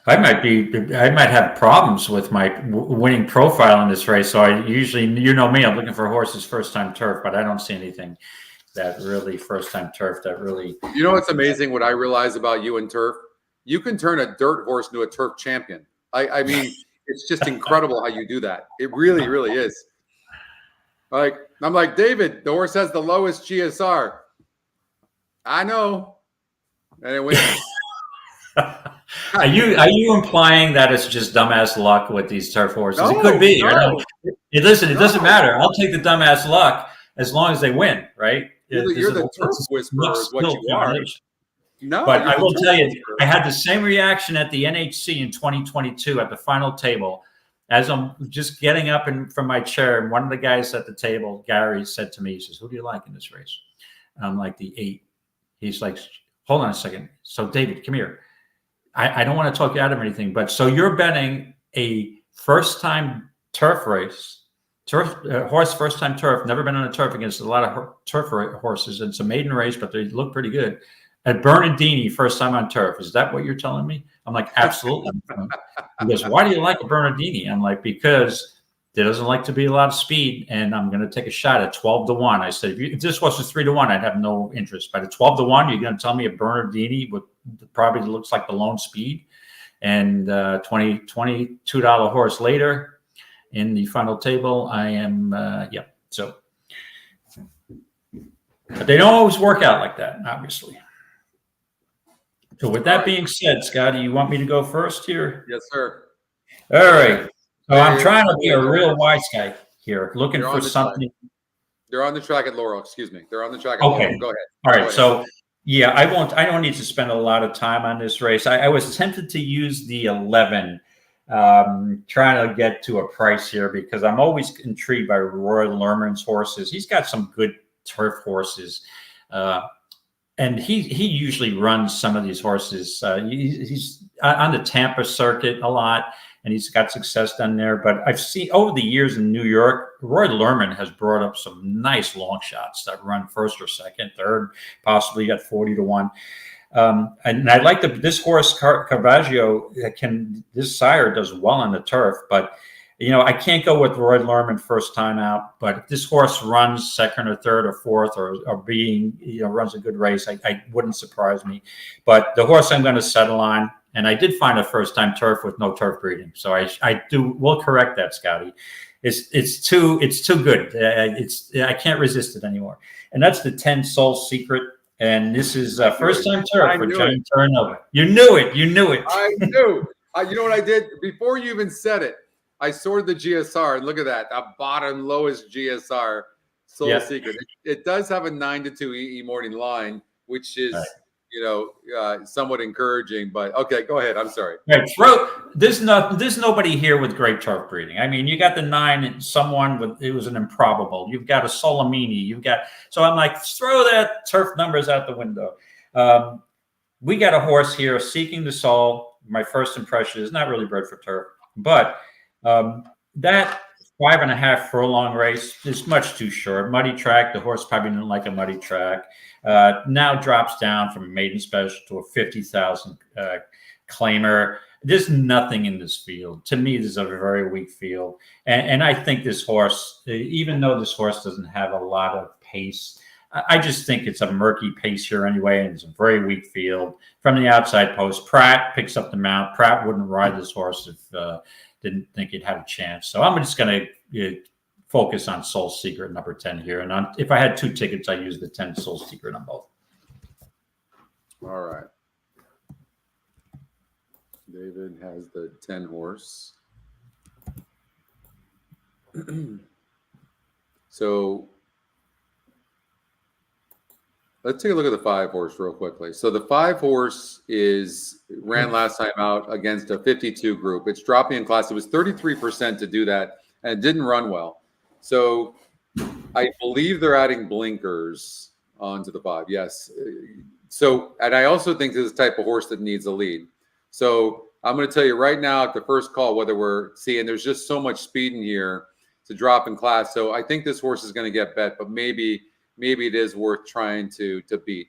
I might have problems with my winning profile in this race. So I usually, you know me, I'm looking for horses first time turf, but I don't see anything that really first time turf that really.
You know what's amazing? What I realize about you and turf, you can turn a dirt horse into a turf champion. I mean, it's just incredible how you do that. It really, really is. Like, I'm like, David, the horse has the lowest GSR. I know. And it wins.
Are you implying that it's just dumbass luck with these turf horses?
No,
it could be.
no.
Listen, it doesn't matter. I'll take the dumbass luck as long as they win, right?
You're the turf whisperer is what you are. No,
but I will tell you, I had the same reaction at the NHC in 2022 at the final table. As I'm just getting up from my chair, and one of the guys at the table, Gary, said to me, he says, "Who do you like in this race?" And I'm like, the 8. He's like, "Hold on a second. So, David, come here. I don't want to talk you out of anything, but so you're betting a first-time turf race, horse first-time turf, never been on a turf against a lot of turf horses. It's a maiden race, but they look pretty good. At Bernardini, first time on turf. Is that what you're telling me?" I'm like, absolutely. He goes, "Why do you like a Bernardini?" I'm like, because there doesn't like to be a lot of speed, and I'm going to take a shot at 12-1. I said, if this was a 3-1, I'd have no interest. But at 12-1, you're going to tell me a Bernardini with probably looks like the lone speed, and $22 horse later in the final table, I am yeah. So, but they don't always work out like that, obviously. So with that being said, Scotty, you want me to go first here?
Yes, sir.
All right. So I'm trying to be a real wise guy here, looking for something.
They're on the track at Laurel. Excuse me. They're on the track at
Okay.
Laurel. Go ahead.
All right. So yeah, I don't need to spend a lot of time on this race. I was tempted to use the 11, trying to get to a price here because I'm always intrigued by Roy Lerman's horses. He's got some good turf horses. And he usually runs some of these horses. He's on the Tampa circuit a lot, and he's got success done there. But I've seen over the years in New York, Roy Lerman has brought up some nice long shots that run first or second, third, possibly at 40-1. And I like this horse, Caravaggio. This sire does well on the turf, but I can't go with Roy Lerman first time out, but if this horse runs second or third or fourth or runs a good race, I wouldn't surprise me. But the horse I'm going to settle on, and I did find a first time turf with no turf breeding. So we'll correct that, Scotty. It's too good. I can't resist it anymore. And that's the 10 Soul Secret. And this is first time turf for John Turnover. You knew it.
I knew. You know what I did before you even said it? I sorted the GSR, and look at that, the bottom lowest GSR, Soul Secret. It does have a 9-2 EE morning line, which is, somewhat encouraging. But okay, go ahead. I'm sorry.
Right, there's nobody here with great turf breeding. I mean, you got the 9 and someone with it was an improbable. You've got a Solomini. So I'm like, throw that turf numbers out the window. We got a horse here, Seeking the Soul. My first impression is not really bred for turf, but that 5.5 furlong race is much too short. Muddy track. The horse probably didn't like a muddy track. Now drops down from a maiden special to a 50,000 claimer. There's nothing in this field. To me, this is a very weak field. And I think this horse, even though this horse doesn't have a lot of pace, I just think it's a murky pace here anyway, and it's a very weak field. From the outside post, Pratt picks up the mount. Pratt wouldn't ride this horse if didn't think it had a chance. So I'm just going to focus on Soul Secret, number 10 here. And if I had 2 tickets, I'd use the 10 Soul Secret on both.
All right. David has the 10 horse. So let's take a look at the 5 horse real quickly. So the 5 horse ran last time out against a 52 group. It's dropping in class. It was 33% to do that, and it didn't run well. So I believe they're adding blinkers onto the 5. Yes. So, and I also think this is the type of horse that needs a lead. So I'm going to tell you right now at the first call whether we're seeing there's just so much speed in here to drop in class. So I think this horse is going to get bet, but maybe it is worth trying to beat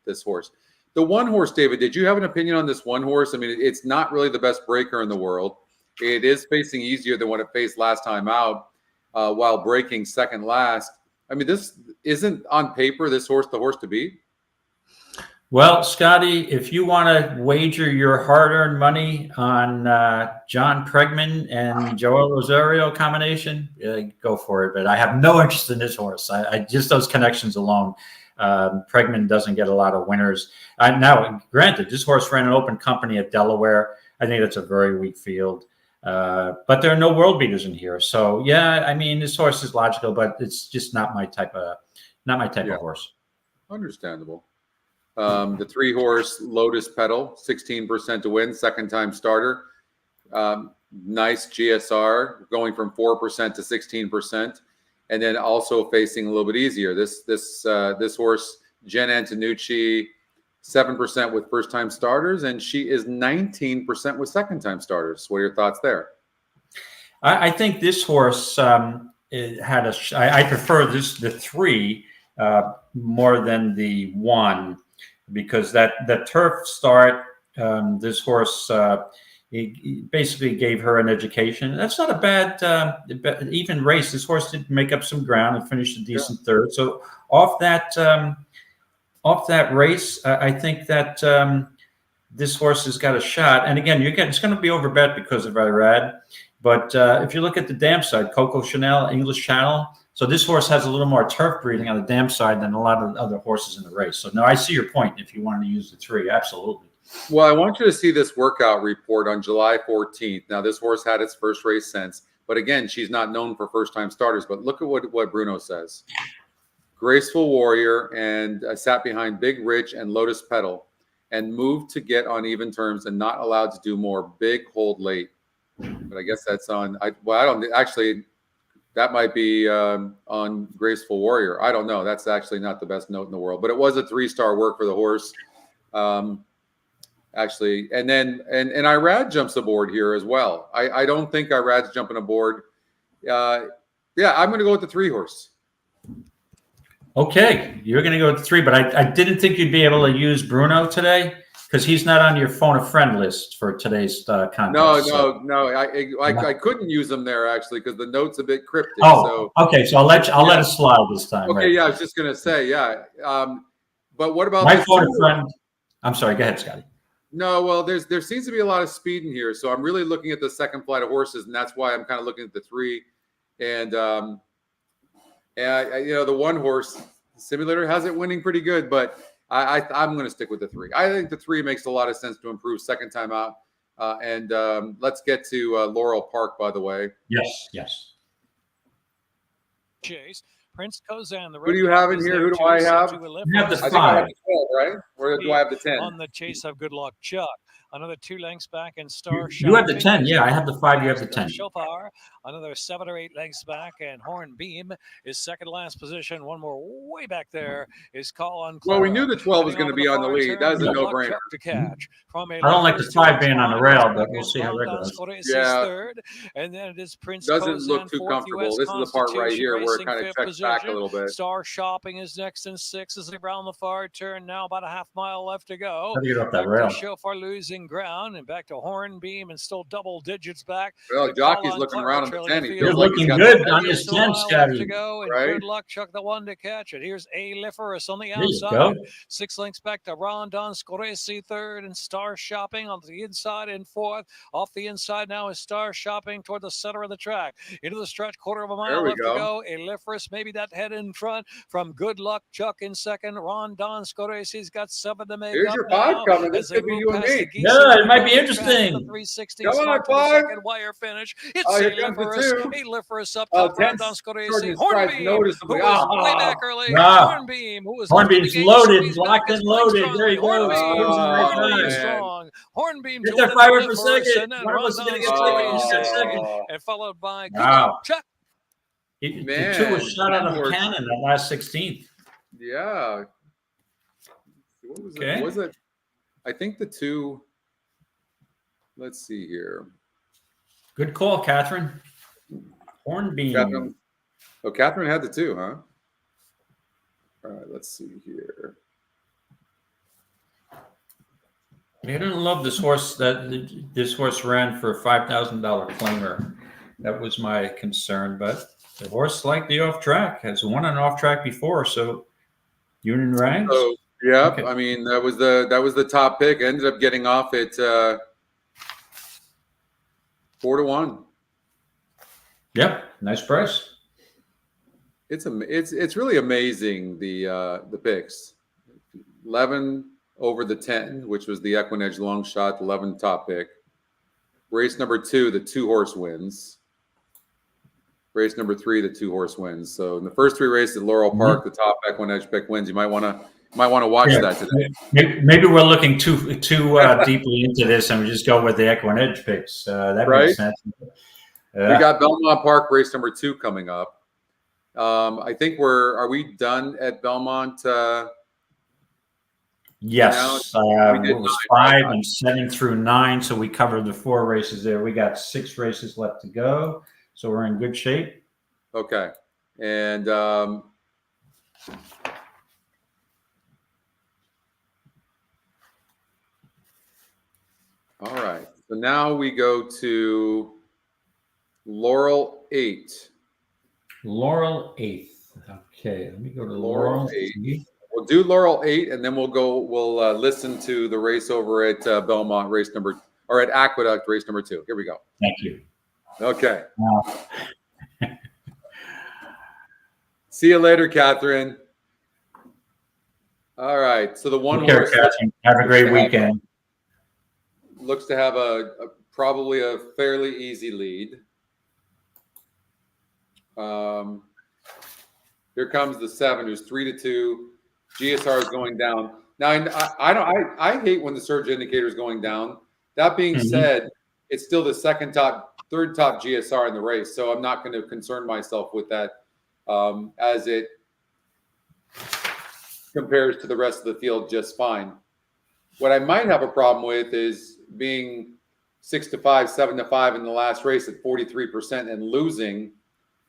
this horse. The 1 horse, David, did you have an opinion on this 1 horse? I mean, it's not really the best breaker in the world. It is facing easier than what it faced last time out while breaking second last. I mean, this isn't on paper this horse the horse to beat.
Well, Scotty, if you want to wager your hard-earned money on John Pregman and Joel Rosario combination, go for it. But I have no interest in this horse. I just those connections alone. Pregman doesn't get a lot of winners. Now, granted, this horse ran an open company at Delaware. I think that's a very weak field. But there are no world beaters in here. So, yeah, I mean, this horse is logical, but it's just not my type of horse.
Understandable. The 3 horse Lotus Pedal, 16% to win, second time starter. Nice GSR going from 4% to 16%, and then also facing a little bit easier. This horse, Jen Antonucci, 7% with first time starters, and she is 19% with second time starters. What are your thoughts there?
I think this horse I prefer the 3 more than the 1. Because that turf start, this horse he basically gave her an education. That's not a bad even race. This horse did make up some ground and finished a decent third. So off that race, I think that this horse has got a shot. And again, it's going to be overbet because of Irad. But if you look at the dam side, Coco Chanel, English Channel. So this horse has a little more turf breeding on the dam side than a lot of other horses in the race. So no, I see your point. If you wanted to use the 3, absolutely.
Well, I want you to see this workout report on July 14th. Now, this horse had its first race since, but again, she's not known for first-time starters. But look at what Bruno says. Graceful Warrior and sat behind Big Rich and Lotus Pedal and moved to get on even terms and not allowed to do more. Big hold late. But I guess that's on. I don't actually. That might be on Graceful Warrior. I don't know. That's actually not the best note in the world, but it was a 3-star work for the horse. Actually, and then Irad jumps aboard here as well. I don't think Irad's jumping aboard. Yeah, I'm going to go with the 3 horse.
Okay, you're going to go with the 3, but I didn't think you'd be able to use Bruno today because he's not on your phone a friend list for today's contest.
No. I couldn't use them there actually because the note's a bit cryptic.
Oh, so, okay. So I'll let it slide this time.
Okay,
right?
Yeah, I was just going to say, yeah. But what about
my phone a friend? I'm sorry. Go ahead, Scotty.
No, well, there seems to be a lot of speed in here, so I'm really looking at the second flight of horses, and that's why I'm kind of looking at the 3. And the 1 horse Simulator has it winning pretty good, but I'm going to stick with the 3. I think the 3 makes a lot of sense to improve second time out. And let's get to Laurel Park, by the way.
Yes.
Chase Prince Kozan, the
Who do you have in here? Who do I have?
You have the
I think I have
5.
the 12, right? Or do I have the 10?
On the chase of Good Luck Chuck. Another 2 lengths back and Star
You have the
Shopping.
10. Yeah, I have the 5. You have the 10.
Shofar, another 7 or 8 lengths back, and Horn Beam is second last position. One more way back there is Call on Clara.
Well, we knew the 12 was going to be on the lead. That was a no-brainer.
To catch. From
I don't like the 5 being on the rail, but we'll see how that goes.
Yeah.
Third, and then it is Prince
Doesn't
Kozan,
look too
fourth,
comfortable.
US
This is the part right here where it kind of
fifth
checks back a
position.
little bit.
Star Shopping is next in 6th as they round the far turn. Now about a half mile left to go.
How do you get off that
Back to
rail?
Shofar losing ground, and back to Hornbeam, and still double digits back.
Well,
The
Jockey's
Call on
looking
Clara
around on the
trailing
10. He
the
feels
You're
field.
like
looking
he's got
good
the
on
10.
this
Still a
10,
mile left
Scotty.
to go, and
Right?
Good Luck Chuck, the one to catch it. Here's A. Liferous on the
There you
outside.
go.
6 lengths back to Rondon Scoresi third, and Star Shopping on the inside in 4th. Off the inside now is Star Shopping toward the center of the track. Into the stretch, quarter of a
There
mile
we
left
go.
to go. A Liferous, maybe that head in front from Good Luck Chuck in second. Rondon Scoresi's got 7 to make
Here's
up
your 5
now
coming.
as
This
they
could be
move
you and
past
me.
the geese
Yeah,
and
it might be
the
interesting.
360
Come on,
smart to the
5.
second wire finish. It's
Oh,
A
here comes the
Liferous.
2.
A Liferous up
Oh,
top.
10
Rondon
shortened
Scoresi.
his strides
Hornbeam,
noticeably.
who was way
Ah.
back early.
Wow.
Hornbeam, who was
Hornbeam's loaded, locked and loaded. There he goes.
Hornbeam
man.
strong. Hornbeam
Get
to
that
win
fiber
the
for
first,
second.
and then
One of us is
Rondon
gonna get second.
Scoresi
He's got second.
and followed by
Wow.
Chuck.
The 2
Man,
was shot out of a
Edwards.
cannon that last 16th.
Yeah. What was
Okay.
it? Was it? I think the 2. Let's see here.
Good call, Catherine. Hornbeam.
Catherine. Oh, Catherine had the 2, huh? All right. Let's see here.
I didn't love this horse. This horse ran for a $5,000 claimer. That was my concern. But the horse liked the off track. Has won an off track before, so Union ranks.
So yeah,
Okay.
I mean that was the top pick. Ended up getting off at 4-1.
Yep, nice price.
It's really amazing the picks. 11 over the 10, which was the EquinEdge long shot, 11 top pick. Race number 2, the 2-horse wins. Race number 3, the 2-horse wins. So in the first 3 races at Laurel Park, the top EquinEdge pick wins. You might want to watch that today.
Maybe we're looking too deeply into this, and we just go with the EquinEdge picks. That
Right.
makes sense.
We got Belmont Park race number 2 coming up. I think are we done at Belmont?
Yes,
we did
it was
9,
5 and 7 through 9, so we covered the 4 races there. We got 6 races left to go, so we're in good shape.
Okay, and all right. So now we go to Laurel 8.
Laurel 8th. Okay, let me go to Laurel
8. We'll do Laurel 8, and then we'll listen to the race over at Belmont race number, or at Aqueduct race number 2. Here we go.
Thank you.
Okay. See you later, Catherine. All right. So the one
Take care,
horse
Catherine. Have a great weekend.
looks to have probably a fairly easy lead. Here comes the 7, who's 3-2. GSR is going down. Now I hate when the surge indicator is going down. That being said, it's still the third top GSR in the race, so I'm not going to concern myself with that as it compares to the rest of the field just fine. What I might have a problem with is being 6-5, 7-5 in the last race at 43% and losing.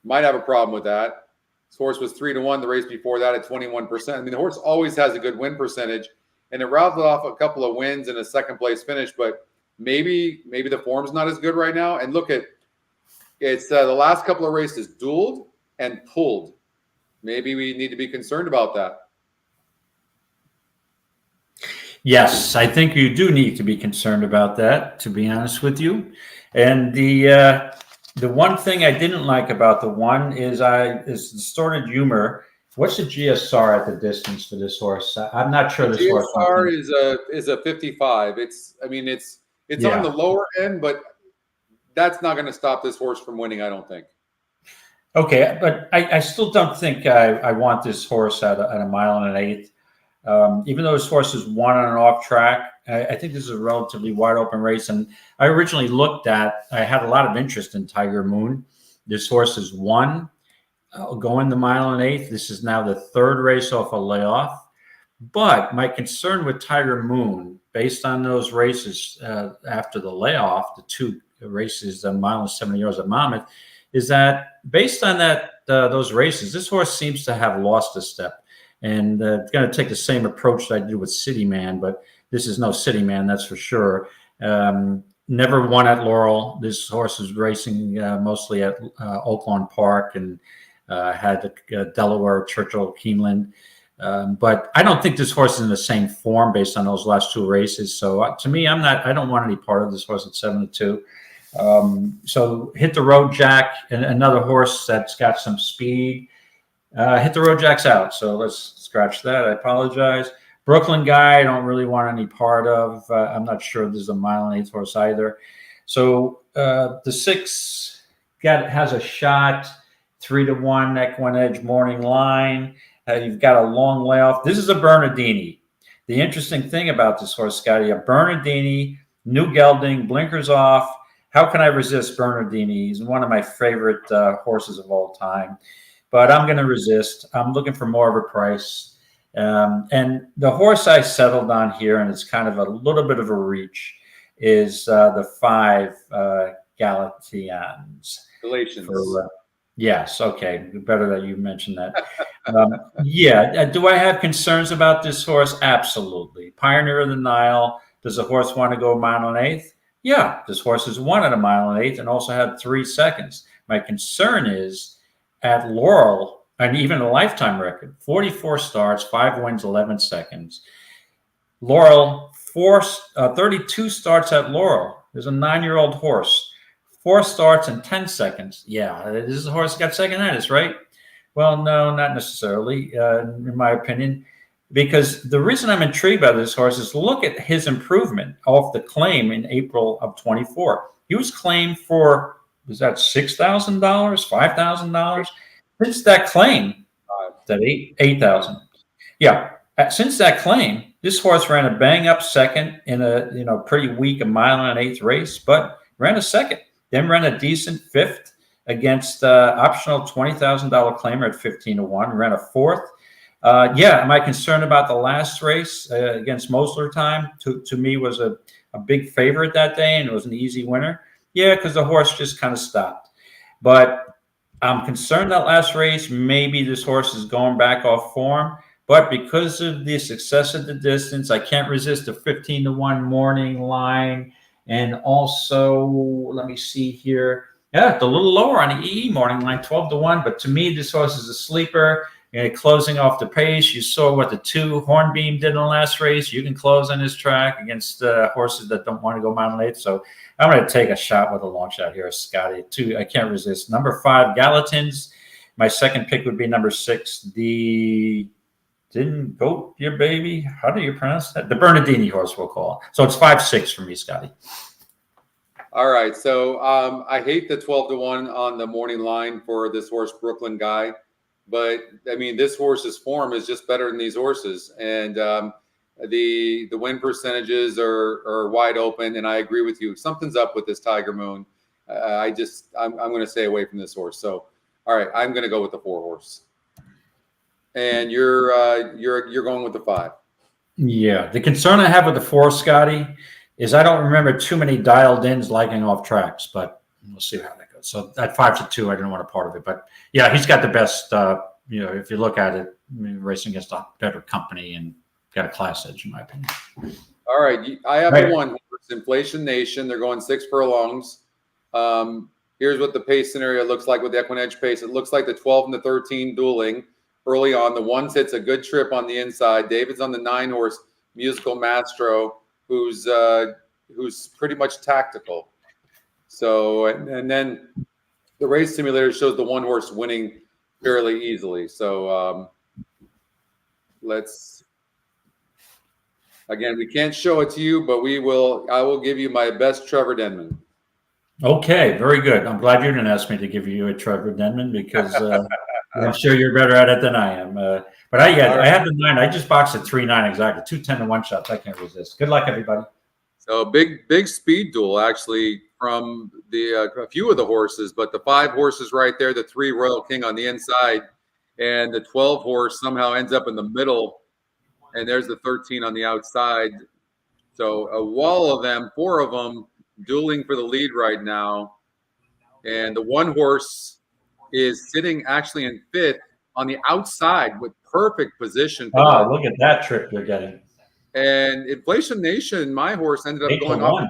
Might have a problem with that. This horse was 3-1 the race before that at 21%. I mean, the horse always has a good win percentage, and it rattled off a couple of wins and a second place finish, but maybe the form's not as good right now. And look at it's the last couple of races dueled and pulled. Maybe we need to be concerned about that.
Yes, I think you do need to be concerned about that, to be honest with you. And the one thing I didn't like about the 1 is distorted humor. What's the GSR at the distance for this horse? I'm not sure this horse.
GSR is a 55. It's on the lower end, but that's not going to stop this horse from winning, I don't think.
Okay, but I still don't think I want this horse at a mile and an eighth. Even though this horse is won on an off track, I think this is a relatively wide open race. And I originally I had a lot of interest in Tiger Moon. This horse is won going the mile and an eighth. This is now the third race off a layoff. But my concern with Tiger Moon, based on those races after the layoff, the two races, a mile and 70 yards at Monmouth, is that based on those races, this horse seems to have lost a step. And it's going to take the same approach that I did with City Man, but this is no City Man, that's for sure. Never won at Laurel. This horse is racing mostly at Oaklawn Park and had the Delaware, Churchill, Keeneland. But I don't think this horse is in the same form based on those last two races. So to me, I don't want any part of this horse at 7-2. So Hit the Road Jack, and another horse that's got some speed. Hit the Road Jack's out, so let's scratch that. I apologize. Brooklyn Guy, I don't really want any part of. I'm not sure there's a mile and eighth horse either. So the 6 has a shot, 3-1 EquinEdge morning line. You've got a long layoff. This is a Bernardini. The interesting thing about this horse, Scotty, a Bernardini, new gelding, blinkers off. How can I resist Bernardini? He's one of my favorite horses of all time. But I'm going to resist. I'm looking for more of a price. And the horse I settled on here, and it's kind of a little bit of a reach, is the 5 Galatians.
Galatians.
Yes, okay. Better that you mentioned that. Yeah. Do I have concerns about this horse? Absolutely. Pioneer of the Nile. Does the horse want to go a mile and an eighth? Yeah. This horse has won at a mile and an eighth and also had 3 seconds. My concern is at Laurel, and even a lifetime record, 44 starts, 5 wins, 11 seconds. Laurel, 32 starts at Laurel. There's a 9-year-old horse. 4 starts and 10 seconds. Yeah, this is a horse that got second-handed, right? Well, no, not necessarily, in my opinion, because the reason I'm intrigued by this horse is look at his improvement off the claim in April of 24. He was claimed for, was that $6,000, $5,000? Since that claim, that $8,000. Yeah, since that claim, this horse ran a bang-up second in a pretty weak a mile and an eighth race, but ran a second. Then ran a decent 5th against optional $20,000 claimer at 15-1. Ran a 4th. Yeah, am I concerned about the last race against Mosler Time? To me, was a big favorite that day, and it was an easy winner. Yeah, because the horse just kind of stopped. But I'm concerned that last race, maybe this horse is going back off form. But because of the success of the distance, I can't resist a 15-1 morning line. And also, let me see here. Yeah, it's a little lower on the EE morning line, 12-1. But to me, this horse is a sleeper. And closing off the pace, you saw what the 2 Hornbeam did in the last race. You can close on this track against horses that don't want to go mile and eighth. So I'm going to take a shot with a long shot here, Scotty. 2, I can't resist. Number 5, Galatins. My second pick would be number 6, the Didn't Go Your Baby. How do you pronounce that? The Bernardini horse, we'll call it. So it's 5-6 for me, Scotty.
All right. So I hate the 12-1 on the morning line for this horse, Brooklyn Guy. But I mean, this horse's form is just better than these horses, and the win percentages are wide open. And I agree with you. Something's up with this Tiger Moon. I'm going to stay away from this horse. So, all right, I'm going to go with the 4 horse, and you're going with the 5.
Yeah, the concern I have with the 4, Scotty, is I don't remember too many dialed ins liking off tracks, but we'll see how that goes. So at 5-2, I didn't want a part of it, but yeah, he's got the best. If you look at it, racing against a better company and got a class edge, in my opinion.
All right, I have the 1 horse, Inflation Nation. They're going 6 furlongs. Here's what the pace scenario looks like with the EquinEdge pace. It looks like the 12 and the 13 dueling early on. The 1 hits a good trip on the inside. David's on the 9 horse, Musical Mastro, who's pretty much tactical. So, and then the race simulator shows the 1 horse winning fairly easily. So again, we can't show it to you, but I will give you my best Trevor Denman.
Okay, very good. I'm glad you didn't ask me to give you a Trevor Denman because I'm sure you're better at it than I am. But I have the 9. I just boxed at 3-9 exactly. 2 10-1 shots. I can't resist. Good luck, everybody.
So big speed duel actually from the a few of the horses, but the 5 horses right there, the 3 Royal King on the inside, and the 12 horse somehow ends up in the middle, and there's the 13 on the outside. So a wall of them, 4 of them dueling for the lead right now, and the 1 horse is sitting actually in 5th on the outside with perfect position.
Oh, look at that trip you're getting.
And Inflation Nation, my horse, ended up going off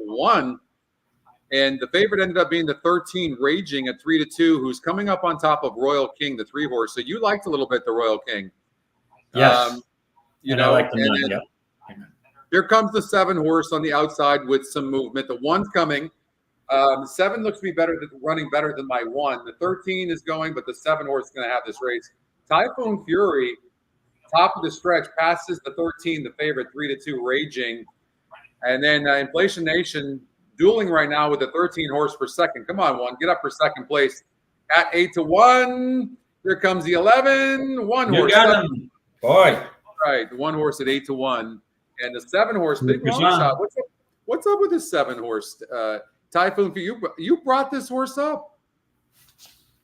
8-1. And the favorite ended up being the 13 Raging at 3-2, who's coming up on top of Royal King, the 3 horse. So you liked a little bit the Royal King.
Yes.
You know,
I like the 9. Yep.
Here comes the 7 horse on the outside with some movement. The 1's coming. The 7 looks to be running better than my 1. The 13 is going, but the 7 horse is going to have this race. Typhoon Fury, top of the stretch, passes the 13, the favorite, 3-2 Raging. And then Inflation Nation dueling right now with the 13 horse for second. Come on, 1. Get up for second place at 8-1. Here comes the 11. 1 horse.
You got him. Boy.
Right. The 1 horse at 8-1. And the 7 horse, big long shot. What's up with the 7 horse? Typhoon, you brought this horse up.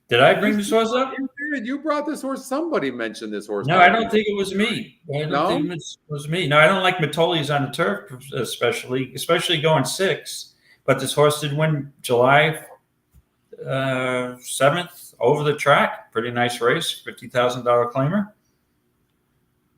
Did I bring this horse up?
You did. You brought this horse. Somebody mentioned this horse.
No, I don't think it was me. I don't
No?
think it was me. No, I don't like Matoli's on the turf, especially going 6. But this horse did win July 7th over the track. Pretty nice race. $50,000 claimer.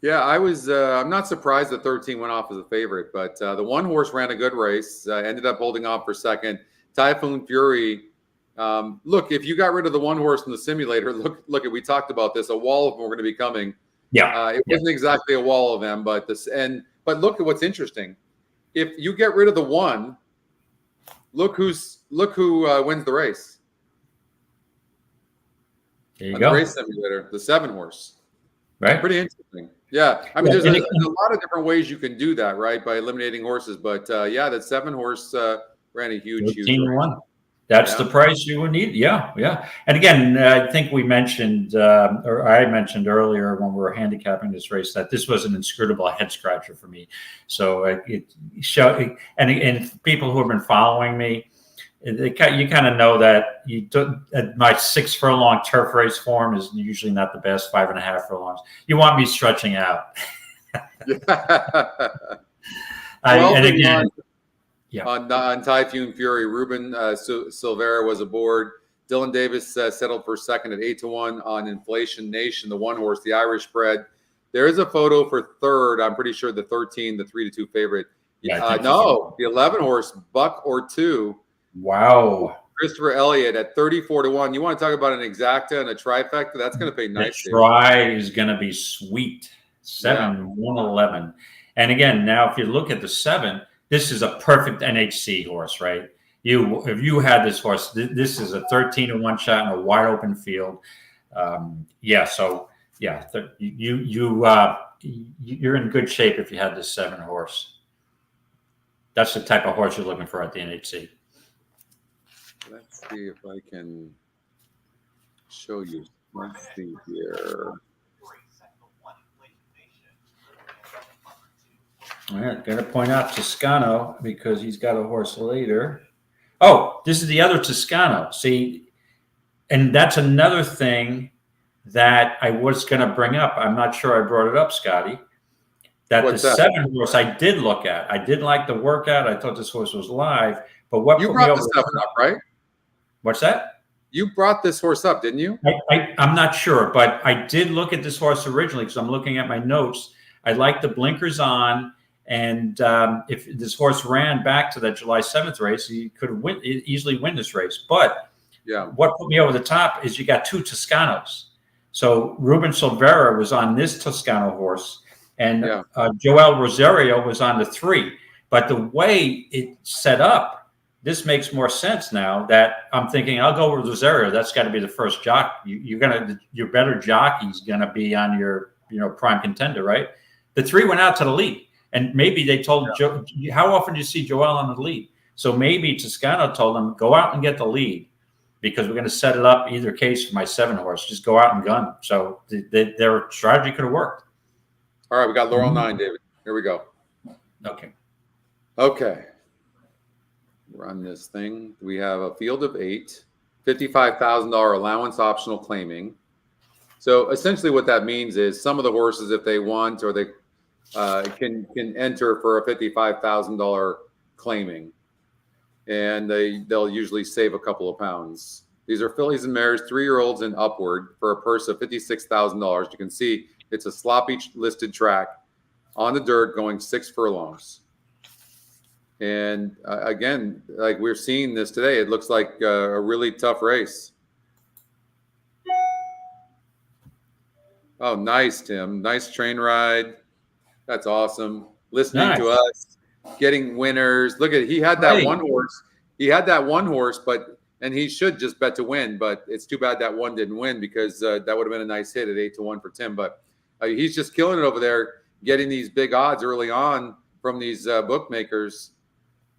Yeah, I'm not surprised that 13 went off as a favorite, but the 1 horse ran a good race, ended up holding off for second. Typhoon Fury. Look, if you got rid of the 1 horse in the simulator, look, we talked about this. A wall of them were going to be coming.
Yeah,
it wasn't exactly a wall of them, but look at what's interesting. If you get rid of the 1, look who wins the race.
There you go.
The race simulator, the 7 horse.
Right.
Pretty interesting. Yeah. I mean, there's a lot of different ways you can do that, right? By eliminating horses. But that 7 horse ran a huge
13-1. That's the price you would need. Yeah. And again, I think we mentioned, or I mentioned earlier when we were handicapping this race, that this was an inscrutable head scratcher for me. So it showed, and people who have been following me, you kind of know that my 6 furlong turf race form is usually not the best. 5.5 furlongs. You want me stretching out.
On Typhoon Fury, Ruben Silvera was aboard. Dylan Davis settled for second at 8-1 on Inflation Nation, the 1 horse, the Irish bred. There is a photo for third. I'm pretty sure the 13, the 3-2 favorite. The 11 horse, Buck or 2.
Wow.
Christopher Elliott at 34-1. You want to talk about an exacta and a trifecta? That's going to pay nice.
The try is going to be sweet. 111. And again, now if you look at the 7, this is a perfect NHC horse, right? If you had this horse, this is a 13-1 shot in a wide open field. You're in good shape if you had this 7 horse. That's the type of horse you're looking for at the NHC.
Let's see if I can show you. Let's see here.
All right, got to point out Toscano because he's got a horse later. Oh, this is the other Toscano. See, and that's another thing that I was going to bring up. I'm not sure I brought it up, Scotty. The 7 horse I did look at. I did like the workout. I thought this horse was live. But what
you brought the 7 up, right?
What's that?
You brought this horse up, didn't you?
I'm not sure, but I did look at this horse originally because I'm looking at my notes. I like the blinkers on, and if this horse ran back to that July 7th race, he could easily win this race. But what put me over the top is you got 2 Toscanos. So Ruben Silvera was on this Toscano horse, and Joel Rosario was on the 3. But the way it's set up, this makes more sense now that I'm thinking I'll go with Rosario. That's got to be the first jock. Your better jockey's gonna be on your prime contender, right? The 3 went out to the lead, and maybe they told Joe. How often do you see Joel on the lead? So maybe Toscano told him, go out and get the lead because we're going to set it up either case for my 7 horse. Just go out and gun. So their strategy could have worked.
All right, we got Laurel 9, David. Here we go.
Okay.
Okay. Run this thing. We have a field of 8, $55,000 allowance optional claiming. So essentially what that means is some of the horses, if they want, or they can enter for a $55,000 claiming, and they'll usually save a couple of pounds. These are fillies and mares, 3-year-olds and upward, for a purse of $56,000. You can see it's a sloppy listed track on the dirt going 6 furlongs. And again, like we're seeing this today, it looks like a really tough race. Oh, nice, Tim. Nice train ride. That's awesome. Listening to us, getting winners. Look at, he had that one horse. He had that one horse, and he should just bet to win, but it's too bad that one didn't win because that would have been a nice hit at 8-1 for Tim. But he's just killing it over there, getting these big odds early on from these bookmakers.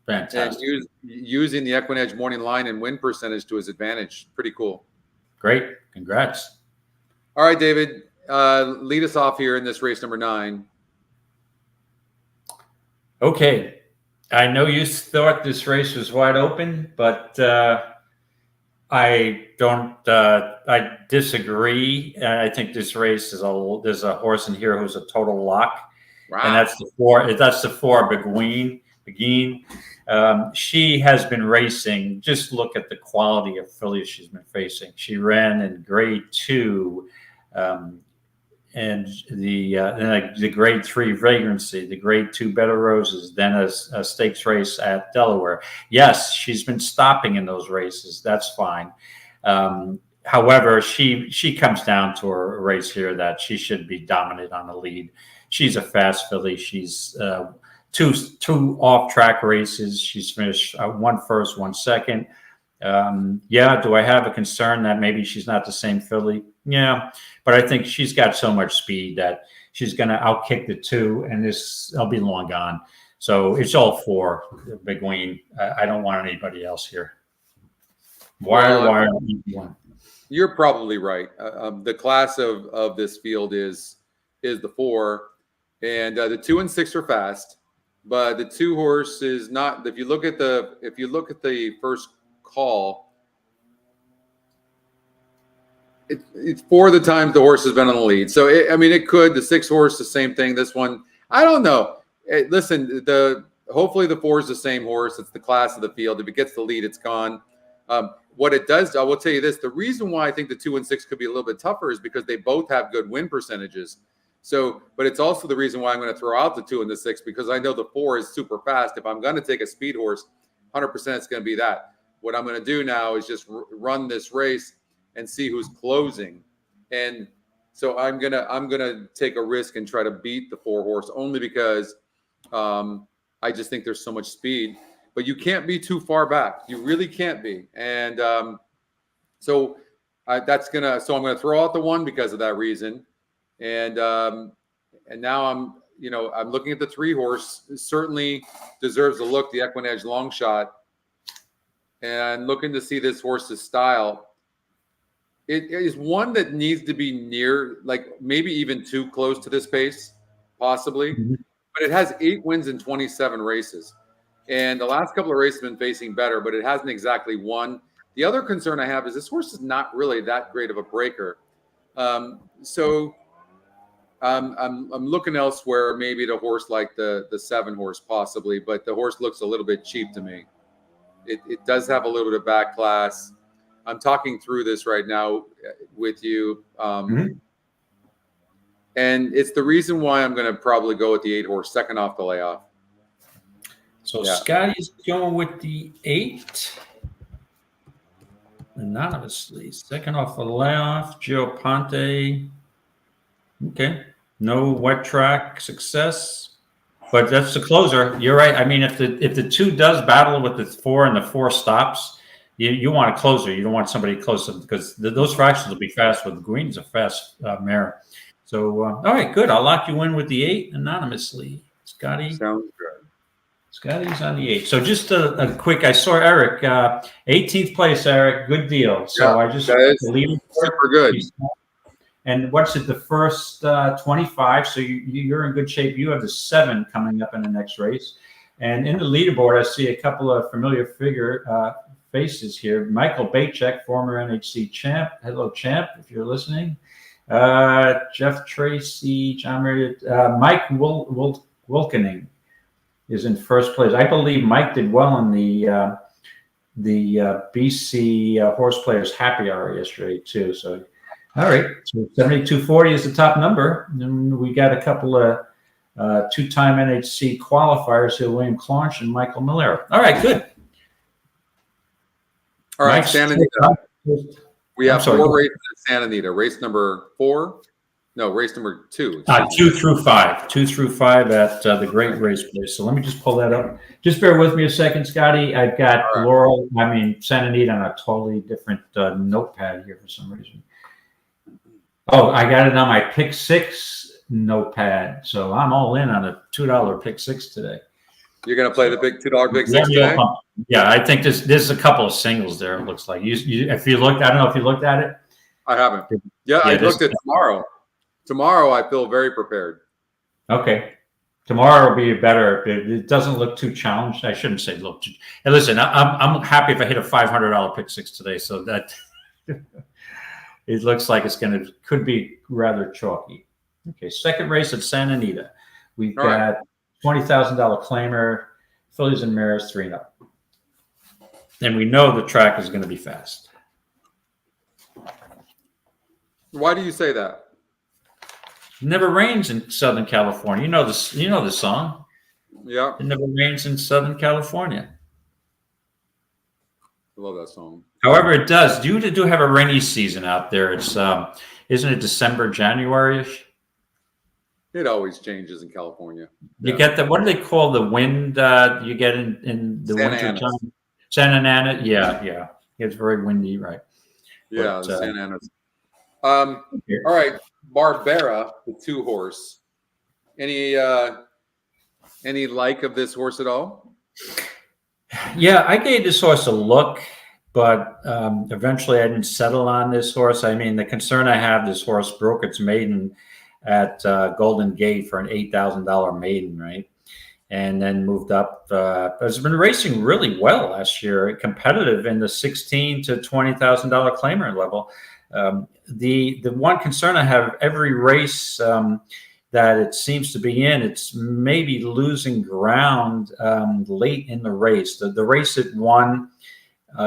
Fantastic.
And using the EquinEdge morning line and win percentage to his advantage. Pretty cool.
Great. Congrats.
All right, David, lead us off here in this race number 9.
Okay. I know you thought this race was wide open, but I don't. I disagree. I think this race is there's a horse in here who's a total lock, and that's the 4. That's the 4 Begin. She has been racing. Just look at the quality of fillies she's been facing. She ran in grade 2, and the grade 3 Vagrancy, the grade 2 Better Roses, then a stakes race at Delaware. Yes, she's been stopping in those races. That's fine. However, she comes down to a race here that she should be dominant on the lead. She's a fast filly. She's two off-track races. She's finished 1 first, 1 second. Yeah, do I have a concern that maybe she's not the same filly? Yeah, but I think she's got so much speed that she's going to outkick the 2, and I'll be long gone. So it's all 4 Begin. I don't want anybody else here. Why?
You're probably right. The class of this field is the 4, and the 2 and 6 are fast. But the 2 horse is not. If you look at the first call, it's 4 of the times the horse has been on the lead. So it could. The 6 horse, the same thing. This one, I don't know. Listen, hopefully the 4 is the same horse. It's the class of the field. If it gets the lead, it's gone. What it does, I will tell you this: the reason why I think the 2 and 6 could be a little bit tougher is because they both have good win percentages. So, but it's also the reason why I'm going to throw out the 2 and the 6, because I know the 4 is super fast. If I'm going to take a speed horse, 100% it's going to be that. What I'm going to do now is just run this race and see who's closing. And so I'm gonna take a risk and try to beat the 4 horse, only because I just think there's so much speed. But you can't be too far back. You really can't be. And so I'm gonna throw out the 1 because of that reason. And now I'm looking at the 3 horse. It certainly deserves a look, the EquinEdge long shot, and looking to see this horse's style. It is one that needs to be near, like maybe even too close to this pace, possibly. Mm-hmm. But it has 8 wins in 27 races, and the last couple of races have been facing better, but it hasn't exactly won. The other concern I have is this horse is not really that great of a breaker. So I'm looking elsewhere, maybe at a horse like the 7 horse possibly, but the horse looks a little bit cheap to me. It does have a little bit of back class. I'm talking through this right now with you. And it's the reason why I'm going to probably go with the 8 horse, second off the layoff.
So yeah. Scotty's going with the 8. Anonymously. Second off the layoff, Gio Ponte. Okay. No wet track success. But that's the closer. You're right. I mean, if the 2 does battle with the 4 and the 4 stops, you want a closer. You don't want somebody close, because those fractions will be fast. With Green's a fast mare. So all right, good. I'll lock you in with the 8 anonymously, Scotty.
Sounds good.
Scotty's on the 8. So just a quick, I saw Eric, 18th place, Eric. Good deal. So
Yeah,
I just
that is
lead
super good.
And what's it, the first 25? So you're in good shape. You have the 7 coming up in the next race. And in the leaderboard, I see a couple of familiar faces here. Michael Bacek, former NHC champ. Hello, champ, if you're listening. Jeff Tracy, John Marriott, Mike Wilkening is in first place. I believe Mike did well in the BC Horse Players Happy Hour yesterday too. So, all right, so 7240 is the top number, and we got a couple of two-time NHC qualifiers here: William Claunch and Michael Miller. All right, good.
All right,
Mike's
Santa Anita. We have 4 races at Santa Anita. Race number 4. No, race number 2.
2 through 5. 2 through 5 at the Great Race Place. So let me just pull that up. Just bear with me a second, Scotty. I've got Santa Anita on a totally different notepad here for some reason. Oh, I got it on my Pick 6 notepad. So I'm all in on a $2 Pick 6 today.
You're going to play the big $2 Pick 6 today?
Yeah, I think there's a couple of singles there, it looks like. If you looked, I don't know if you looked at it.
I haven't. Yeah, I looked at tomorrow. Tomorrow, I feel very prepared.
Okay. Tomorrow will be better. It doesn't look too challenged. I shouldn't say look too. And listen, I'm happy if I hit a $500 Pick 6 today. So that it looks like could be rather chalky. Okay, second race at Santa Anita. We've got $20,000 claimer, fillies and mares 3-0. And we know the track is going to be fast.
Why do you say that?
It never rains in Southern California. You know this. You know the song.
Yeah.
It never rains in Southern California.
I love that song.
However, it does. You do have a rainy season out there. It's isn't it December, January-ish?
It always changes in California.
You get the, what do they call the wind you get in the winter time? Santa Ana. Yeah. It's very windy, right?
Yeah, but, Santa Ana's. All right, Barbera, the 2-horse. Any like of this horse at all?
Yeah, I gave this horse a look, but eventually I didn't settle on this horse. I mean, the concern I have, this horse broke its maiden at Golden Gate for an $8,000 maiden, right? And then moved up. It's been racing really well last year, competitive in the $16,000 to $20,000 claimer level. The one concern I have, every race that it seems to be in, it's maybe losing ground late in the race. The race it won,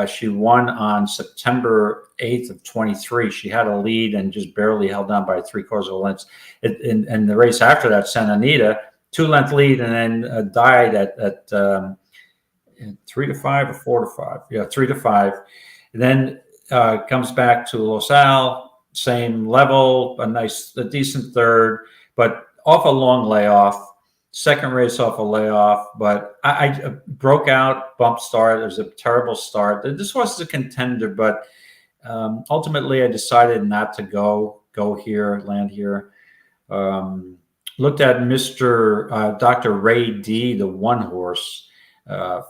she won on September 8th of 23. She had a lead and just barely held on by 3/4 of a length. And the race after that, Santa Anita, 2-length lead, and then died at 3 to 5 or 4 to 5. Yeah, 3 to 5. And then comes back to Los Al, same level, a decent third, but off a long layoff. Second race off a layoff, but I broke out, bump start. It was a terrible start. This horse is a contender, but ultimately I decided not to land here. Looked at Mr. Dr. Ray D, the 1-horse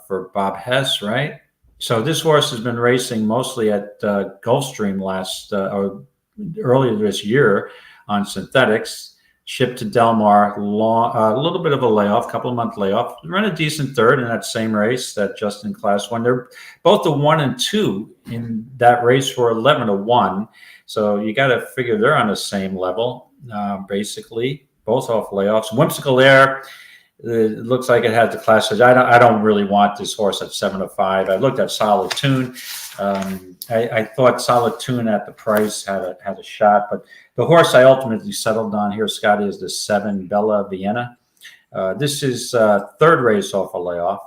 for Bob Hess, right? So this horse has been racing mostly at Gulfstream earlier this year on synthetics. Shipped to Del Mar, a little bit of a layoff, couple of month layoff. Ran a decent third in that same race that Justin Class won. They're both the 1 and 2 in that race were 11 to 1. So you got to figure they're on the same level, basically, both off layoffs. Whimsical Air, it looks like it had the class. I don't really want this horse at 7 to 5. I looked at Solid Tune. I thought Solid Tune at the price had a shot, but the horse I ultimately settled on here, Scotty, is the 7 Bella Vienna. This is third race off a layoff.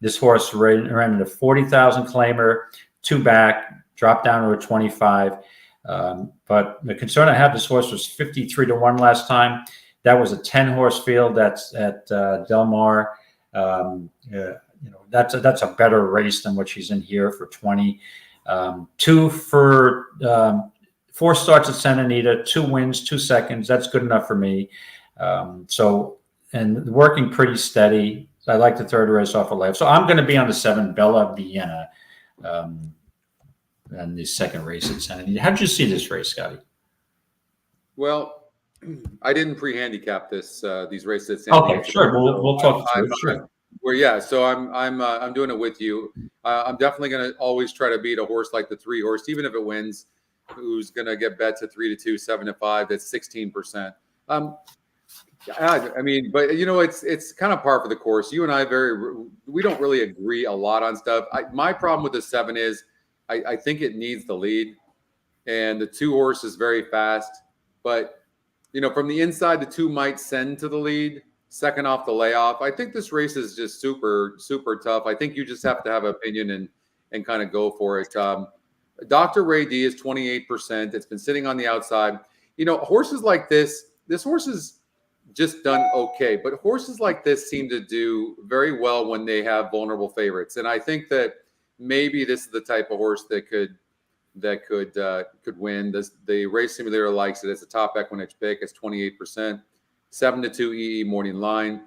This horse ran in a 40,000 claimer, 2 back, dropped down to a 25. But the concern I have, this horse was 53 to 1 last time. That was a 10-horse field. That's at Del Mar. That's a better race than what she's in here for 20. 2 for 4 starts at Santa Anita, 2 wins, 2 seconds. That's good enough for me. And working pretty steady. So I like the third race off a layup. So I'm going to be on the 7 Bella Vienna, and the second race at Santa Anita. How did you see this race, Scotty?
Well, I didn't pre-handicap these races at Santa Anita.
Okay, sure. We'll talk through it. Sure.
Well, yeah. So I'm doing it with you. I'm definitely going to always try to beat a horse like the 3 horse, even if it wins. Who's going to get bet to 3-2, 7-5? That's 16%. I mean, but you know, it's kind of par for the course. You and I we don't really agree a lot on stuff. My problem with the 7 is I think it needs the lead, and the 2 horse is very fast. But you know, from the inside, the 2 might send to the lead, second off the layoff. I think this race is just super, super tough. I think you just have to have an opinion and kind of go for it. Dr. Ray D is 28%. It's been sitting on the outside. You know, horses like this horse is just done okay, but horses like this seem to do very well when they have vulnerable favorites. And I think that maybe this is the type of horse that could win. The race simulator likes it. It's a top EquinEdge pick. It's 28%, 7-2 EE morning line.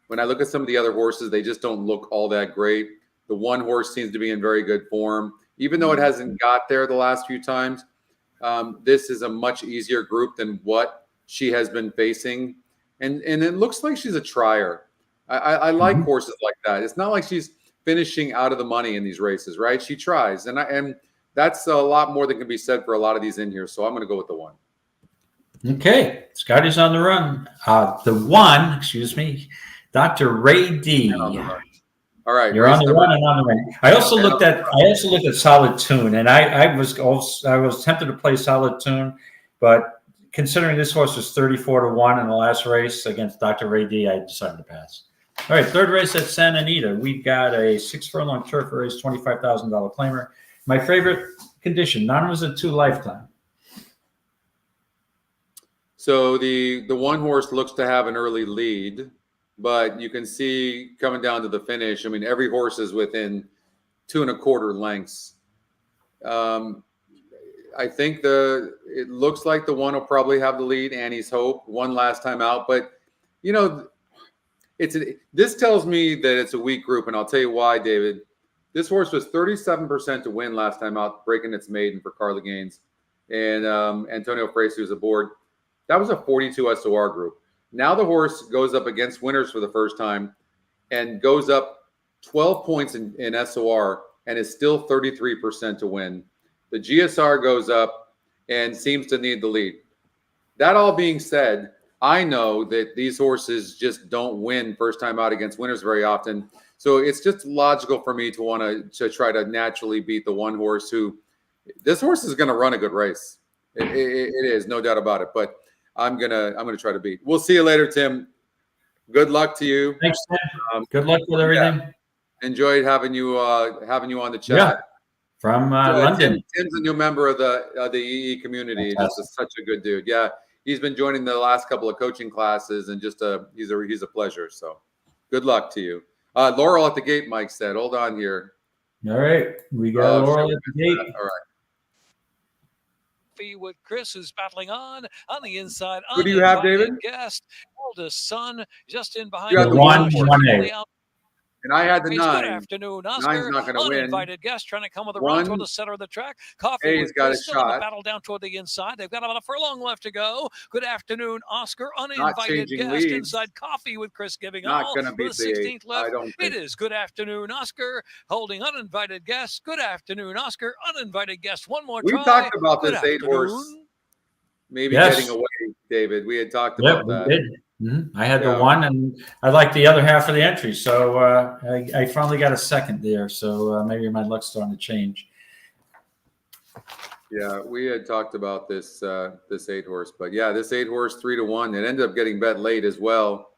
When I look at some of the other horses, they just don't look all that great. The 1 horse seems to be in very good form, even though it hasn't got there the last few times. This is a much easier group than what she has been facing. And it looks like she's a trier. I like horses like that. It's not like she's finishing out of the money in these races, right? She tries. And that's a lot more than can be said for a lot of these in here. So I'm going to go with the 1.
Okay. Scotty's on the run. The 1, excuse me, Dr. Ray D.
All right,
you're on the run and on the run. I also looked at Solid Tune, and I was tempted to play Solid Tune, but considering this horse was 34-1 in the last race against Dr. Ray D, I decided to pass. All right, third race at Santa Anita. We've got a 6-furlong turf race, $25,000 claimer. My favorite condition, none was a 2 lifetime. So
the 1 horse looks to have an early lead, but you can see coming down to the finish, I mean, every horse is within 2 1/4 lengths. I think it looks like the 1 will probably have the lead. Annie's Hope won last time out, but you know, this tells me that it's a weak group, and I'll tell you why, David. This horse was 37% to win last time out, breaking its maiden for Carla Gaines and Antonio Fraser was aboard. That was a 42 SOR group. Now the horse goes up against winners for the first time and goes up 12 points in SOR and is still 33% to win. The GSR goes up and seems to need the lead. That all being said, I know that these horses just don't win first time out against winners very often. So it's just logical for me to want to try to naturally beat the 1 horse this horse is going to run a good race. It is, no doubt about it. But I'm gonna try to beat. We'll see you later, Tim. Good luck to you.
Thanks, Tim. Good luck with everything.
Yeah. Enjoyed having you on the chat.
Yeah. From London.
Tim's a new member of the EE community. Just such a good dude. Yeah, he's been joining the last couple of coaching classes, and he's a pleasure. So, good luck to you. Laurel at the gate, Mike said. Hold on here.
All right, we got Laurel at the gate.
All right.
With Chris, who's battling on the inside.
Who do you have, David?
Guest, eldest son, just in behind.
You got the
1-1A.
And I had the 9.
Good afternoon, Oscar.
Nine's not going to win.
Uninvited guest trying to come with a run toward the center of the track.
Coffee
with
got a
still in the
shot.
battle down toward the inside. They've got about a furlong left to go. Good afternoon, Oscar. Uninvited guest
leads.
Inside Coffee with Chris giving
Not
all.
going to beat
the 16th left.
I don't think.
It is good afternoon, Oscar. Holding uninvited guest. Good afternoon, Oscar. Uninvited guest. One more try.
We talked about this 8 horse maybe getting away, David. We had talked about that.
We did. Mm-hmm. I had the 1, and I like the other half of the entry. So I finally got a second there. So maybe my luck's starting to change.
Yeah, we had talked about this 8 horse, but yeah, this 8 horse 3-1. It ended up getting bet late as well.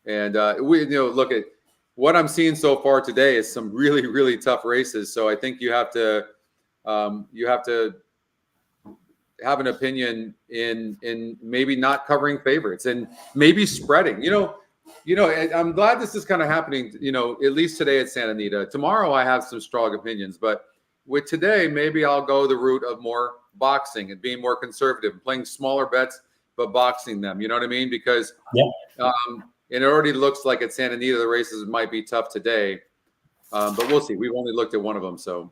And we look at what I'm seeing so far today is some really, really tough races. So I think you have to have an opinion in maybe not covering favorites and maybe spreading. I'm glad this is kind of happening, at least today at Santa Anita. Tomorrow I have some strong opinions, but with today, maybe I'll go the route of more boxing and being more conservative, playing smaller bets, but boxing them. You know what I mean? Because And it already looks like at Santa Anita, the races might be tough today. But we'll see. We've only looked at one of them. So,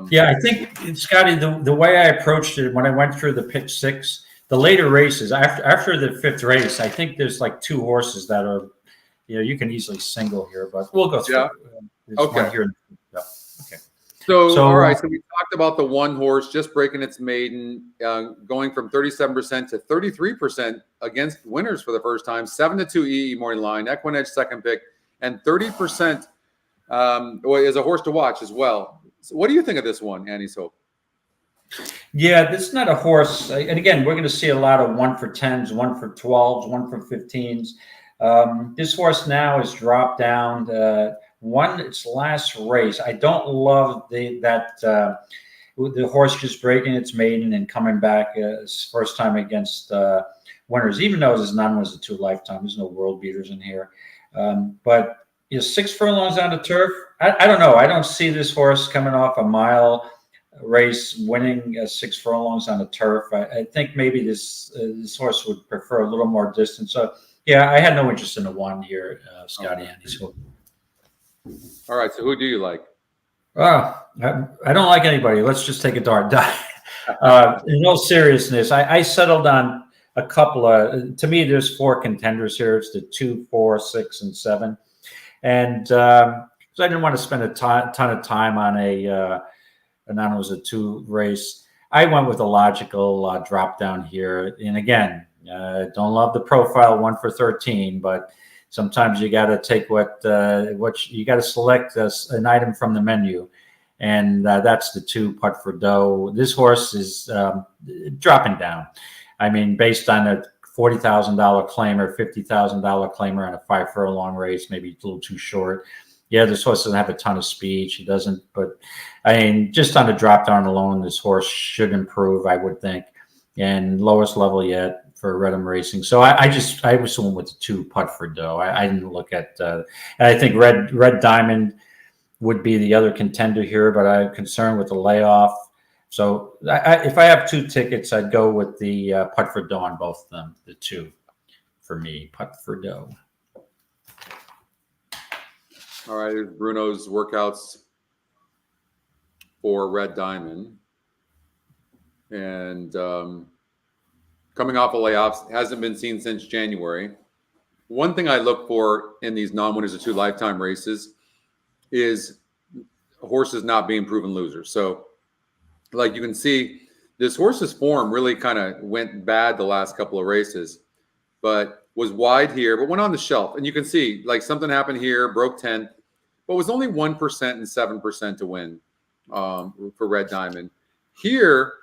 yeah, I think, Scotty, the way I approached it when I went through the pick six, the later races, after the fifth race, I think there's like two horses that are, you can easily single here, but we'll go through.
Yeah.
There's
Okay.
one here. Yeah. Okay.
So, all right. So we talked about the one horse just breaking its maiden, going from 37% to 33% against winners for the first time. 7-2 EE morning line, EquinEdge second pick, and 30% is a horse to watch as well. So what do you think of this one, Annie's Hope?
Yeah, this is not a horse. And again, we're going to see a lot of 1 for 10s, 1 for 12s, 1 for 15s. This horse now has dropped down, won its last race. I don't love the horse just breaking its maiden and coming back his first time against winners, even though his none was a 2 lifetime. There's no world beaters in here. But 6 furlongs on the turf. I don't know. I don't see this horse coming off a mile race winning 6 furlongs on the turf. I think maybe this horse would prefer a little more distance. So yeah, I had no interest in the one here, Scotty. Okay.
All right. So who do you like?
I don't like anybody. Let's just take a dart. In all seriousness, I settled on a couple of. To me, there's 4 contenders here. It's the 2, 4, 6, and 7, and so I didn't want to spend a ton of time on a non was a 2 race. I went with a logical drop down here, and again, don't love the profile 1 for 13, but sometimes you got to take what you got to select an item from the menu, and that's the 2 Putt for Dough. This horse is dropping down. I mean, based on a $40,000 claimer, $50,000 claimer on a 5 furlong race, maybe a little too short. Yeah, this horse doesn't have a ton of speed. She doesn't, but I mean, just on the drop down alone, this horse should improve, I would think, and lowest level yet for Redham Racing. So I was the one with the 2 Putt for Dough. I didn't look at, and I think Red Diamond would be the other contender here, but I'm concerned with the layoff. So if I have 2 tickets, I'd go with the Putt for Dough on both of them, the 2 for me, Putt for Dough.
All right, here's Bruno's workouts for Red Diamond. And coming off of layoffs, hasn't been seen since January. One thing I look for in these non-winners of 2 lifetime races is horses not being proven losers. So, like you can see, this horse's form really kind of went bad the last couple of races, but was wide here, but went on the shelf. And you can see, like, something happened here, broke 10th, but was only 1% and 7% to win for Red Diamond. Here,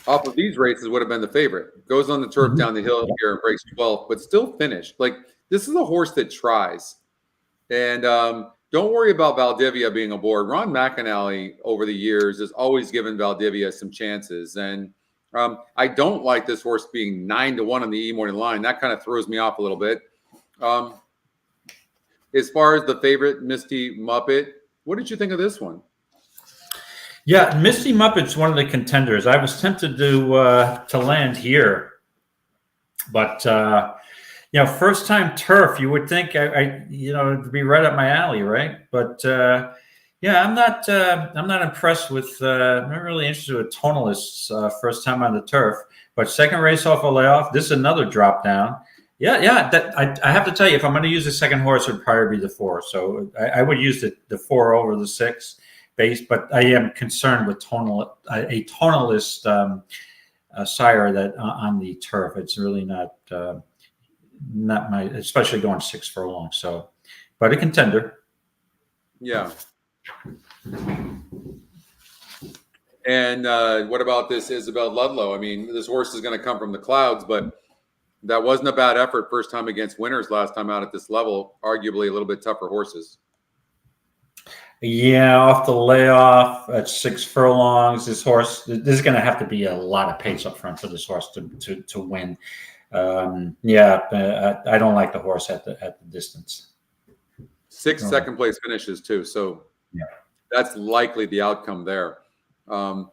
off of these races, would have been the favorite. Goes on the turf down the hill here and breaks 12th, but still finished. Like, this is a horse that tries. And don't worry about Valdivia being aboard. Ron McAnally, over the years, has always given Valdivia some chances. And I don't like this horse being 9-1 on the E morning line. That kind of throws me off a little bit. As far as the favorite, Misty Muppet, what did you think of this one?
Yeah, Misty Muppet's one of the contenders. I was tempted to land here, but first time turf. You would think it'd be right up my alley, right? But I'm not impressed with. I'm not really interested with Tonalists first time on the turf, but second race off a layoff. This is another drop down. Yeah. I have to tell you, if I'm going to use a second horse, it would probably be the 4. So I would use the 4 over the 6 base, but I am concerned with a Tonalist sire that on the turf. It's really not my, especially going 6 furlongs. So, but a contender.
Yeah. And what about this Isabel Ludlow? I mean, this horse is going to come from the clouds, but that wasn't a bad effort. First time against winners last time out at this level. Arguably a little bit tougher horses.
Yeah, off the layoff at 6 furlongs. This is going to have to be a lot of pace up front for this horse to win. I don't like the horse at the distance.
6 second place finishes too, so that's likely the outcome there. The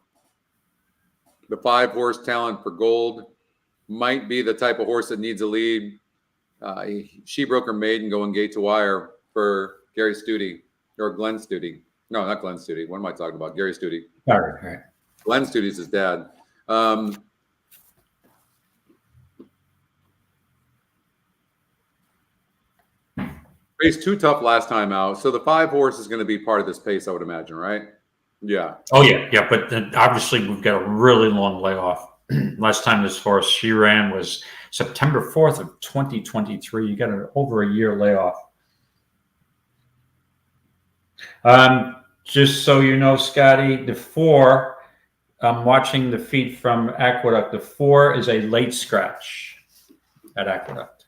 5 horse Talent for Gold might be the type of horse that needs a lead. She broke her maiden going gate to wire for Gary Studi or Glenn Studi. No, not Glenn Studi. What am I talking about? Gary Studi.
All right.
Glenn Studi's his dad. Raced too tough last time out. So the 5 horse is going to be part of this pace, I would imagine, right? Yeah.
Oh, yeah. But obviously, we've got a really long layoff. Last time this horse she ran was September 4th of 2023. You got an over a year layoff. Just so you know, Scotty, the 4, I'm watching the feed from Aqueduct. The 4 is a late scratch at Aqueduct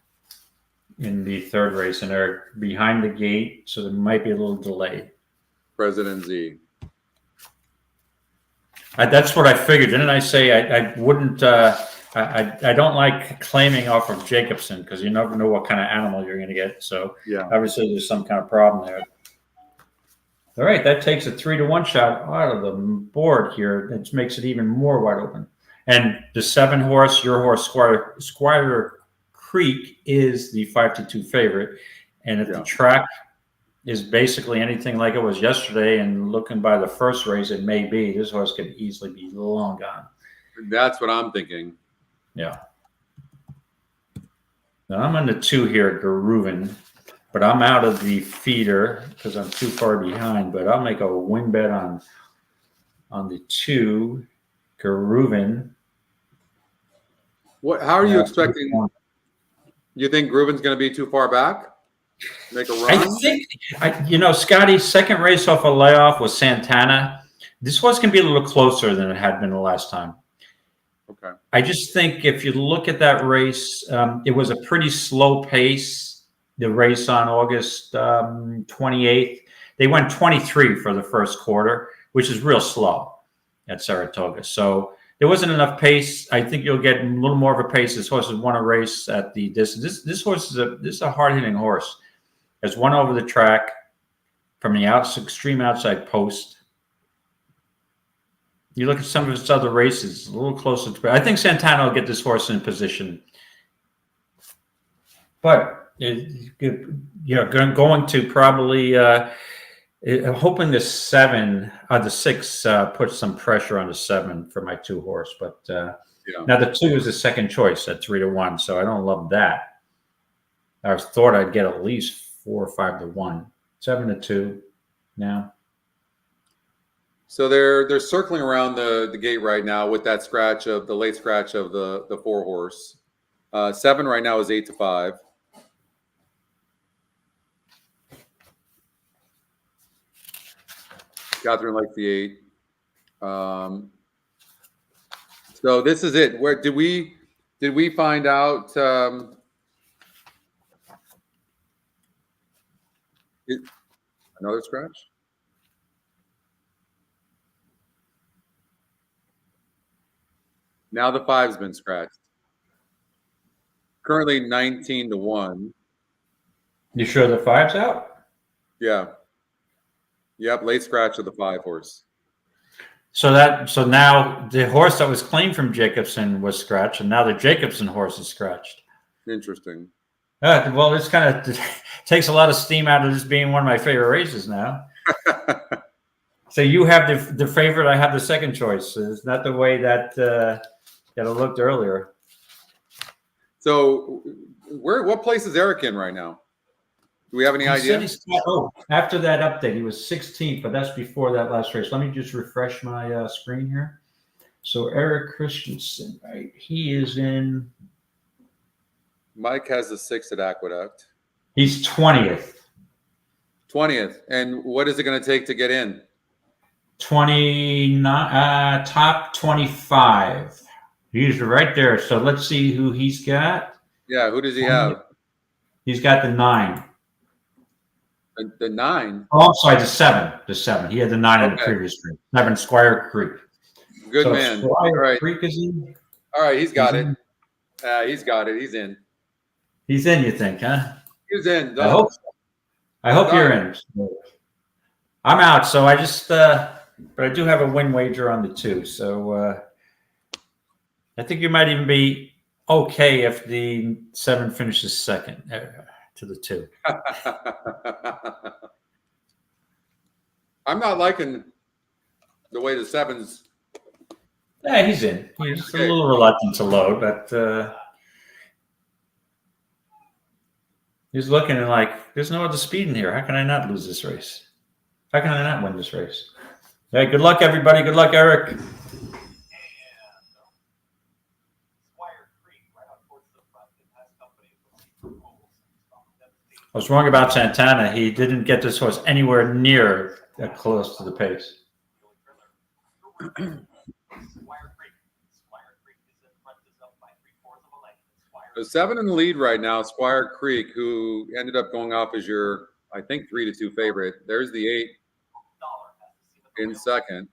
in the 3rd race, and they're behind the gate, so there might be a little delay.
President Z.
That's what I figured. Didn't I say I wouldn't? I don't like claiming off of Jacobson because you never know what kind of animal you're going to get. So
yeah,
obviously there's some kind of problem there. All right, that takes a 3-1 shot out of the board here. It makes it even more wide open. And the 7 horse, your horse, Squire Creek, is the 5-2 favorite. And if the track is basically anything like it was yesterday, and looking by the first race, it may be, this horse could easily be long gone.
That's what I'm thinking.
Yeah. Now I'm on the 2 here, Garuvan. But I'm out of the feeder because I'm too far behind. But I'll make a win bet on the 2, Garuvan.
What? How are you expecting? You think Grooven's going to be too far back? Make a run?
I think, Scotty's second race off a layoff was Santana. This was going to be a little closer than it had been the last time.
Okay.
I just think if you look at that race, it was a pretty slow pace. The race on August 28th, they went 23 for the first quarter, which is real slow at Saratoga. So there wasn't enough pace. I think you'll get a little more of a pace. This horse has won a race at the distance. This horse is a hard-hitting horse. Has won over the track from the extreme outside post. You look at some of its other races, a little closer to. I think Santana will get this horse in position, but. Going to probably hoping the 7 or the 6 puts some pressure on the 7 for my 2 horse, but now the 2 is the second choice at 3-1, so I don't love that. I thought I'd get at least 4 or 5-1, 7-2 now.
So they're circling around the gate right now with that scratch of the late scratch of the 4 horse. 7 right now is 8-5. Catherine likes the 8. So this is it. Where did we find out? Another scratch? Now the 5's been scratched. Currently 19-1.
You sure the 5's out?
Yeah. Yep, late scratch of the 5 horse.
So now the horse that was claimed from Jacobson was scratched, and now the Jacobson horse is scratched.
Interesting.
Well, this kind of takes a lot of steam out of this being one of my favorite races now. So you have the favorite, I have the second choice. It's not the way that it looked earlier.
So what place is Eric in right now? Do we have any idea?
After that update, he was 16th, but that's before that last race. Let me just refresh my screen here. So Eric Christensen, right? He is in.
Mike has the 6 at Aqueduct.
He's 20th.
20th. And what is it going to take to get in?
29, top 25. He's right there. So let's see who he's got.
Yeah, who does he have?
He's got the 9.
The 9?
Oh, I'm sorry, the 7. The 7. He had the 9 in the previous race. 7, Squire Creek.
Good man.
Squire
All right.
Creek is in?
All right, he's got it. He's got it. He's in.
He's in, you think, huh?
He's in.
Done. I hope you're in. I'm out, so I just but I do have a win wager on the 2. So I think you might even be okay if the 7 finishes second to the 2.
I'm not liking the way the 7's.
Yeah, he's in. He's a little reluctant to load, but he's looking and like, there's no other speed in here. How can I not lose this race? How can I not win this race? Hey, good luck, everybody. Good luck, Eric. I was wrong about Santana. He didn't get this horse anywhere near close to the pace.
The 7 in the lead right now, Squire Creek, who ended up going off as your, I think, 3-2 favorite. There's the 8 in second.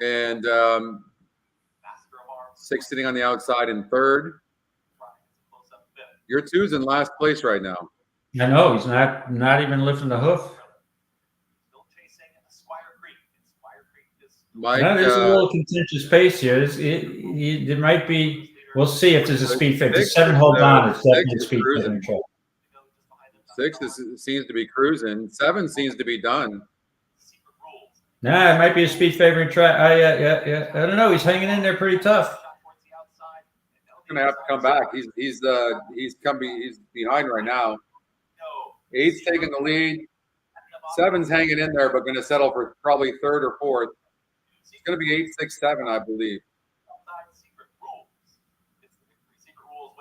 And 6 sitting on the outside in third. Your 2's in last place right now.
I know, he's not even lifting the hoof.
Mike,
There's a little contentious pace here. It might be. We'll see if there's a speed favor. The 7 holds on. It's definitely a speed favor.
6 seems to be cruising. 7 seems to be done.
Nah, it might be a speed favoring track. Yeah. I don't know. He's hanging in there pretty tough.
He's gonna have to come back. He's behind right now. 8's taking the lead. 7's hanging in there, but going to settle for probably third or fourth. It's going to be 8, 6, 7, I believe.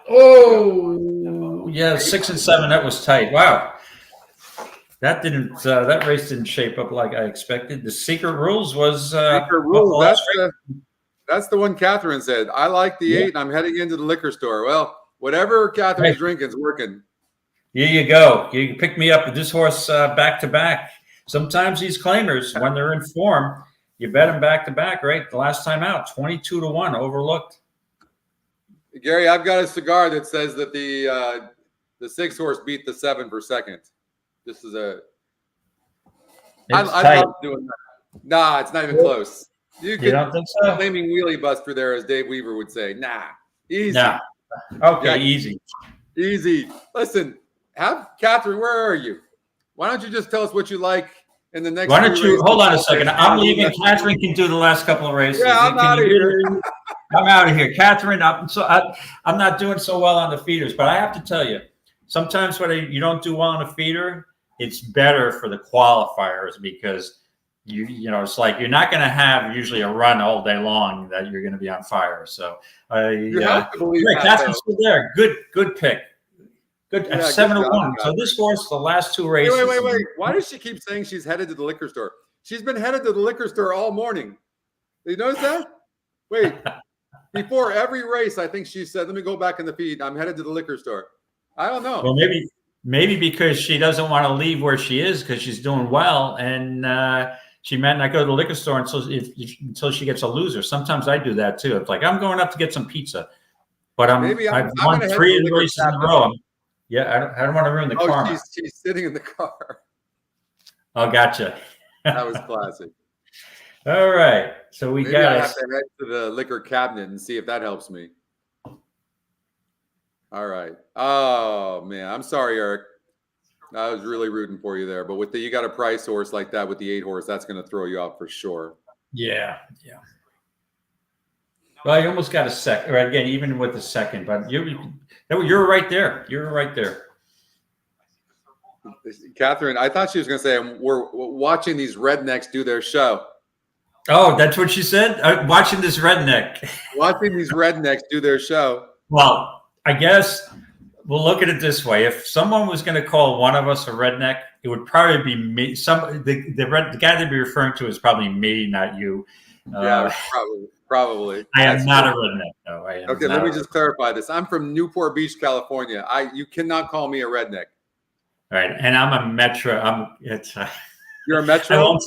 Oh, yeah, 6 and 7. That was tight. Wow, that didn't. That race didn't shape up like I expected. The secret rules was.
Secret rules. That's the one Catherine said. I like the 8, and I'm heading into the liquor store. Well, whatever Catherine's drinking is working.
Here you go. You can pick me up with this horse back to back. Sometimes these claimers, when they're in form, you bet them back to back, right? The last time out, 22-1, overlooked.
Gary, I've got a cigar that says that the 6 horse beat the 7 for second. This is a. I love doing that. Nah, it's not even close. You
don't think so?
Claiming wheelie buster there, as Dave Weaver would say. Nah, easy.
Nah. Okay, easy.
Easy. Listen, Catherine, where are you? Why don't you just tell us what you like in the next?
Why don't you hold on a second? I'm leaving. Catherine can do the last couple of races.
Yeah, I'm out of here.
I'm out of here, Catherine. I'm not doing so well on the feeders, but I have to tell you, sometimes when you don't do well on a feeder, it's better for the qualifiers because you know it's like you're not going to have usually a run all day long that you're going to be on fire. So
you have to believe that,
Catherine's still there. Good pick. Good at 7-1. So this horse, the last 2 races.
Wait. Why does she keep saying she's headed to the liquor store? She's been headed to the liquor store all morning. Did you notice that? Wait. Before every race, I think she said, let me go back in the feed. I'm headed to the liquor store. I don't know.
Well, maybe because she doesn't want to leave where she is because she's doing well. And she might not go to the liquor store until she gets a loser. Sometimes I do that too. It's like, I'm going up to get some pizza. But I've won 3 races in a row. Yeah, I don't want to ruin the karma.
She's sitting in the car.
Oh, gotcha.
That was classic.
All right, so we
Maybe
got.
I have to head to the liquor cabinet and see if that helps me. All right. Oh man, I'm sorry, Eric. I was really rooting for you there, but with you got a price horse like that with the 8 horse, that's going to throw you off for sure.
Yeah. Well, you almost got a second, right? Again, even with the second, but you're right there. You're right there.
Catherine, I thought she was going to say, we're watching these rednecks do their show.
Oh, that's what she said? Watching this redneck.
Watching these rednecks do their show.
Well, I guess we'll look at it this way. If someone was going to call one of us a redneck, it would probably be me. The guy they'd be referring to is probably me, not you.
Yeah, probably.
I am not a redneck. No, I am.
Okay, let me just clarify this. I'm from Newport Beach, California. You cannot call me a redneck.
All right, and I'm a metro.
You're a metro.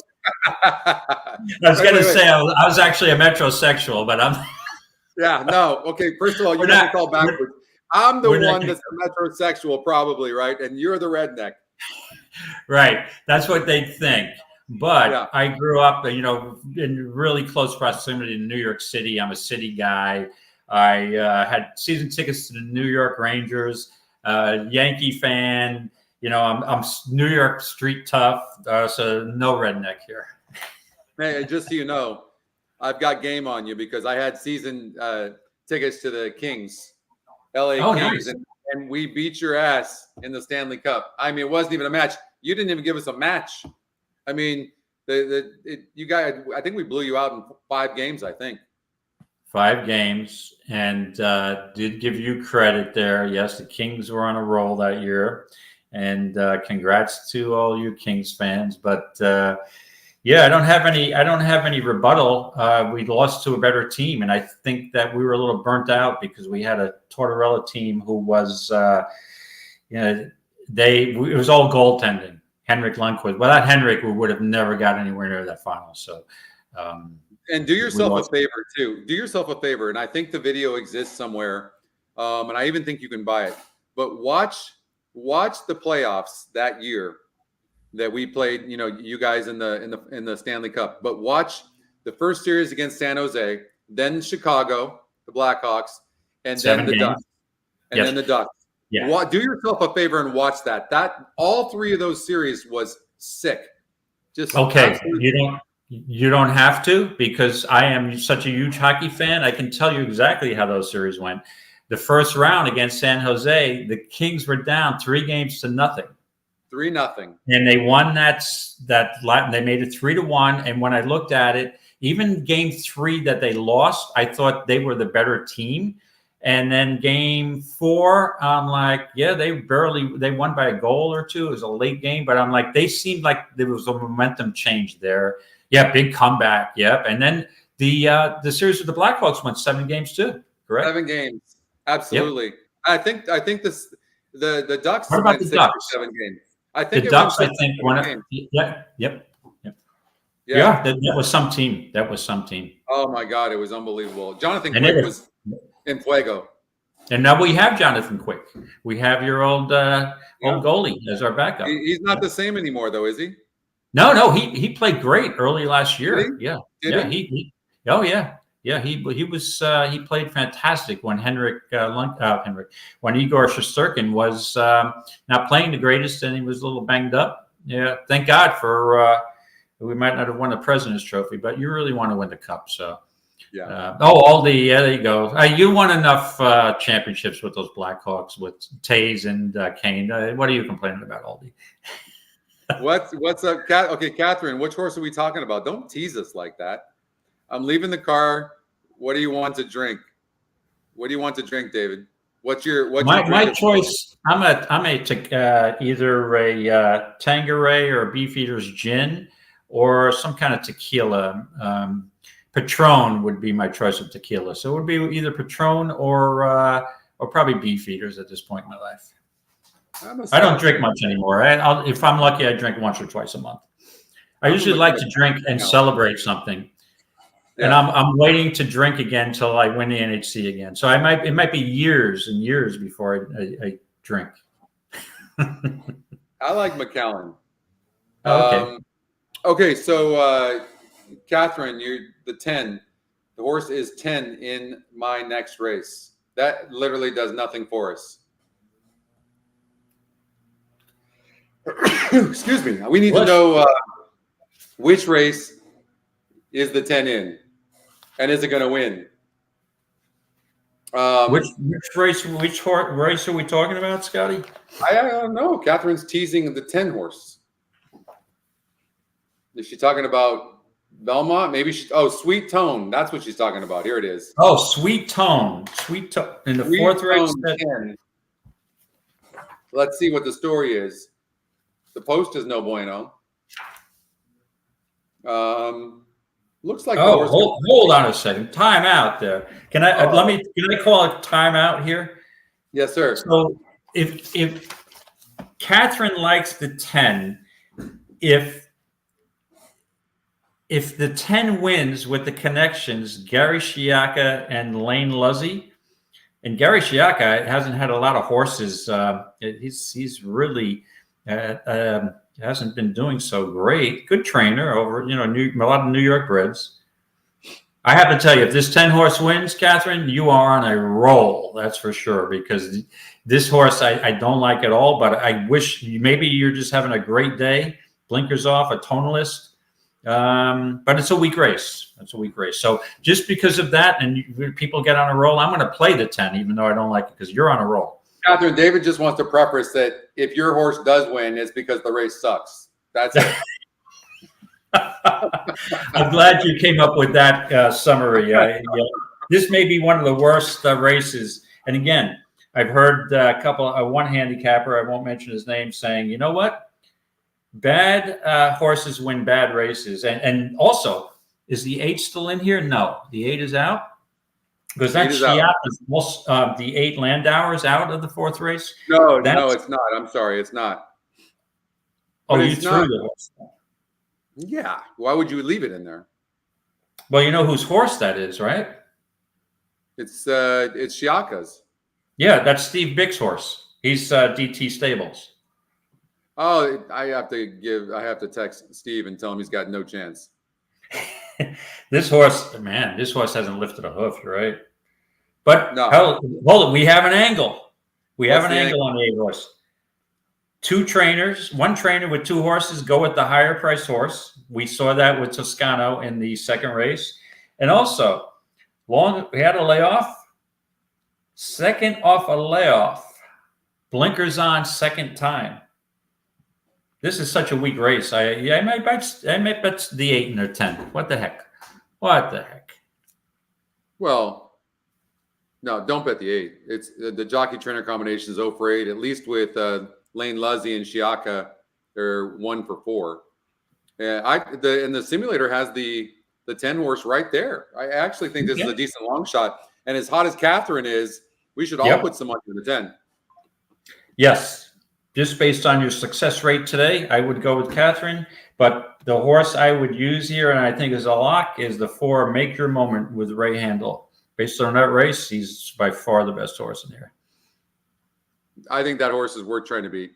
I was going to say I was actually a metrosexual, but I'm.
Yeah, no. Okay, first of all, you have to call backwards. I'm the one that's a metrosexual, probably, right? And you're the redneck.
Right. That's what they think. But yeah. I grew up, in really close proximity to New York City. I'm a city guy. I had season tickets to the New York Rangers. Yankee fan. You know, I'm New York street tough. So no redneck here.
Hey, just so you know, I've got game on you because I had season tickets to the Kings, LA Kings,
Nice.
and we beat your ass in the Stanley Cup. I mean, it wasn't even a match. You didn't even give us a match. I mean, you guys, I think we blew you out in 5 games, I think.
5 games, and did give you credit there. Yes, the Kings were on a roll that year, and congrats to all you Kings fans. But yeah, I don't have any rebuttal. We lost to a better team, and I think that we were a little burnt out because we had a Tortorella team who was, you know, it was all goaltending. Henrik Lundqvist. Without Henrik, we would have never got anywhere near that final. So.
And do yourself a favor too. Do yourself a favor, and I think the video exists somewhere, and I even think you can buy it. But watch the playoffs that year that we played. You know, you guys in the Stanley Cup. But watch the first series against San Jose, then Chicago, the Blackhawks, and then the Ducks, and then the Ducks. Yeah. Do yourself a favor and watch that. All 3 of those series was sick. Just
okay. You don't have to, because I am such a huge hockey fan. I can tell you exactly how those series went. The first round against San Jose, the Kings were down 3-0.
3-0.
And they won that they made it 3-1. And when I looked at it, even game 3 that they lost, I thought they were the better team. And then game 4, I'm like, yeah, they won by a goal or 2. It was a late game, but I'm like, they seemed like there was a momentum change there. Yeah, big comeback. Yep. And then the series with the Blackhawks went 7 games too. Correct.
7 games. Absolutely. Yep. I think the Ducks
went 6 or
7 games. I think
the Ducks. I think won. Yeah. Yep. Yeah. That was some team.
Oh my God, it was unbelievable. Jonathan Quick was in fuego.
And now we have Jonathan Quick. We have your old goalie as our backup.
He's not the same anymore, though, is he?
No, he played great early last year. He played fantastic when when Igor Shesterkin was not playing the greatest and he was a little banged up. Yeah, thank God for we might not have won the President's Trophy, but you really want to win the Cup. So yeah. There you go. You won enough championships with those Blackhawks with Taze and Kane. What are you complaining about, Aldi?
What's up, Okay, Catherine, which horse are we talking about? Don't tease us like that. I'm leaving the car. What do you want to drink? What do you want to drink, David? What's
my choice? I'm either a Tanqueray or a Beefeater's gin or some kind of tequila. Patron would be my choice of tequila. So it would be either Patron or probably Beefeaters at this point in my life. I don't drink much anymore. If I'm lucky, I drink once or twice a month. I usually like to drink and celebrate something. Yeah. And I'm waiting to drink again until I win the NHC again. So it might be years and years before I drink.
I like McAllen.
Okay.
Okay, so Catherine, the 10. The horse is 10 in my next race. That literally does nothing for us. Excuse me. We need to know which race is the 10 in, and is it going to win?
Which race are we talking about, Scotty?
I don't know. Catherine's teasing the 10 horse. Is she talking about Belmont? Maybe Sweet Tone. That's what she's talking about. Here it is.
Oh, Sweet Tone. Sweet Tone. In the fourth race.
10. Let's see what the story is. The post is no bueno. Looks like.
Oh, hold on a second. Time out there. Can I Can I call it time out here?
Yes, sir.
So if Catherine likes the 10, if the 10 wins with the connections, Gary Shiaka and Lane Luzzy, and Gary Shiaka hasn't had a lot of horses. He's really hasn't been doing so great. Good trainer over, a lot of New York breds. I have to tell you, if this 10 horse wins, Catherine, you are on a roll. That's for sure. Because this horse, I don't like at all. But I wish maybe you're just having a great day. Blinkers off, a tonalist. But it's a weak race. It's a weak race. So just because of that, and people get on a roll, I'm going to play the 10, even though I don't like it, because you're on a roll.
Catherine, David just wants to preface that if your horse does win, it's because the race sucks. That's it.
I'm glad you came up with that summary. This may be one of the worst races. And again, I've heard one handicapper, I won't mention his name, saying, you know what? Bad horses win bad races. And also, is the 8 still in here? No, the 8 is out. Because that's the 8 Landauer is out of the 4th race.
No, it's not. I'm sorry, it's not.
Oh, you threw the horse.
Yeah. Why would you leave it in there?
Well, you know whose horse that is, right?
It's Shiaka's.
Yeah, that's Steve Bick's horse. He's DT Stables.
Oh, I have to text Steve and tell him he's got no chance.
This horse hasn't lifted a hoof, right? But
no.
Hold it, we have an angle. We have an angle on the 8 horse. 2 trainers, 1 trainer with 2 horses go with the higher price horse. We saw that with Toscano in the 2nd race. And also, we had a layoff. 2nd off a layoff. Blinkers on 2nd time. This is such a weak race. I might bet the 8 and the 10. What the heck? What the heck?
Well, no, don't bet the 8. It's the jockey trainer combination is 0 for 8. At least with Lane Luzzy and Shiaka, they're 1 for 4. And the simulator has the 10 horse right there. I actually think this is a decent long shot. And as hot as Catherine is, we should all put some money in the 10.
Yes. Just based on your success rate today, I would go with Catherine. But the horse I would use here, and I think is a lock, is the 4 Make Your Moment with Ray Handel. Based on that race, he's by far the best horse in here.
I think that horse is worth trying to beat.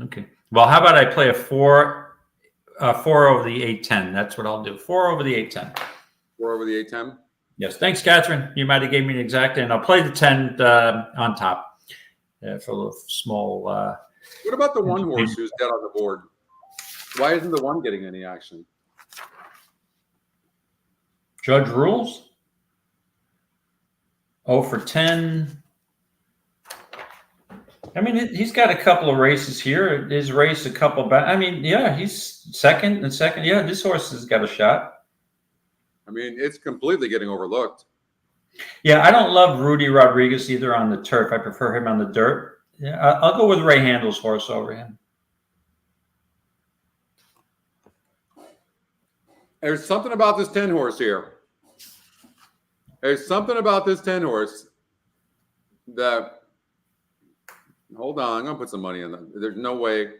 Okay. Well, how about I play a 4 over the 8-10? That's what I'll do. 4 over the 8-10.
4 over the 8-10?
Yes. Thanks, Catherine. You might have gave me an exact, and I'll play the 10 on top. For a little small.
What about the 1 horse who's dead on the board? Why isn't the 1 getting any action?
Judge rules. 0 for 10. I mean, he's got a couple of races here. His race a couple back. I mean, yeah, he's second. Yeah, this horse has got a shot.
I mean, it's completely getting overlooked.
Yeah, I don't love Rudy Rodriguez either on the turf. I prefer him on the dirt. Yeah, I'll go with Ray Handel's horse over him.
There's something about this 10 horse here. There's something about this 10 horse that, hold on, I'm going to put some money in them. There's no way.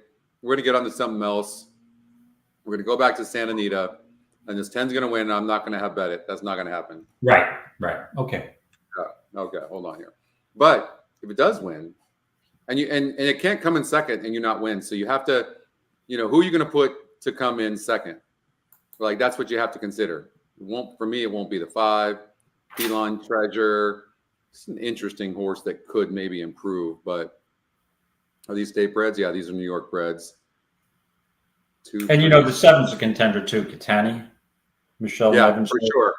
We're going to get onto something else. We're going to go back to Santa Anita, and this 10's going to win, and I'm not going to have bet it. That's not going to happen.
Right. Okay.
Okay, hold on here. But if it does win, and it can't come in second and you not win, so you have to, who are you going to put to come in second? Like, that's what you have to consider. For me, it won't be the 5. Elon Treasure. It's an interesting horse that could maybe improve, but are these state breds? Yeah, these are New York breds. 2,
and
3,
the 7's a contender too, Catani. Michelle Nevins.
For sure.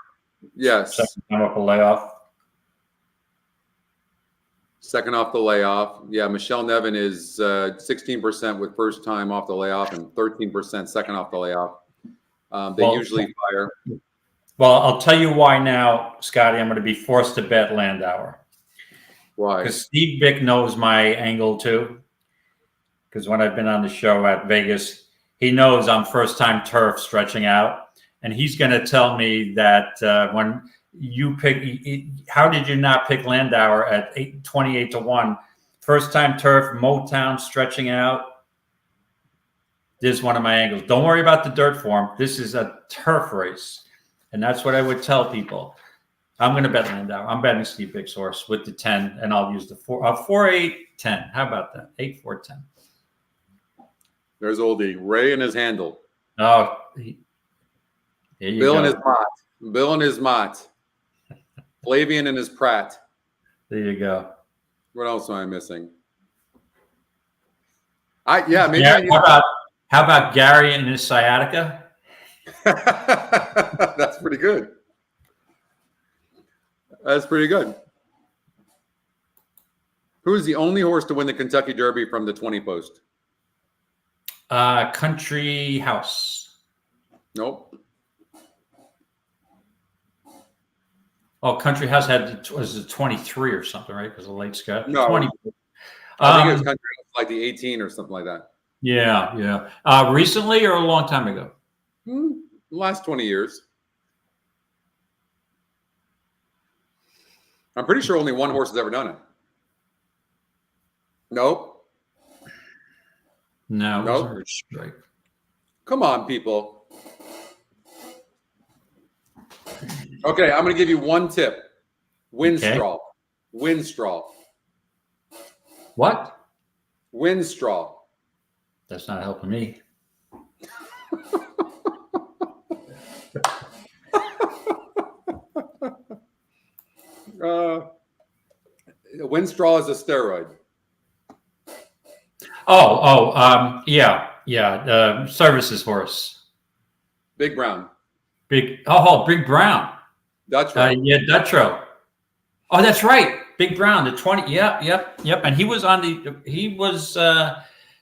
Yes.
Second time off a layoff.
Second off the layoff. Yeah, Michelle Nevin is 16% with first time off the layoff and 13% second off the layoff. They usually fire.
Well, I'll tell you why now, Scotty. I'm going to be forced to bet Landauer.
Why?
Because Steve Bick knows my angle too. Because when I've been on the show at Vegas, he knows I'm first-time turf stretching out. And he's going to tell me that when you pick, how did you not pick Landauer at 28-1? First-time turf, Motown stretching out. This is one of my angles. Don't worry about the dirt form. This is a turf race. And that's what I would tell people. I'm going to bet Landauer. I'm betting Steve Bick's horse with the 10, and I'll use the 4, 8, 10. How about that? 8, 4, 10.
There's oldie Ray and his handle.
Oh,
Bill and his bot. Bill and his Mott. Flavian and his Pratt.
There you go.
What else am I missing? Maybe
Yeah,
I need
how about Gary and his sciatica?
That's pretty good. That's pretty good. Who is the only horse to win the Kentucky Derby from the 20 post?
Country House.
Nope.
Oh, Country House was it 23 or something, right? Because of late Scott.
No.
20.
I think it was Country House, like the 18 or something like that.
Yeah. Recently or a long time ago?
Last 20 years. I'm pretty sure only one horse has ever done it. Nope.
No.
Nope.
Wasn't Strike.
Come on, people. Okay, I'm going to give you one tip. Windstraw. Windstraw.
What?
Windstraw.
That's not helping me.
Windstraw is a steroid.
Yeah. Services horse.
Big Brown.
Big Brown.
Dutro.
Yeah, Dutro. Oh, that's right. Big Brown, the 20. Yep. And he was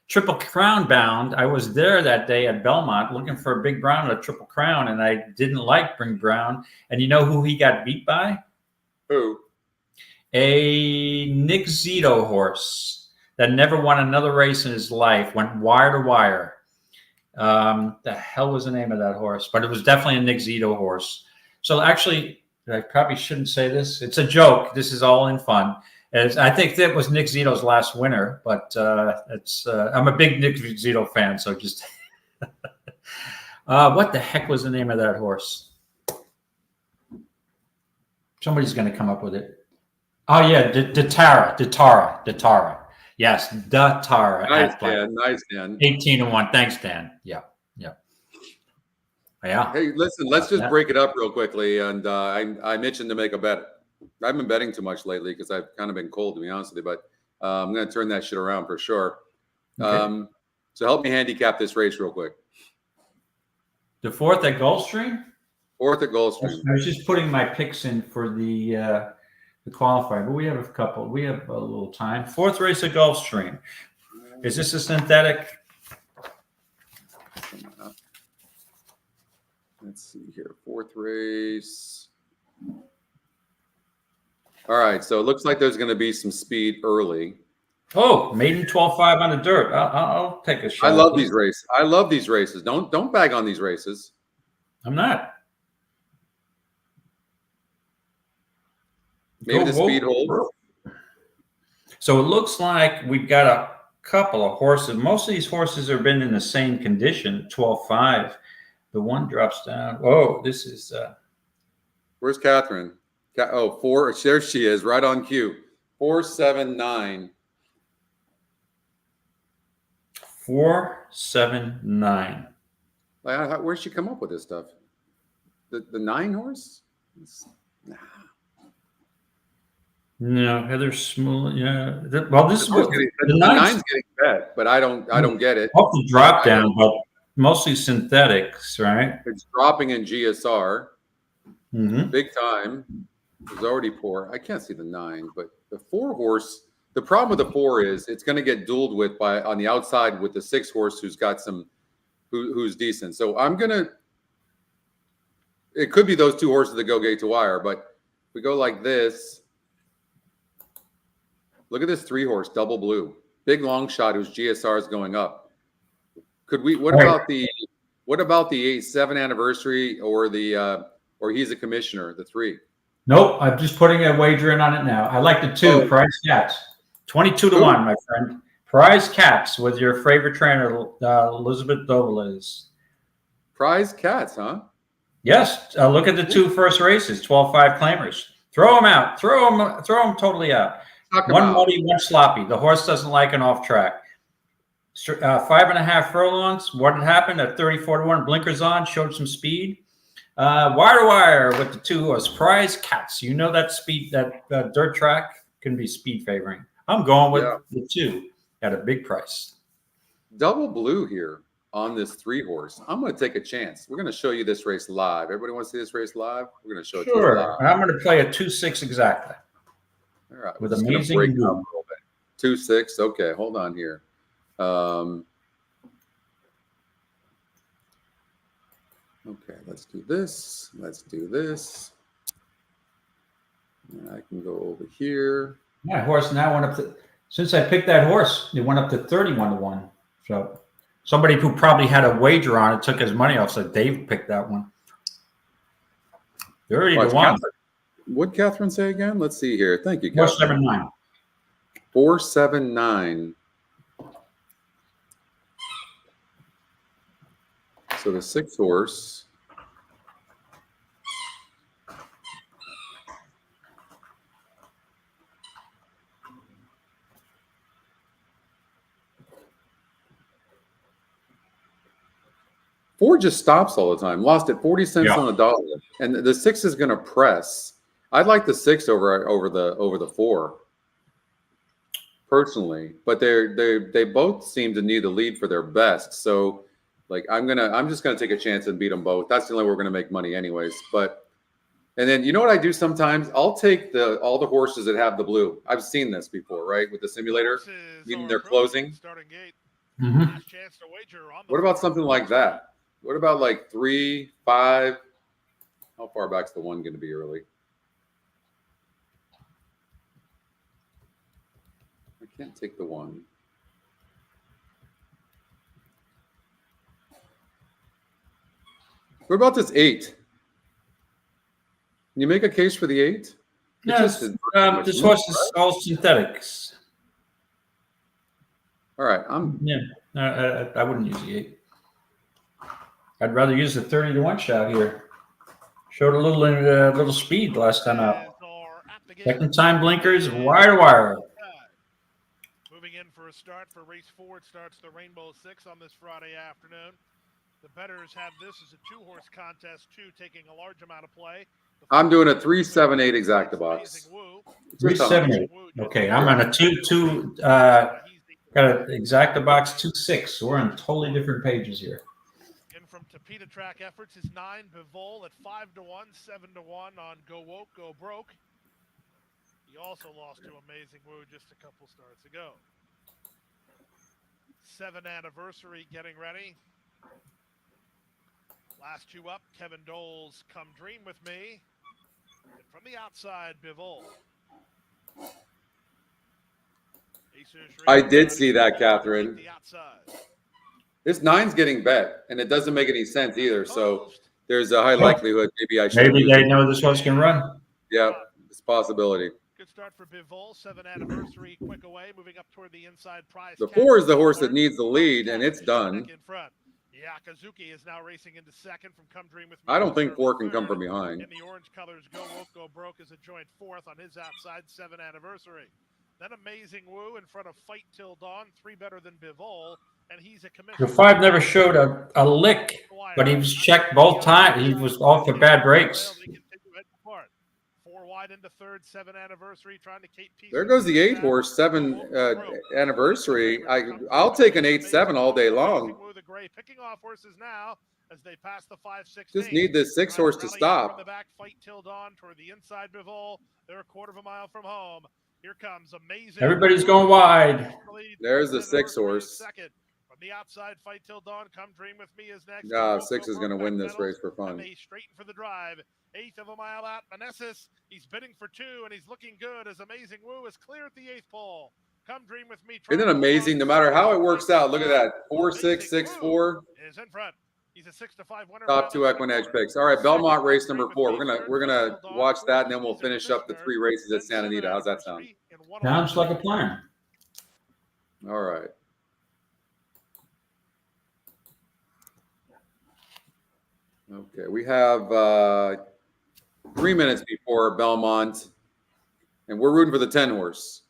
Triple Crown bound. I was there that day at Belmont looking for a Big Brown and a Triple Crown, and I didn't like Big Brown. And you know who he got beat by?
Who?
A Nick Zito horse that never won another race in his life, went wire to wire. The hell was the name of that horse? But it was definitely a Nick Zito horse. So actually, I probably shouldn't say this. It's a joke. This is all in fun. I think that was Nick Zito's last winner, but I'm a big Nick Zito fan, so just what the heck was the name of that horse? Somebody's going to come up with it. Oh yeah, Datara. Yes, Datara.
Nice, Dan.
18-1. Thanks, Dan. Yeah.
Hey, listen, let's just break it up real quickly. And I'm itching to make a bet. I've been betting too much lately because I've kind of been cold, to be honest with you. But I'm going to turn that shit around for sure. Okay. So help me handicap this race real quick.
The 4th at Gulfstream?
4th at Gulfstream.
I was just putting my picks in for the qualifier, but we have a couple. We have a little time. 4th race at Gulfstream. Is this a synthetic?
Let's see here. 4th race. All right. So it looks like there's going to be some speed early.
Oh, maiden 12.5 on the dirt. I'll take a shot.
I love these races. Don't bag on these races.
I'm not.
Maybe the speed holds.
So it looks like we've got a couple of horses. Most of these horses have been in the same condition, 12.5. The one drops down. Whoa, this is.
Where's Catherine? 4. There she is, right on cue. 479.
479.
Where'd she come up with this stuff? The 9 horse? Nah.
No, Heather Smollett. Yeah. Well, this is what
the 9's getting bet, but I don't get it.
Off the drop down, but mostly synthetics, right?
It's dropping in GSR.
Mm-hmm.
Big time. It was already poor. I can't see the 9, but the 4 horse. The problem with the 4 is it's going to get dueled with on the outside with the 6 horse who's got who's decent. So it could be those 2 horses that go gate to wire, but we go like this. Look at this 3 horse double blue, big long shot whose GSR is going up. What about the 7th anniversary or he's a commissioner, the 3?
Nope. I'm just putting a wager in on it now. I like the 2 Prize Cats. 22-1, my friend. Prize Cats with your favorite trainer, Elizabeth Dovelis.
Prize Cats, huh?
Yes. Look at the 2 first races, 12.5 claimers. Throw them out. Throw them totally out. One muddy, one sloppy. The horse doesn't like an off track. 5.5 furlongs. What had happened at 34-1? Blinkers on, showed some speed. Wire to wire with the 2-horse Prize Cats. You know that speed, that dirt track can be speed favoring. I'm going with the 2 at a big price.
Double blue here on this 3-horse. I'm going to take a chance. We're going to show you this race live. Everybody want to see this race live? We're going to show it to you live.
And I'm going to play a 2-6 exactly.
All right.
With amazing
break up a little bit. 2-6. Okay, hold on here. Okay, let's do this. Let's do this. And I can go over here.
Yeah, horse now went up to, since I picked that horse, it went up to 31-1. So somebody who probably had a wager on it took his money off. So Dave picked that one. 30-1.
What'd Catherine say again? Let's see here. Thank you, Catherine.
479.
479. So the 6-horse. Four just stops all the time. Lost at 40 cents on the dollar, and the 6 is going to press. I'd like the 6 over the 4 personally, but they both seem to need the lead for their best. So, like, I'm just gonna take a chance and beat them both. That's the only way we're gonna make money, anyways. But and then you know what I do sometimes? I'll take all the horses that have the blue. I've seen this before, right? With the simulator, meaning they're closing.
Mm-hmm.
What about something like that? What about like 3, 5? How far back's the 1 going to be early? I can't take the 1. What about this 8? Can you make a case for the 8?
Yes, this horse is all synthetics.
All right,
I wouldn't use the 8. I'd rather use the 30-1 shot here. Showed a little speed last time out. Second time blinkers, wire to wire.
Moving in for a start for race 4. It starts the Rainbow 6 on this Friday afternoon. The bettors have this as a 2-horse contest, 2 taking a large amount of play.
I'm doing a 3-7-8 exacta box.
3-7-8. Okay, I'm on a 2-2. Got an exacta box 2-6. So we're on totally different pages here.
From Tapeta Track Efforts is 9 Bivol at 5-1, 7-1 on Go Woke, Go Broke. He also lost to Amazing Woo just a couple starts ago. 7 Anniversary getting ready. Last 2 up, Kevin Dole's Come Dream With Me. And from the outside, Bivol.
I did see that, Catherine.
The outside.
This 9's getting bet, and it doesn't make any sense either. So there's a high likelihood maybe I should.
Maybe they know this horse can run.
Yeah, it's a possibility.
Good start for Bivol. 7 Anniversary, quick away, moving up toward the inside. Prize.
The 4 is the horse that needs the lead, and it's done.
In front. Yakazuki is now racing into second from Come Dream With Me.
I don't think 4 can come from behind.
In the orange colors, Go Woke, Go Broke is a joint 4th on his outside. 7 Anniversary. Then Amazing Woo in front of Fight Till Dawn, 3 better than Bivol. And he's a commissioner.
The 5 never showed a lick, but he was checked both times. He was off for bad breaks.
4 wide into third, 7 Anniversary, trying to keep peace.
There goes the 8-horse, 7 Anniversary. I'll take an 8-7 all day long.
The gray picking off horses now as they pass the 5-6.
Just need this 6-horse to stop.
From the back, Fight Till Dawn toward the inside. Bivol. They're a quarter of a mile from home. Here comes Amazing.
Everybody's going wide.
There's the 6-horse.
Second. From the outside, Fight Till Dawn, Come Dream With Me is next.
6 is going to win this race for fun.
Straighten for the drive. 1/8 of a mile out. Meneses, he's bidding for 2, and he's looking good as Amazing Woo is clear at the 8th pole. Come Dream With Me.
Isn't it amazing? No matter how it works out, look at that. 4-6, 6-4.
Is in front. He's a 6-5 winner.
Top 2 EquinEdge picks. All right, Belmont race number 4. We're gonna watch that, and then we'll finish up the 3 races at Santa Anita. How's that sound?
Sounds like a plan.
All right. Okay, we have 3 minutes before Belmont, and we're rooting for the 10-horse